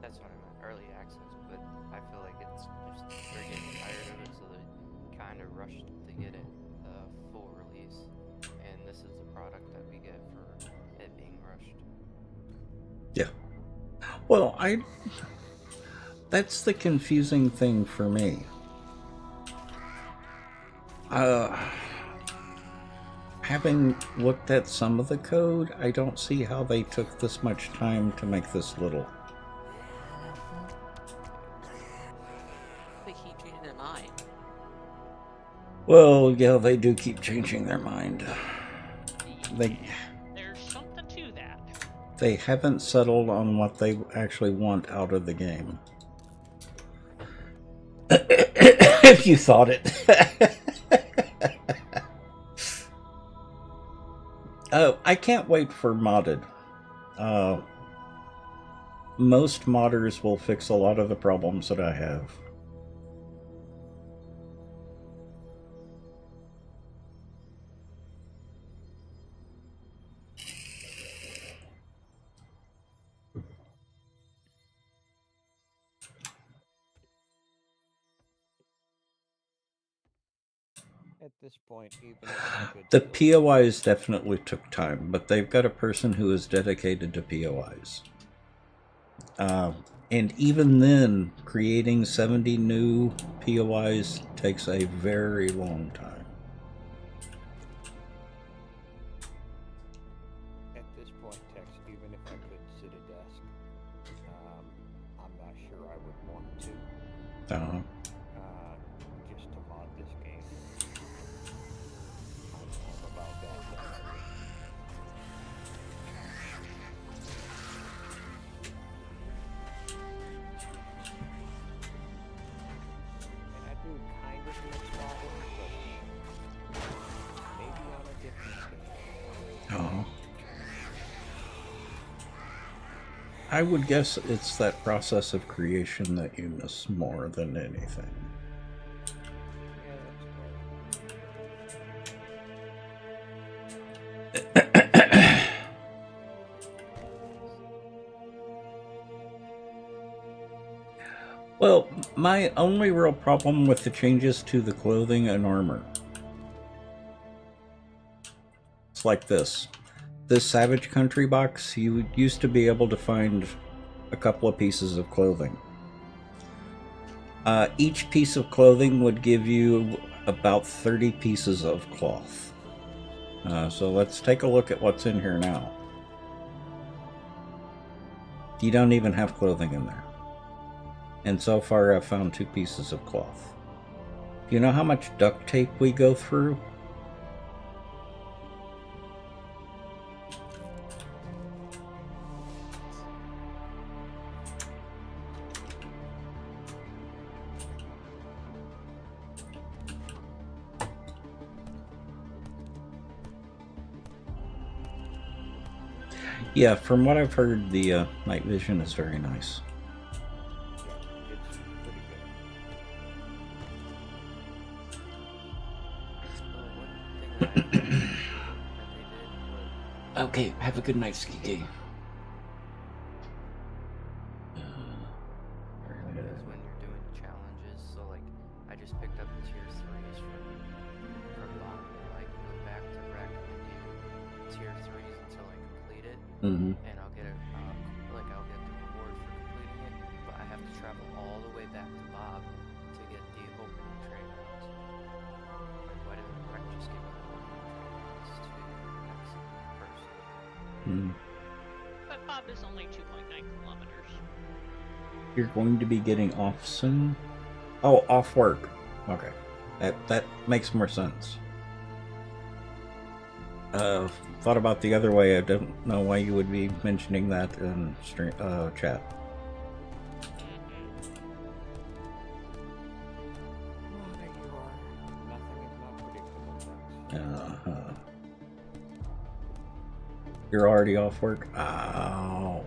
That's what I meant, early access. But I feel like it's just they're getting tired of it, so they kind of rushed to get it full release. And this is the product that we get for it being rushed. Yeah. Well, that's the confusing thing for me. Having looked at some of the code, I don't see how they took this much time to make this little. They keep changing their mind. Well, yeah, they do keep changing their mind. There's something to that. They haven't settled on what they actually want out of the game. If you thought it. I can't wait for modded. Most modders will fix a lot of the problems that I have. At this point, even if you could The POIs definitely took time, but they've got a person who is dedicated to POIs. And even then, creating 70 new POIs takes a very long time. At this point, Tex, even if I could sit a desk, I'm not sure I would want to. Just to mod this game. I don't know about that. And I do kind of miss modding, but maybe on a different game. I would guess it's that process of creation that you miss more than anything. Yeah, Well, my only real problem with the changes to the clothing and armor. It's like this. This Savage Country box, you used to be able to find a couple of pieces of clothing. Each piece of clothing would give you about 30 pieces of cloth. So let's take a look at what's in here now. You don't even have clothing in there. And so far I've found 2 pieces of cloth. Do you know how much duct tape we go through? Yeah, from what I've heard, the night vision is very nice. it's pretty good. One thing that I that they did was Okay, have a good night, Skiki. is when you're doing challenges. So like, I just picked up the tier 3s from Bond. I can go back to Rec and do tier 3s until I complete it, Mm-hmm. and I'll get a I'll get the reward for completing it. But I have to travel all the Mm. But Bob is only 2.9 kilometers. You're going to be getting off soon? Oh, off work. Okay. That makes more sense. Thought about the other way. I don't know why you would be mentioning that in chat. You're already off work? Ow.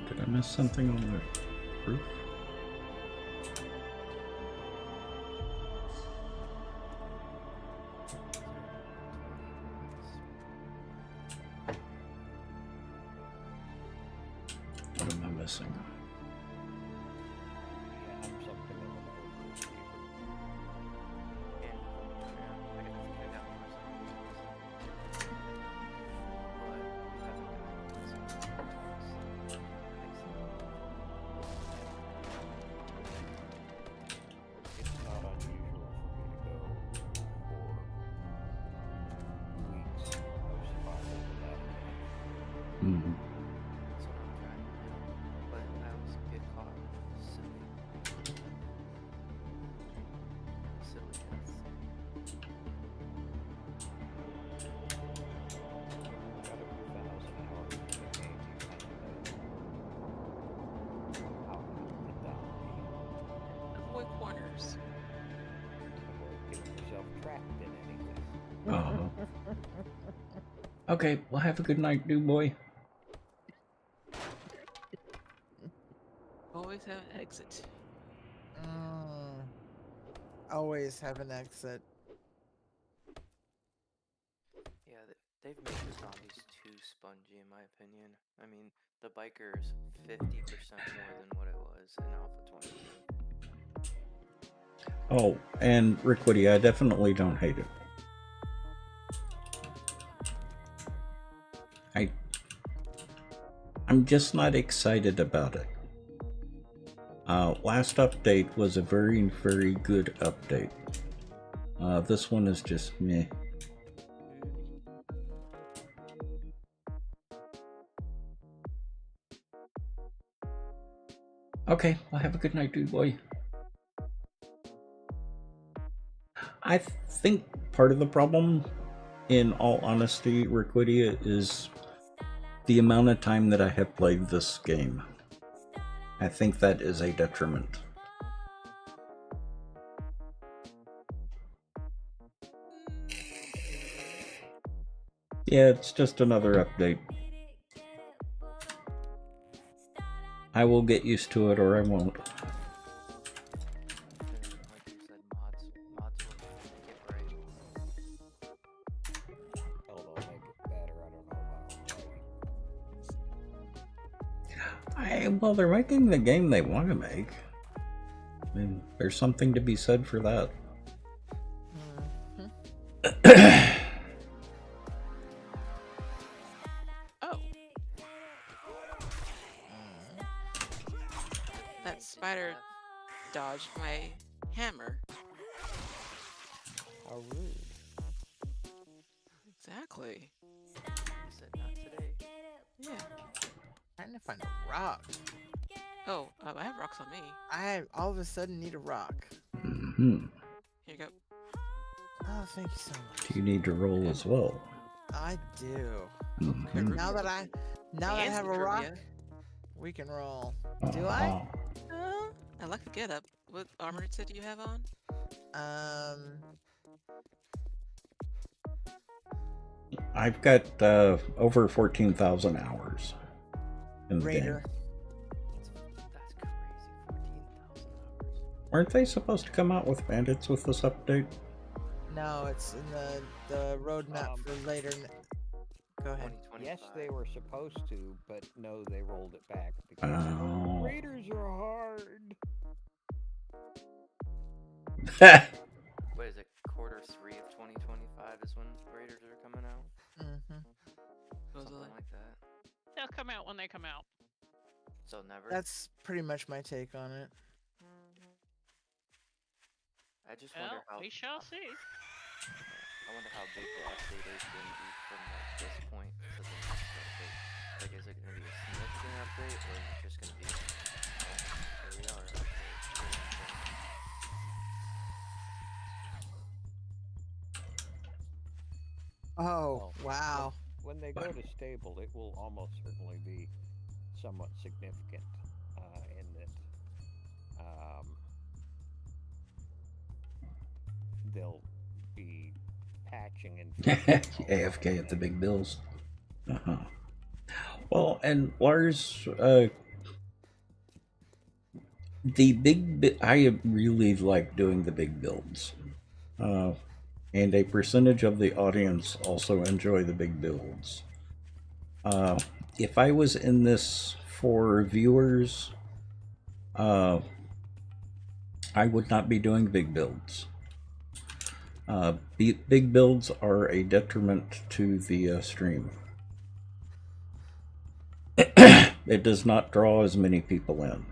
Did I miss something on the roof? What am I missing? Mm-hmm. But I always get caught silly deaths. Avoid corners. Avoid getting yourself trapped in anything. Oh. Okay, well, have a good night, dude boy. Always have an exit. Always have an exit. Yeah, they've made the zombies too spongy, in my opinion. I mean, the biker is 50% more than what it was in Alpha 22. Oh, and Rickwitty, I definitely don't hate it. I'm just not excited about it. Last update was a very, very good update. This one is just meh. Okay, well, have a good night, dude boy. I think part of the problem, in all honesty, Rickwitty, is the amount of time that I have played this game. I think that is a detriment. Yeah, it's just another update. I will get used to it or I won't. Like you said, mods will make it right. Hell, they'll make it better. I don't know about Well, they're making the game they want to make. I mean, there's something to be said for that. Oh. That spider dodged my hammer. How rude. Exactly. You said not today. Yeah. Trying to find a rock. Oh, I have rocks on me. I all of a sudden need a rock. Mm-hmm. Here you go. Oh, thank you so much. Do you need to roll as well? I do. Mhm. And now that I Fancy have a rock, trivia. we can roll. Do I? I like the getup. What armor set do you have on? I've got over 14,000 hours in the Raider. game. That's crazy. 14,000 hours. Weren't they supposed to come out with bandits with this update? No, it's in the roadmap for later. Go ahead. 2025. Yes, they were supposed to, but no, they rolled it back because Oh. raiders are hard. What is it? Q3 of 2025 is when Raiders are coming out. Mm-hmm. Something like that. They'll come out when they come out. So never. That's pretty much my take on it. I just Well, wonder how. we shall see. I wonder how big the update is going to be from like this point to the next update. Like, is it going to be a significant update, or is it just going to be? Here we are. Oh, Well, wow. When they go to stable, it will almost certainly be somewhat significant in that they'll be patching and AFK at the big bills. Uh-huh. Well, and Lars, I really like doing the big builds. And a percentage of the audience also enjoy the big builds. If I was in this for viewers, I would not be doing big builds. Big builds are a detriment to the stream. It does not draw as many people in.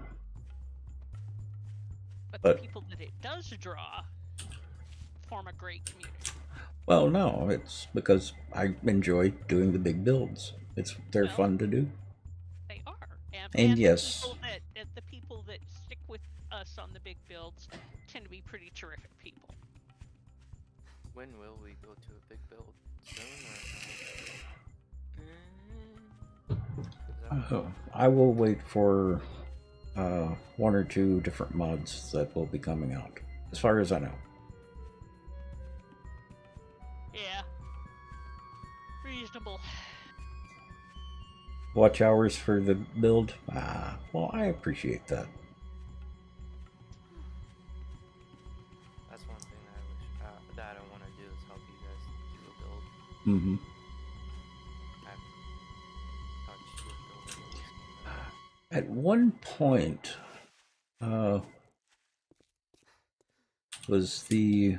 But the people that it does draw form a great community. Well, no, it's because I enjoy doing the big builds. They're fun to do. They are, and yes, the people that stick with us on the big builds tend to be pretty terrific people. When will we go to a big build? Soon or no? I will wait for one or two different mods that will be coming out, as far as I know. Yeah. Reasonable. Watch hours for the build? Well, I appreciate that. That's one thing that I wish that I don't want to do is help you guys do a build. Mm-hmm. At one point, was the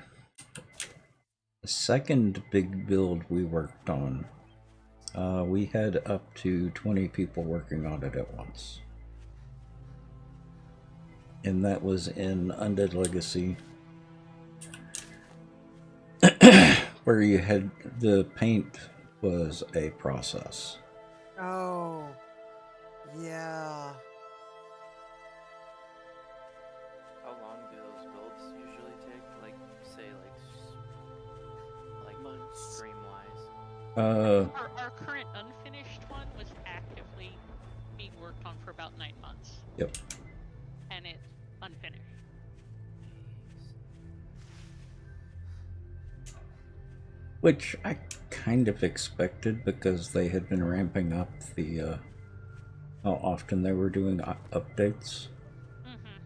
second big build we worked on. We had up to 20 people working on it at once. And that was in Undead Legacy, where you had the paint was a process. Oh, yeah. How long do those builds usually take? Like, say, like months, stream-wise. Our current unfinished one was actively being worked on for about 9 months. Yep. And it's unfinished. Which I kind of expected because they had been ramping up the how often they were doing updates. Mm-hmm.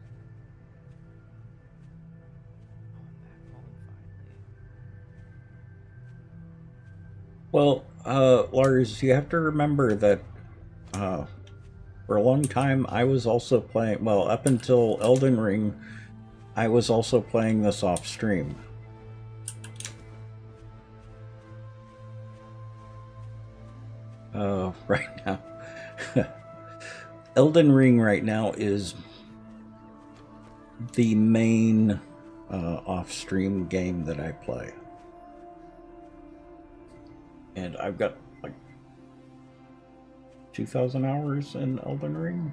Well, Lars, you have to remember that for a long time I was also playing, well, up until Elden Ring, I was also playing this off stream. Right now. Elden Ring right now is the main off-stream game that I play. And I've got like 2,000 hours in Elden Ring.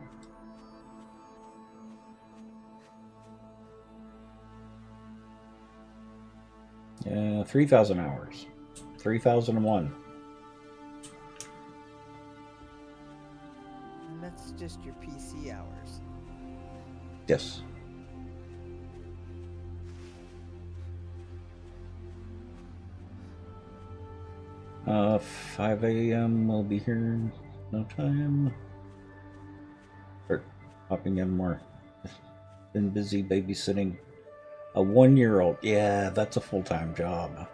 Yeah, 3,000 hours. 3,001. That's just your PC hours. Yes. 5 a.m. I'll be here in no time. Start popping in more. Been busy babysitting a 1-year-old. Yeah, that's a full-time job.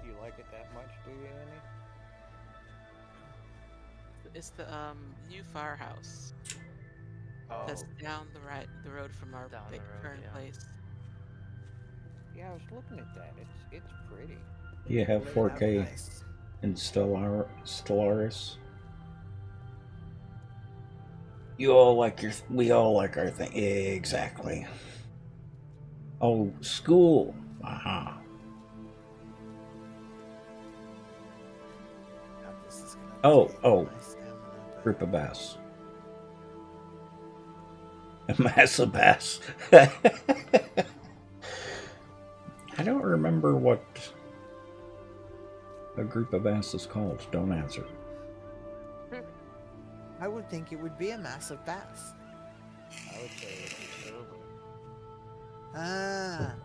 Do you like it that much, do you, Annie? It's the new firehouse. Oh, That's down the road from our Down the road, current yeah. place. Yeah, I was looking at that. It's pretty. You have Laid out 4K nice. in Stellaris. You all like your. We all like our thing. Exactly. Oh, school. Aha. God, this is gonna Oh, take oh. my stamina, but- Group of bass. A massive bass. I don't remember what a group of bass is called. Don't answer. I would think it would be a massive bass. I would say it's disturbing. Ah. I think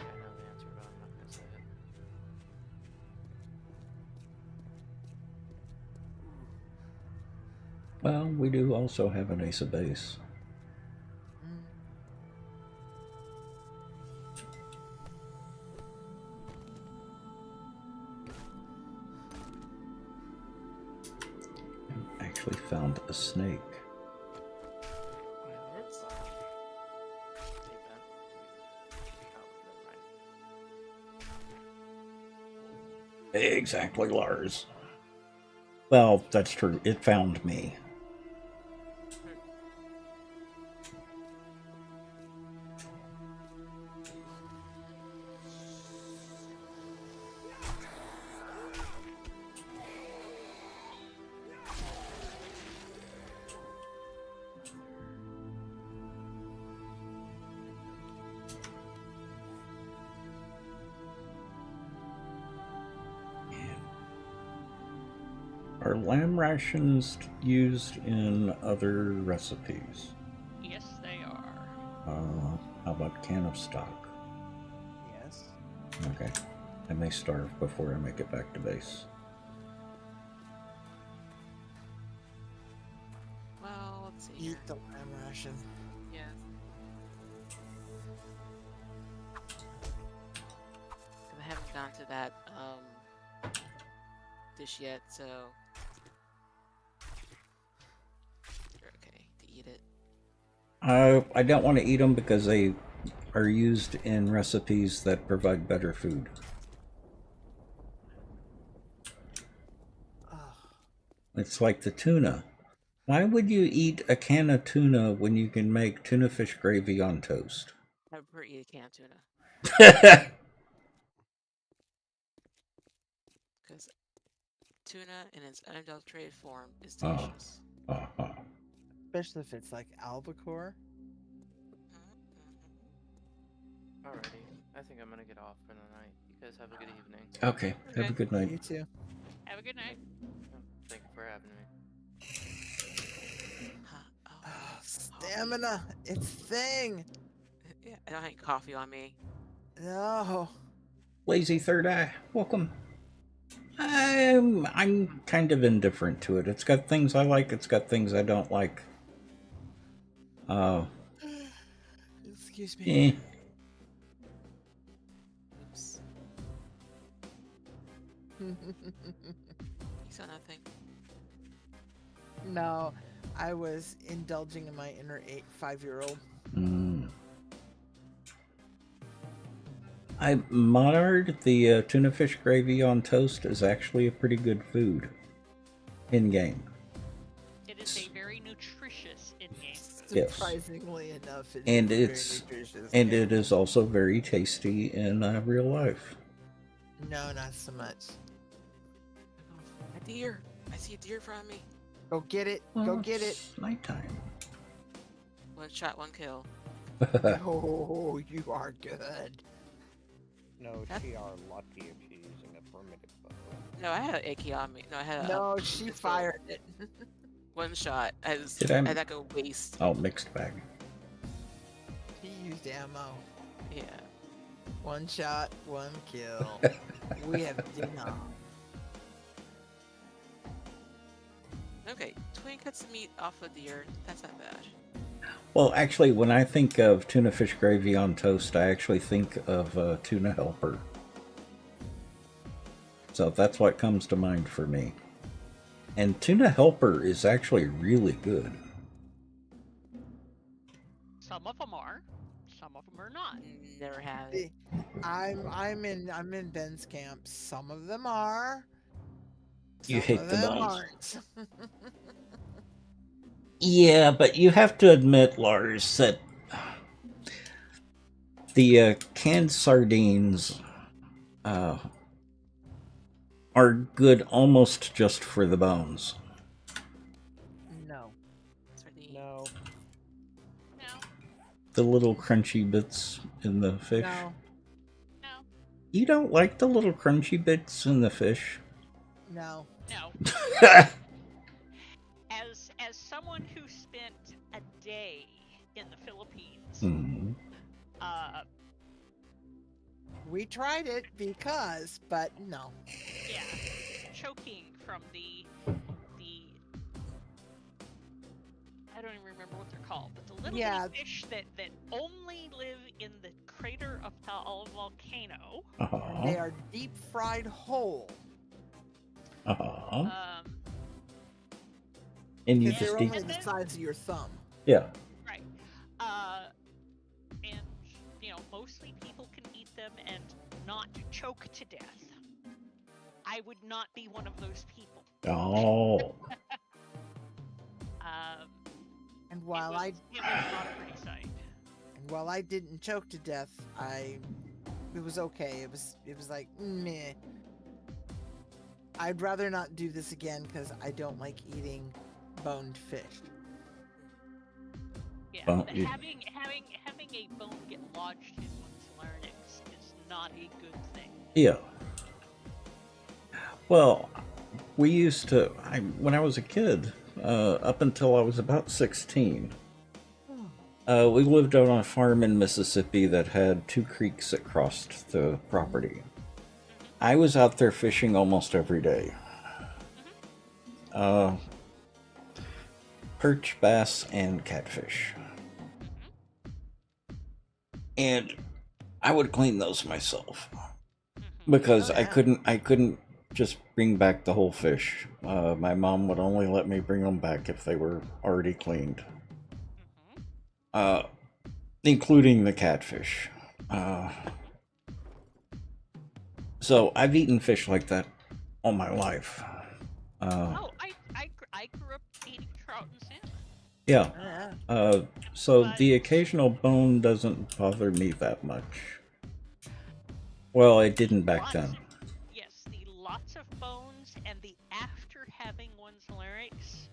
I know the answer, but I'm not gonna say it. Well, we do also have an ace of base. Mm. Actually found a snake. It's Hey, Ben. Oh, never mind. Exactly, Lars. Well, that's true. It found me. Are lamb rations used in other recipes? Yes, they are. How about can of stock? Yes. Okay. I may starve before I make it back to base. well, let's see here. Eat the lamb ration. Yeah. I haven't gone to that dish yet, so you're okay to eat it. I don't want to eat them because they are used in recipes that provide better food. Oh, It's like the tuna. Why would you eat a can of tuna when you can make tuna fish gravy on toast? I prefer eat a can of tuna because tuna in its unadulterated form is Oh. delicious. Uh-huh. especially if it's like albacore. Alrighty, I think I'm gonna get off for the night. You guys have a good evening. Okay, have a Okay. good night. You too. Have a good night. Thank you for having me. Huh, Oh, oh, stamina. It's thing. yeah, I don't have coffee on me. No. Lazy Third Eye, welcome. I'm kind of indifferent to it. It's got things I like, it's got things I don't like. Excuse me. Eh. Oops. You saw nothing. No, I was indulging in my inner 5-year-old. I monitored the tuna fish gravy on toast is actually a pretty good food in game. It is a very nutritious in-game food. Yes. Surprisingly enough, it And is it's very nutritious. and it is also very tasty in real life. No, not so much. A deer! I see a deer in front of me. Go get it. Go Well, get it. it's nighttime. One shot, one kill. Oh, you are good. No, That- she are lucky if she's using a hermetic bow. No, I had an AK on me. No, I had a No, she pistol. fired it. One shot. I Did I- had that go waste. Oh, mixed bag. He used ammo. Yeah. One shot, one kill. We have dinner. Okay, 20 cuts of meat off a deer. That's not bad. Well, actually, when I think of tuna fish gravy on toast, I actually think of tuna helper. So that's what comes to mind for me. And tuna helper is actually really good. Some of them are, some of them are not. Never had it. I'm in Ben's camp. Some of them are. You some hate of the them bones. aren't. Yeah, but you have to admit, Lars, that the canned sardines are good almost just for the bones. No. No. No, The little crunchy bits in the fish. No. no, You don't like the little crunchy bits in the fish? No. no. As someone who spent a day in the Philippines, Mhm. We tried it but no. yeah, choking from the I don't even remember what they're called, but the little Yeah. bitty fish that only live in the crater of the volcano. Uh-huh. They are deep fried whole. Uh-huh. And you Because just they're eat... only the size of your thumb. Yeah. Right. And, you know, mostly people can eat them and not choke to death. I would not be one of those people. Oh. And while it was not a pretty sight. And while I didn't choke to death, it was okay. It was like meh. I'd rather not do this again because I don't like eating boned fish. Yeah, Well, but you- having a bone get lodged in one's larynx is not a good thing. Yeah. Well, we used to... when I was a kid, up until I was about 16, we lived on a farm in Mississippi that had 2 creeks that crossed the property. I was out there fishing almost every day. Perch, bass, and catfish. And I would clean those myself because Oh, yeah. I couldn't just bring back the whole fish. My mom would only let me bring them back if they were already cleaned, including the catfish. So I've eaten fish like that all my life. I grew up eating trout and salmon. Yeah. Yeah. So the occasional bone doesn't bother me that much. Well, it didn't back then. Yes, the lots of bones and the after having one's larynx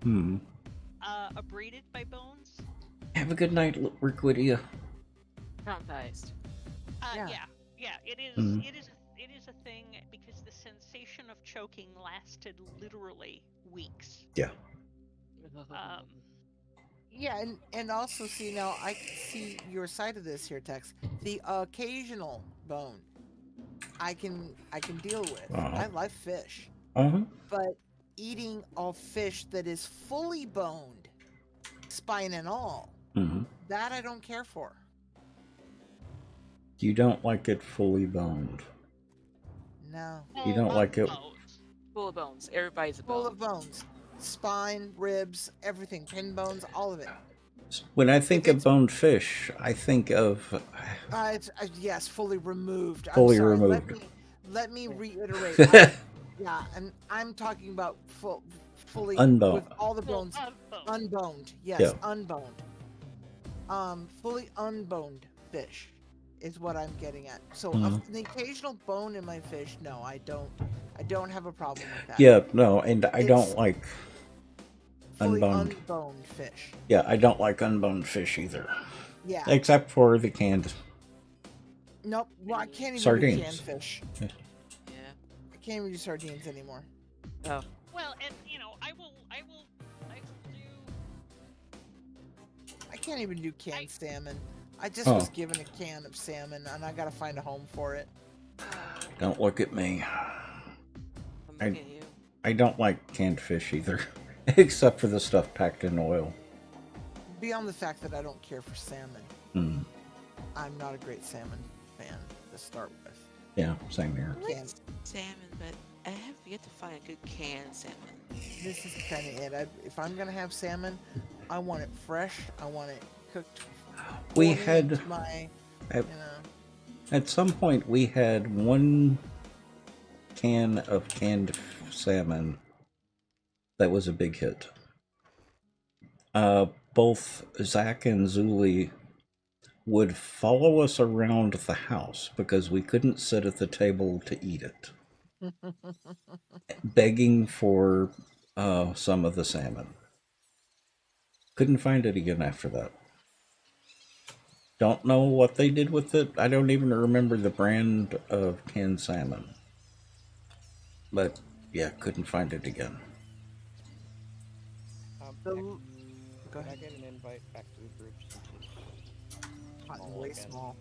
abraded by bones. Have a good night, Riquidia. Traumatized. Yeah, it is. Mhm. It is a thing because the sensation of choking lasted literally weeks. Yeah. Yeah, and also see now I can see your side of this here, Tex. The occasional bone, I can deal with. I like fish, but eating a fish that is fully boned, spine and all, that I don't care for. You don't like it fully boned. No. You don't like it. Full of bones. Everybody's a bone. Full of bones, spine, ribs, everything, pin bones, all of it. When I think of boned fish, I think of Yes, fully removed. Fully I'm sorry. removed. Let me reiterate. Yeah, and I'm talking about fully Unboned. with all the bones unboned. Yes, Yeah. unboned. Fully unboned fish is what I'm getting at. So the occasional bone in my fish, no, I don't have a problem with that. yeah, no, and I don't like fully unboned. unboned fish. Yeah, I don't like unboned fish either. Yeah. Except for the canned. Nope. Well, I can't even Sardines. do canned fish. Yeah. I can't even do sardines anymore. Oh, Well, and I will do. I can't even do canned salmon. I just Oh. was given a can of salmon, and I gotta find a home for it. Don't look at me. I'm looking at you. I don't like canned fish either, except for the stuff packed in oil. Beyond the fact that I don't care for salmon, Mm. I'm not a great salmon fan to start with. Yeah, same here. I like Canned. salmon, but I have yet to find a good canned salmon. This is kind of it. If I'm gonna have salmon, I want it fresh. I want it cooked. We fully had into my, at some point we had one can of canned salmon that was a big hit. Both Zach and Zuli would follow us around the house because we couldn't sit at the table to eat it, begging for some of the salmon. Couldn't find it again after that. Don't know what they did with it. I don't even remember the brand of canned salmon. But yeah, couldn't find it again. Go Can I ahead. get an invite back to the group since it's Hot and small way again? small.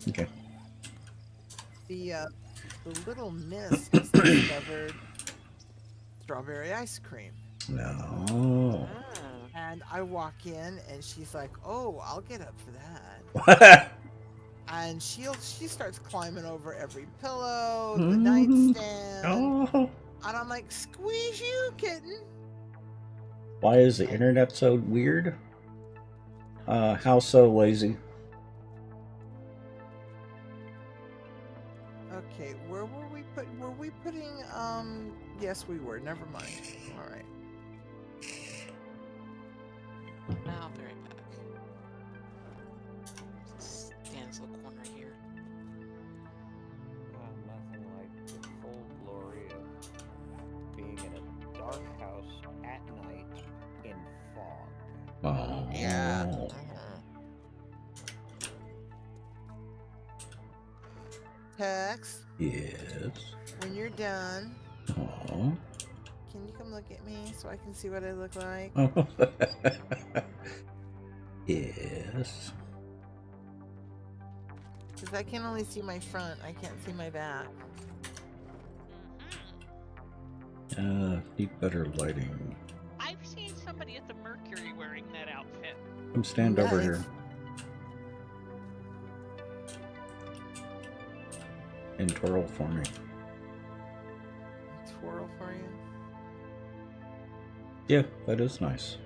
Okay. The little miss has discovered strawberry ice cream. No. And I walk in and she's like, "Oh, I'll get up for that." And she starts climbing over every pillow, the nightstand. Oh. And I'm like, "Squeeze you, kitten." Why is the internet so weird? How so lazy? Okay, where were we putting yes we were. Never mind. All right. I'll be right back. Stand in this little corner here. Nothing like the full glory of being in a dark house at night in fog. Oh. Yeah. Tex, Yes. when you're done, Oh. can you come look at me so I can see what I look like? Yes. Because I can only see my front. I can't see my back. Need better lighting. I've seen somebody at the Mercury wearing that outfit. Come stand over Nice. here. And twirl for me. Twirl for you. Yeah, that is nice.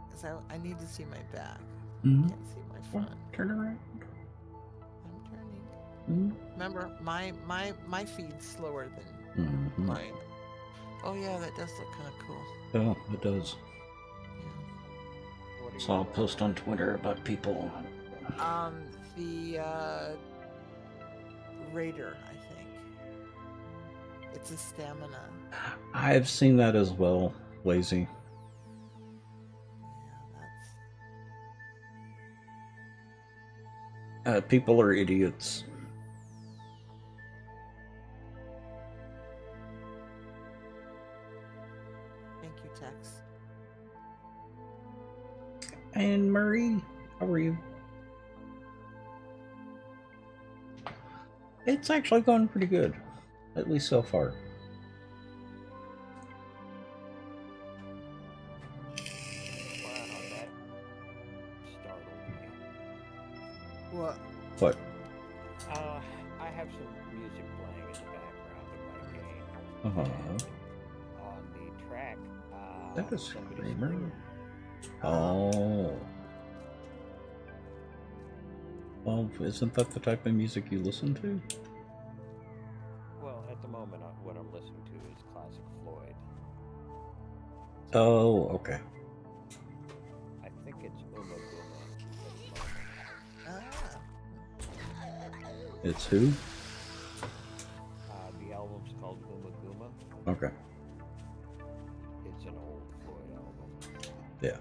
Because I need to see my back. Mhm. I can't see my front. Turn around. I'm turning. Mhm. Remember, my feed's slower than Mhm. mine. Oh yeah, that does look kind of cool. Oh, it does. What are Saw a you post on Twitter about people. The Raider, I think. It's a stamina. I've seen that as well, lazy. Yeah, that's. People are idiots. Thank you, Tex. And Murray, how are you? It's actually going pretty good, at least so far. Wow, that startled me. What? What? I have some music playing in the background of my game. Uh-huh. On the track, That is somebody Screamer. screamed. Oh. Well, isn't that the type of music you listen to? Well, at the moment, what I'm listening to is classic Floyd. Oh, okay. I think it's Uma Guma at the moment. It's who? The album's called Uma Guma. Okay. It's an old Floyd album. Yeah.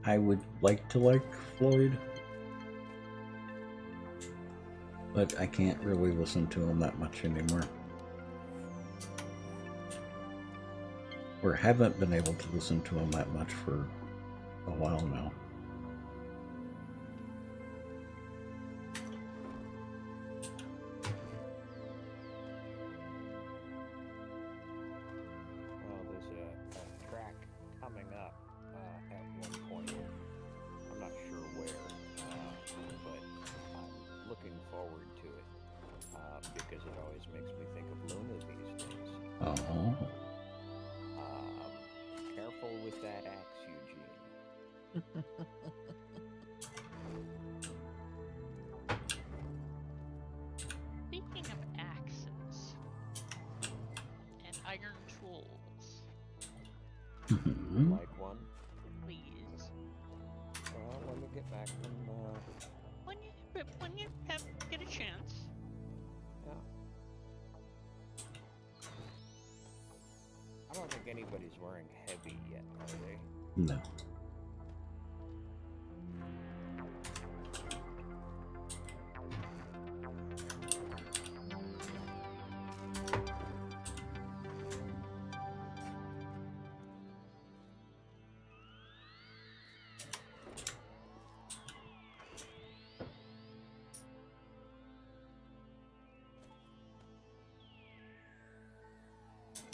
I would like to like Floyd, but I can't really listen to him that much anymore. Or haven't been able to listen to him that much for a while now. Well, there's a track coming up at one point. I'm not sure where, but I'm looking forward to it because it always makes me think of Luna these days. Oh. Careful with that axe, Eugene. Speaking of axes and iron tools, Like one? please. Well, let me get back from, When you get a chance. yeah. I don't think anybody's wearing heavy yet, are they? No.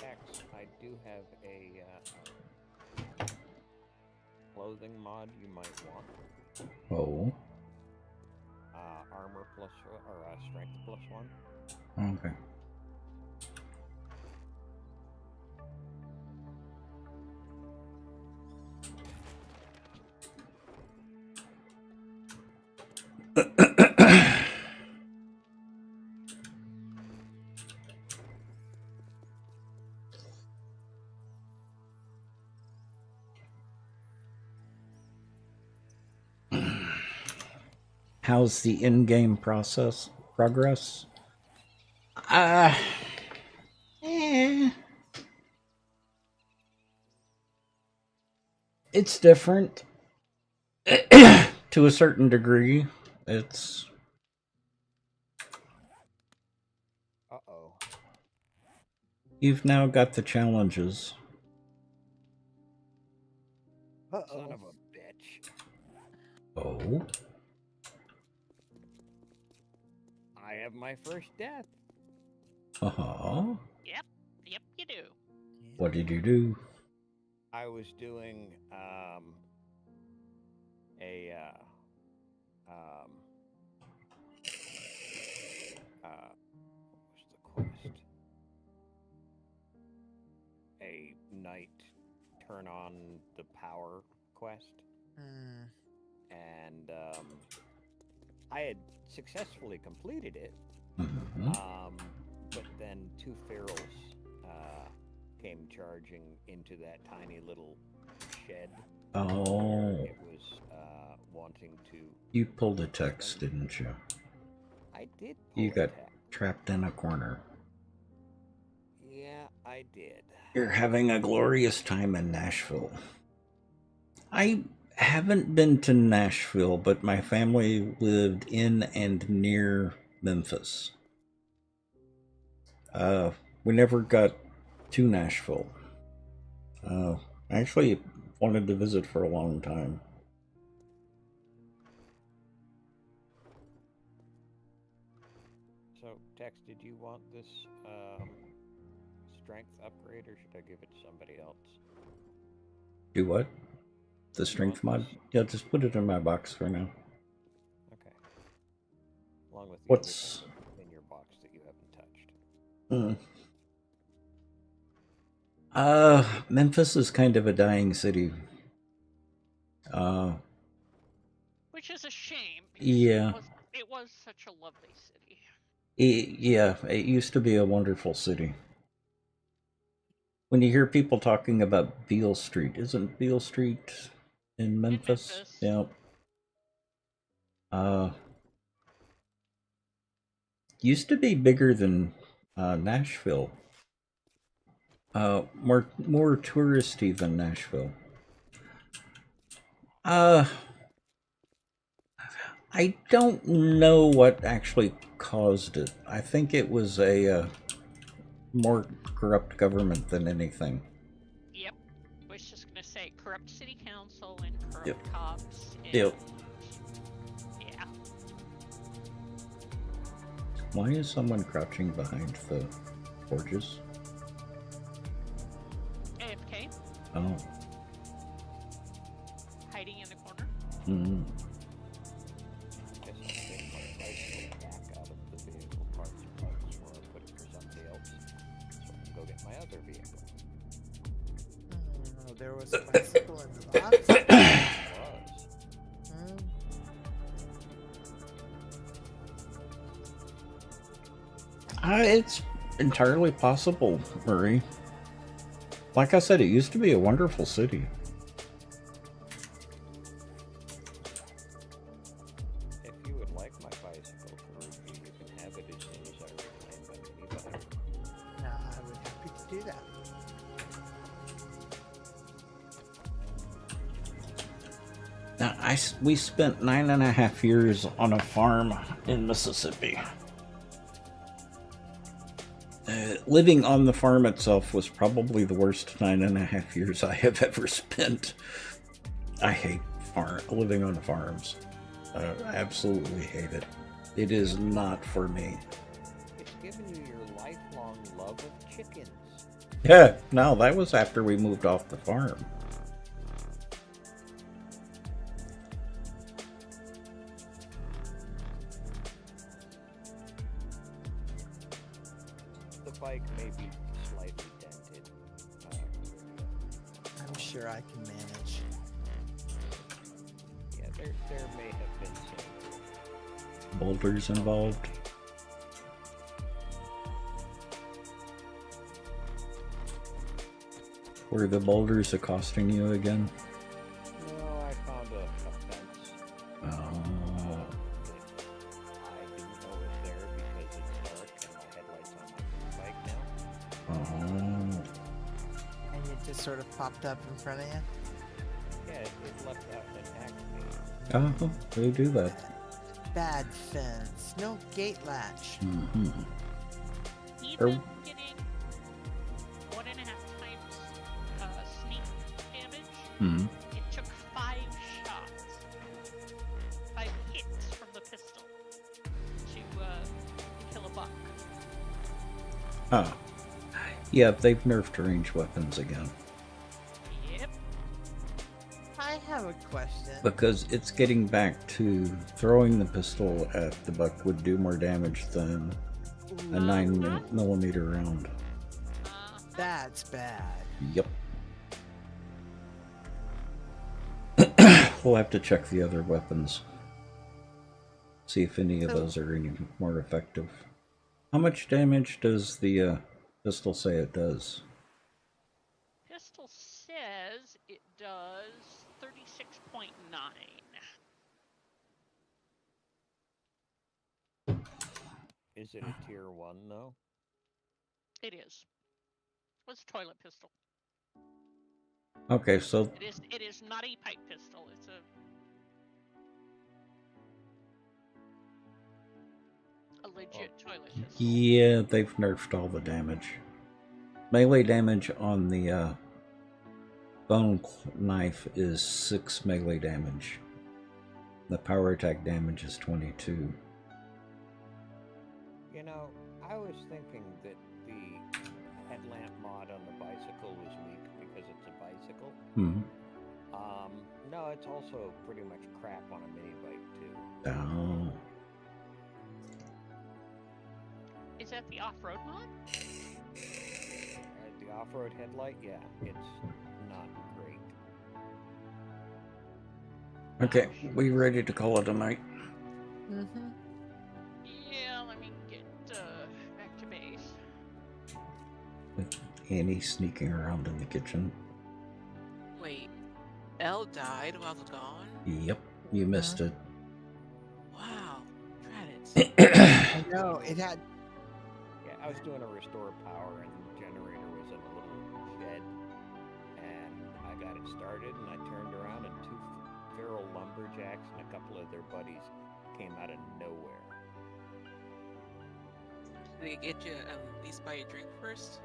X, I do have a clothing mod you might want. Oh. Armor plus or strength +1. Okay. How's the in-game progress? It's different to a certain degree. It's Uh-oh. you've now got the challenges. Son of a bitch. Oh. I have my first death. Uh-huh. Yep, you do. What did you do? I was doing what was the quest? A knight turn on the power quest. And I had successfully completed it. Mm-hmm. But then two ferals came charging into that tiny little shed. Oh. It was wanting to. You pulled a text, didn't you? I did. Pull You got a text. trapped in a corner. Yeah, I did. You're having a glorious time in Nashville. I haven't been to Nashville, but my family lived in and near Memphis. We never got to Nashville. I actually wanted to visit for a long time. So, Tex, did you want this strength upgrade, or should I give it to somebody else? Do what? The strength mod? Yeah, just put it in my box for now. Okay. Along with the What's other things in your box that you haven't touched. Memphis is kind of a dying city. Which is a shame. Yeah. It was such a lovely city. Yeah, it used to be a wonderful city. When you hear people talking about Beale Street, isn't Beale Street in Memphis? Yeah. Used to be bigger than Nashville. More touristy than Nashville. Uh, I don't know what actually caused it. I think it was a more corrupt government than anything. Yep. I was just gonna say corrupt city council and corrupt Yep. cops. And, Yep. Yeah. Why is someone crouching behind the forges? AFK, Oh. hiding in the corner. Hmm. Guess I'll take my bicycle back out of the vehicle parts box where I put it for somebody else, so I can go get my other vehicle. Oh, there was a bicycle in the box. It was. Hmm. It's entirely possible, Murray. Like I said, it used to be a wonderful city. If you would like my bicycle, Karuki, you can have it as soon as I reclaim my mini-bike. No, I would be happy to do that. Now, we spent 9.5 years on a farm in Mississippi. Living on the farm itself was probably the worst 9.5 years I have ever spent. I hate living on farms. I absolutely hate it. It is not for me. It's given you your lifelong love of chickens. Yeah, no, that was after we moved off the farm. The bike may be slightly dented. I'm sure I can manage. Yeah, there may have been some. Boulders involved. Were the boulders accosting you again? No, I found a fence. Oh. That I didn't know was there because it's dark and my headlights on my bike now. Oh. And it just sort of popped up in front of you. Yeah, it left out and attacked me. Oh, they do that. Bad fence. No gate latch. Mm-hmm. Even getting 1.5 times sneak damage, Hmm. it took 5 shots, 5 hits from the pistol to kill a buck. Oh. Yeah, they've nerfed range weapons again. Yep. I have a question. Because it's getting back to throwing the pistol at the buck would do more damage than a 9mm round. That's bad. Yep. We'll have to check the other weapons. See if any of those are any more effective. How much damage does the pistol say it does? Pistol says it does 36.9. Is it a tier 1 though? It is. What's a toilet pistol? Okay, so It is not a pipe pistol. It's a legit toilet pistol. yeah, they've nerfed all the damage. Melee damage on the bone knife is 6 melee damage. The power attack damage is 22. You know, I was thinking that the headlamp mod on the bicycle was weak because it's a bicycle. Hmm. No, it's also pretty much crap on a mini bike too. Oh. Is that the off-road mod? The off-road headlight, yeah, it's not great. Okay, we ready to call it a night? Mm-hmm. Yeah, let me get back to base. With Annie sneaking around in the kitchen. Wait, Elle died while I was gone? Yep, you missed it. Wow, credits. I know, it had... Yeah, I was doing a restore power and the generator was in a little shed. And I got it started and I turned around and feral lumberjacks and a couple of their buddies came out of nowhere. Did they get you at least buy a drink first?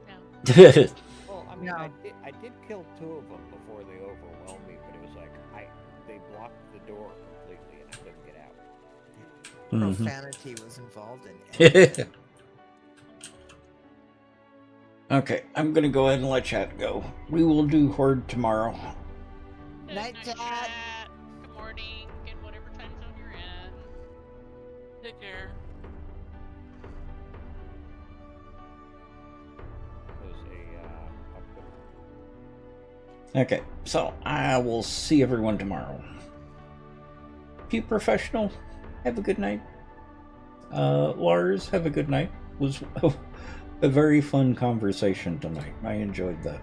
No. Well, I mean, No. I did kill 2 of them before they overwhelmed me, but it was like they blocked the door completely and I couldn't get out. Mhm. Profanity was involved in it. Okay, I'm gonna go ahead and let chat go. We will do Horde tomorrow. Good Night, Dad. chat. Good morning, in whatever time zone you're in. Take care. It was Okay, so I will see everyone tomorrow. Pew Professional, have a good night. Lars, have a good night. Was a very fun conversation tonight. I enjoyed that.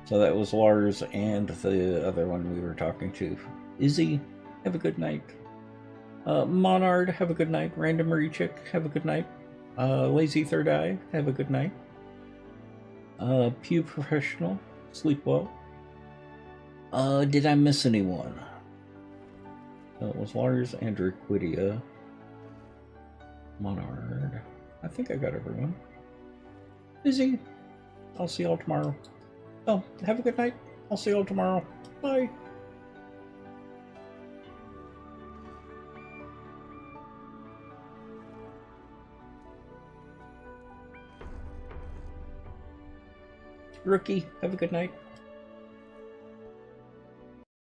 So that was Lars and the other one we were talking to. Izzy, have a good night. Monard, have a good night. Random Rechick, have a good night. Lazy Third Eye, have a good night. Pew Professional, sleep well. Did I miss anyone? It was Lars, Andrew, Quidia, Monard. I think I got everyone. Izzy, I'll see y'all tomorrow. Oh, have a good night. I'll see y'all tomorrow. Bye. Rookie, have a good night.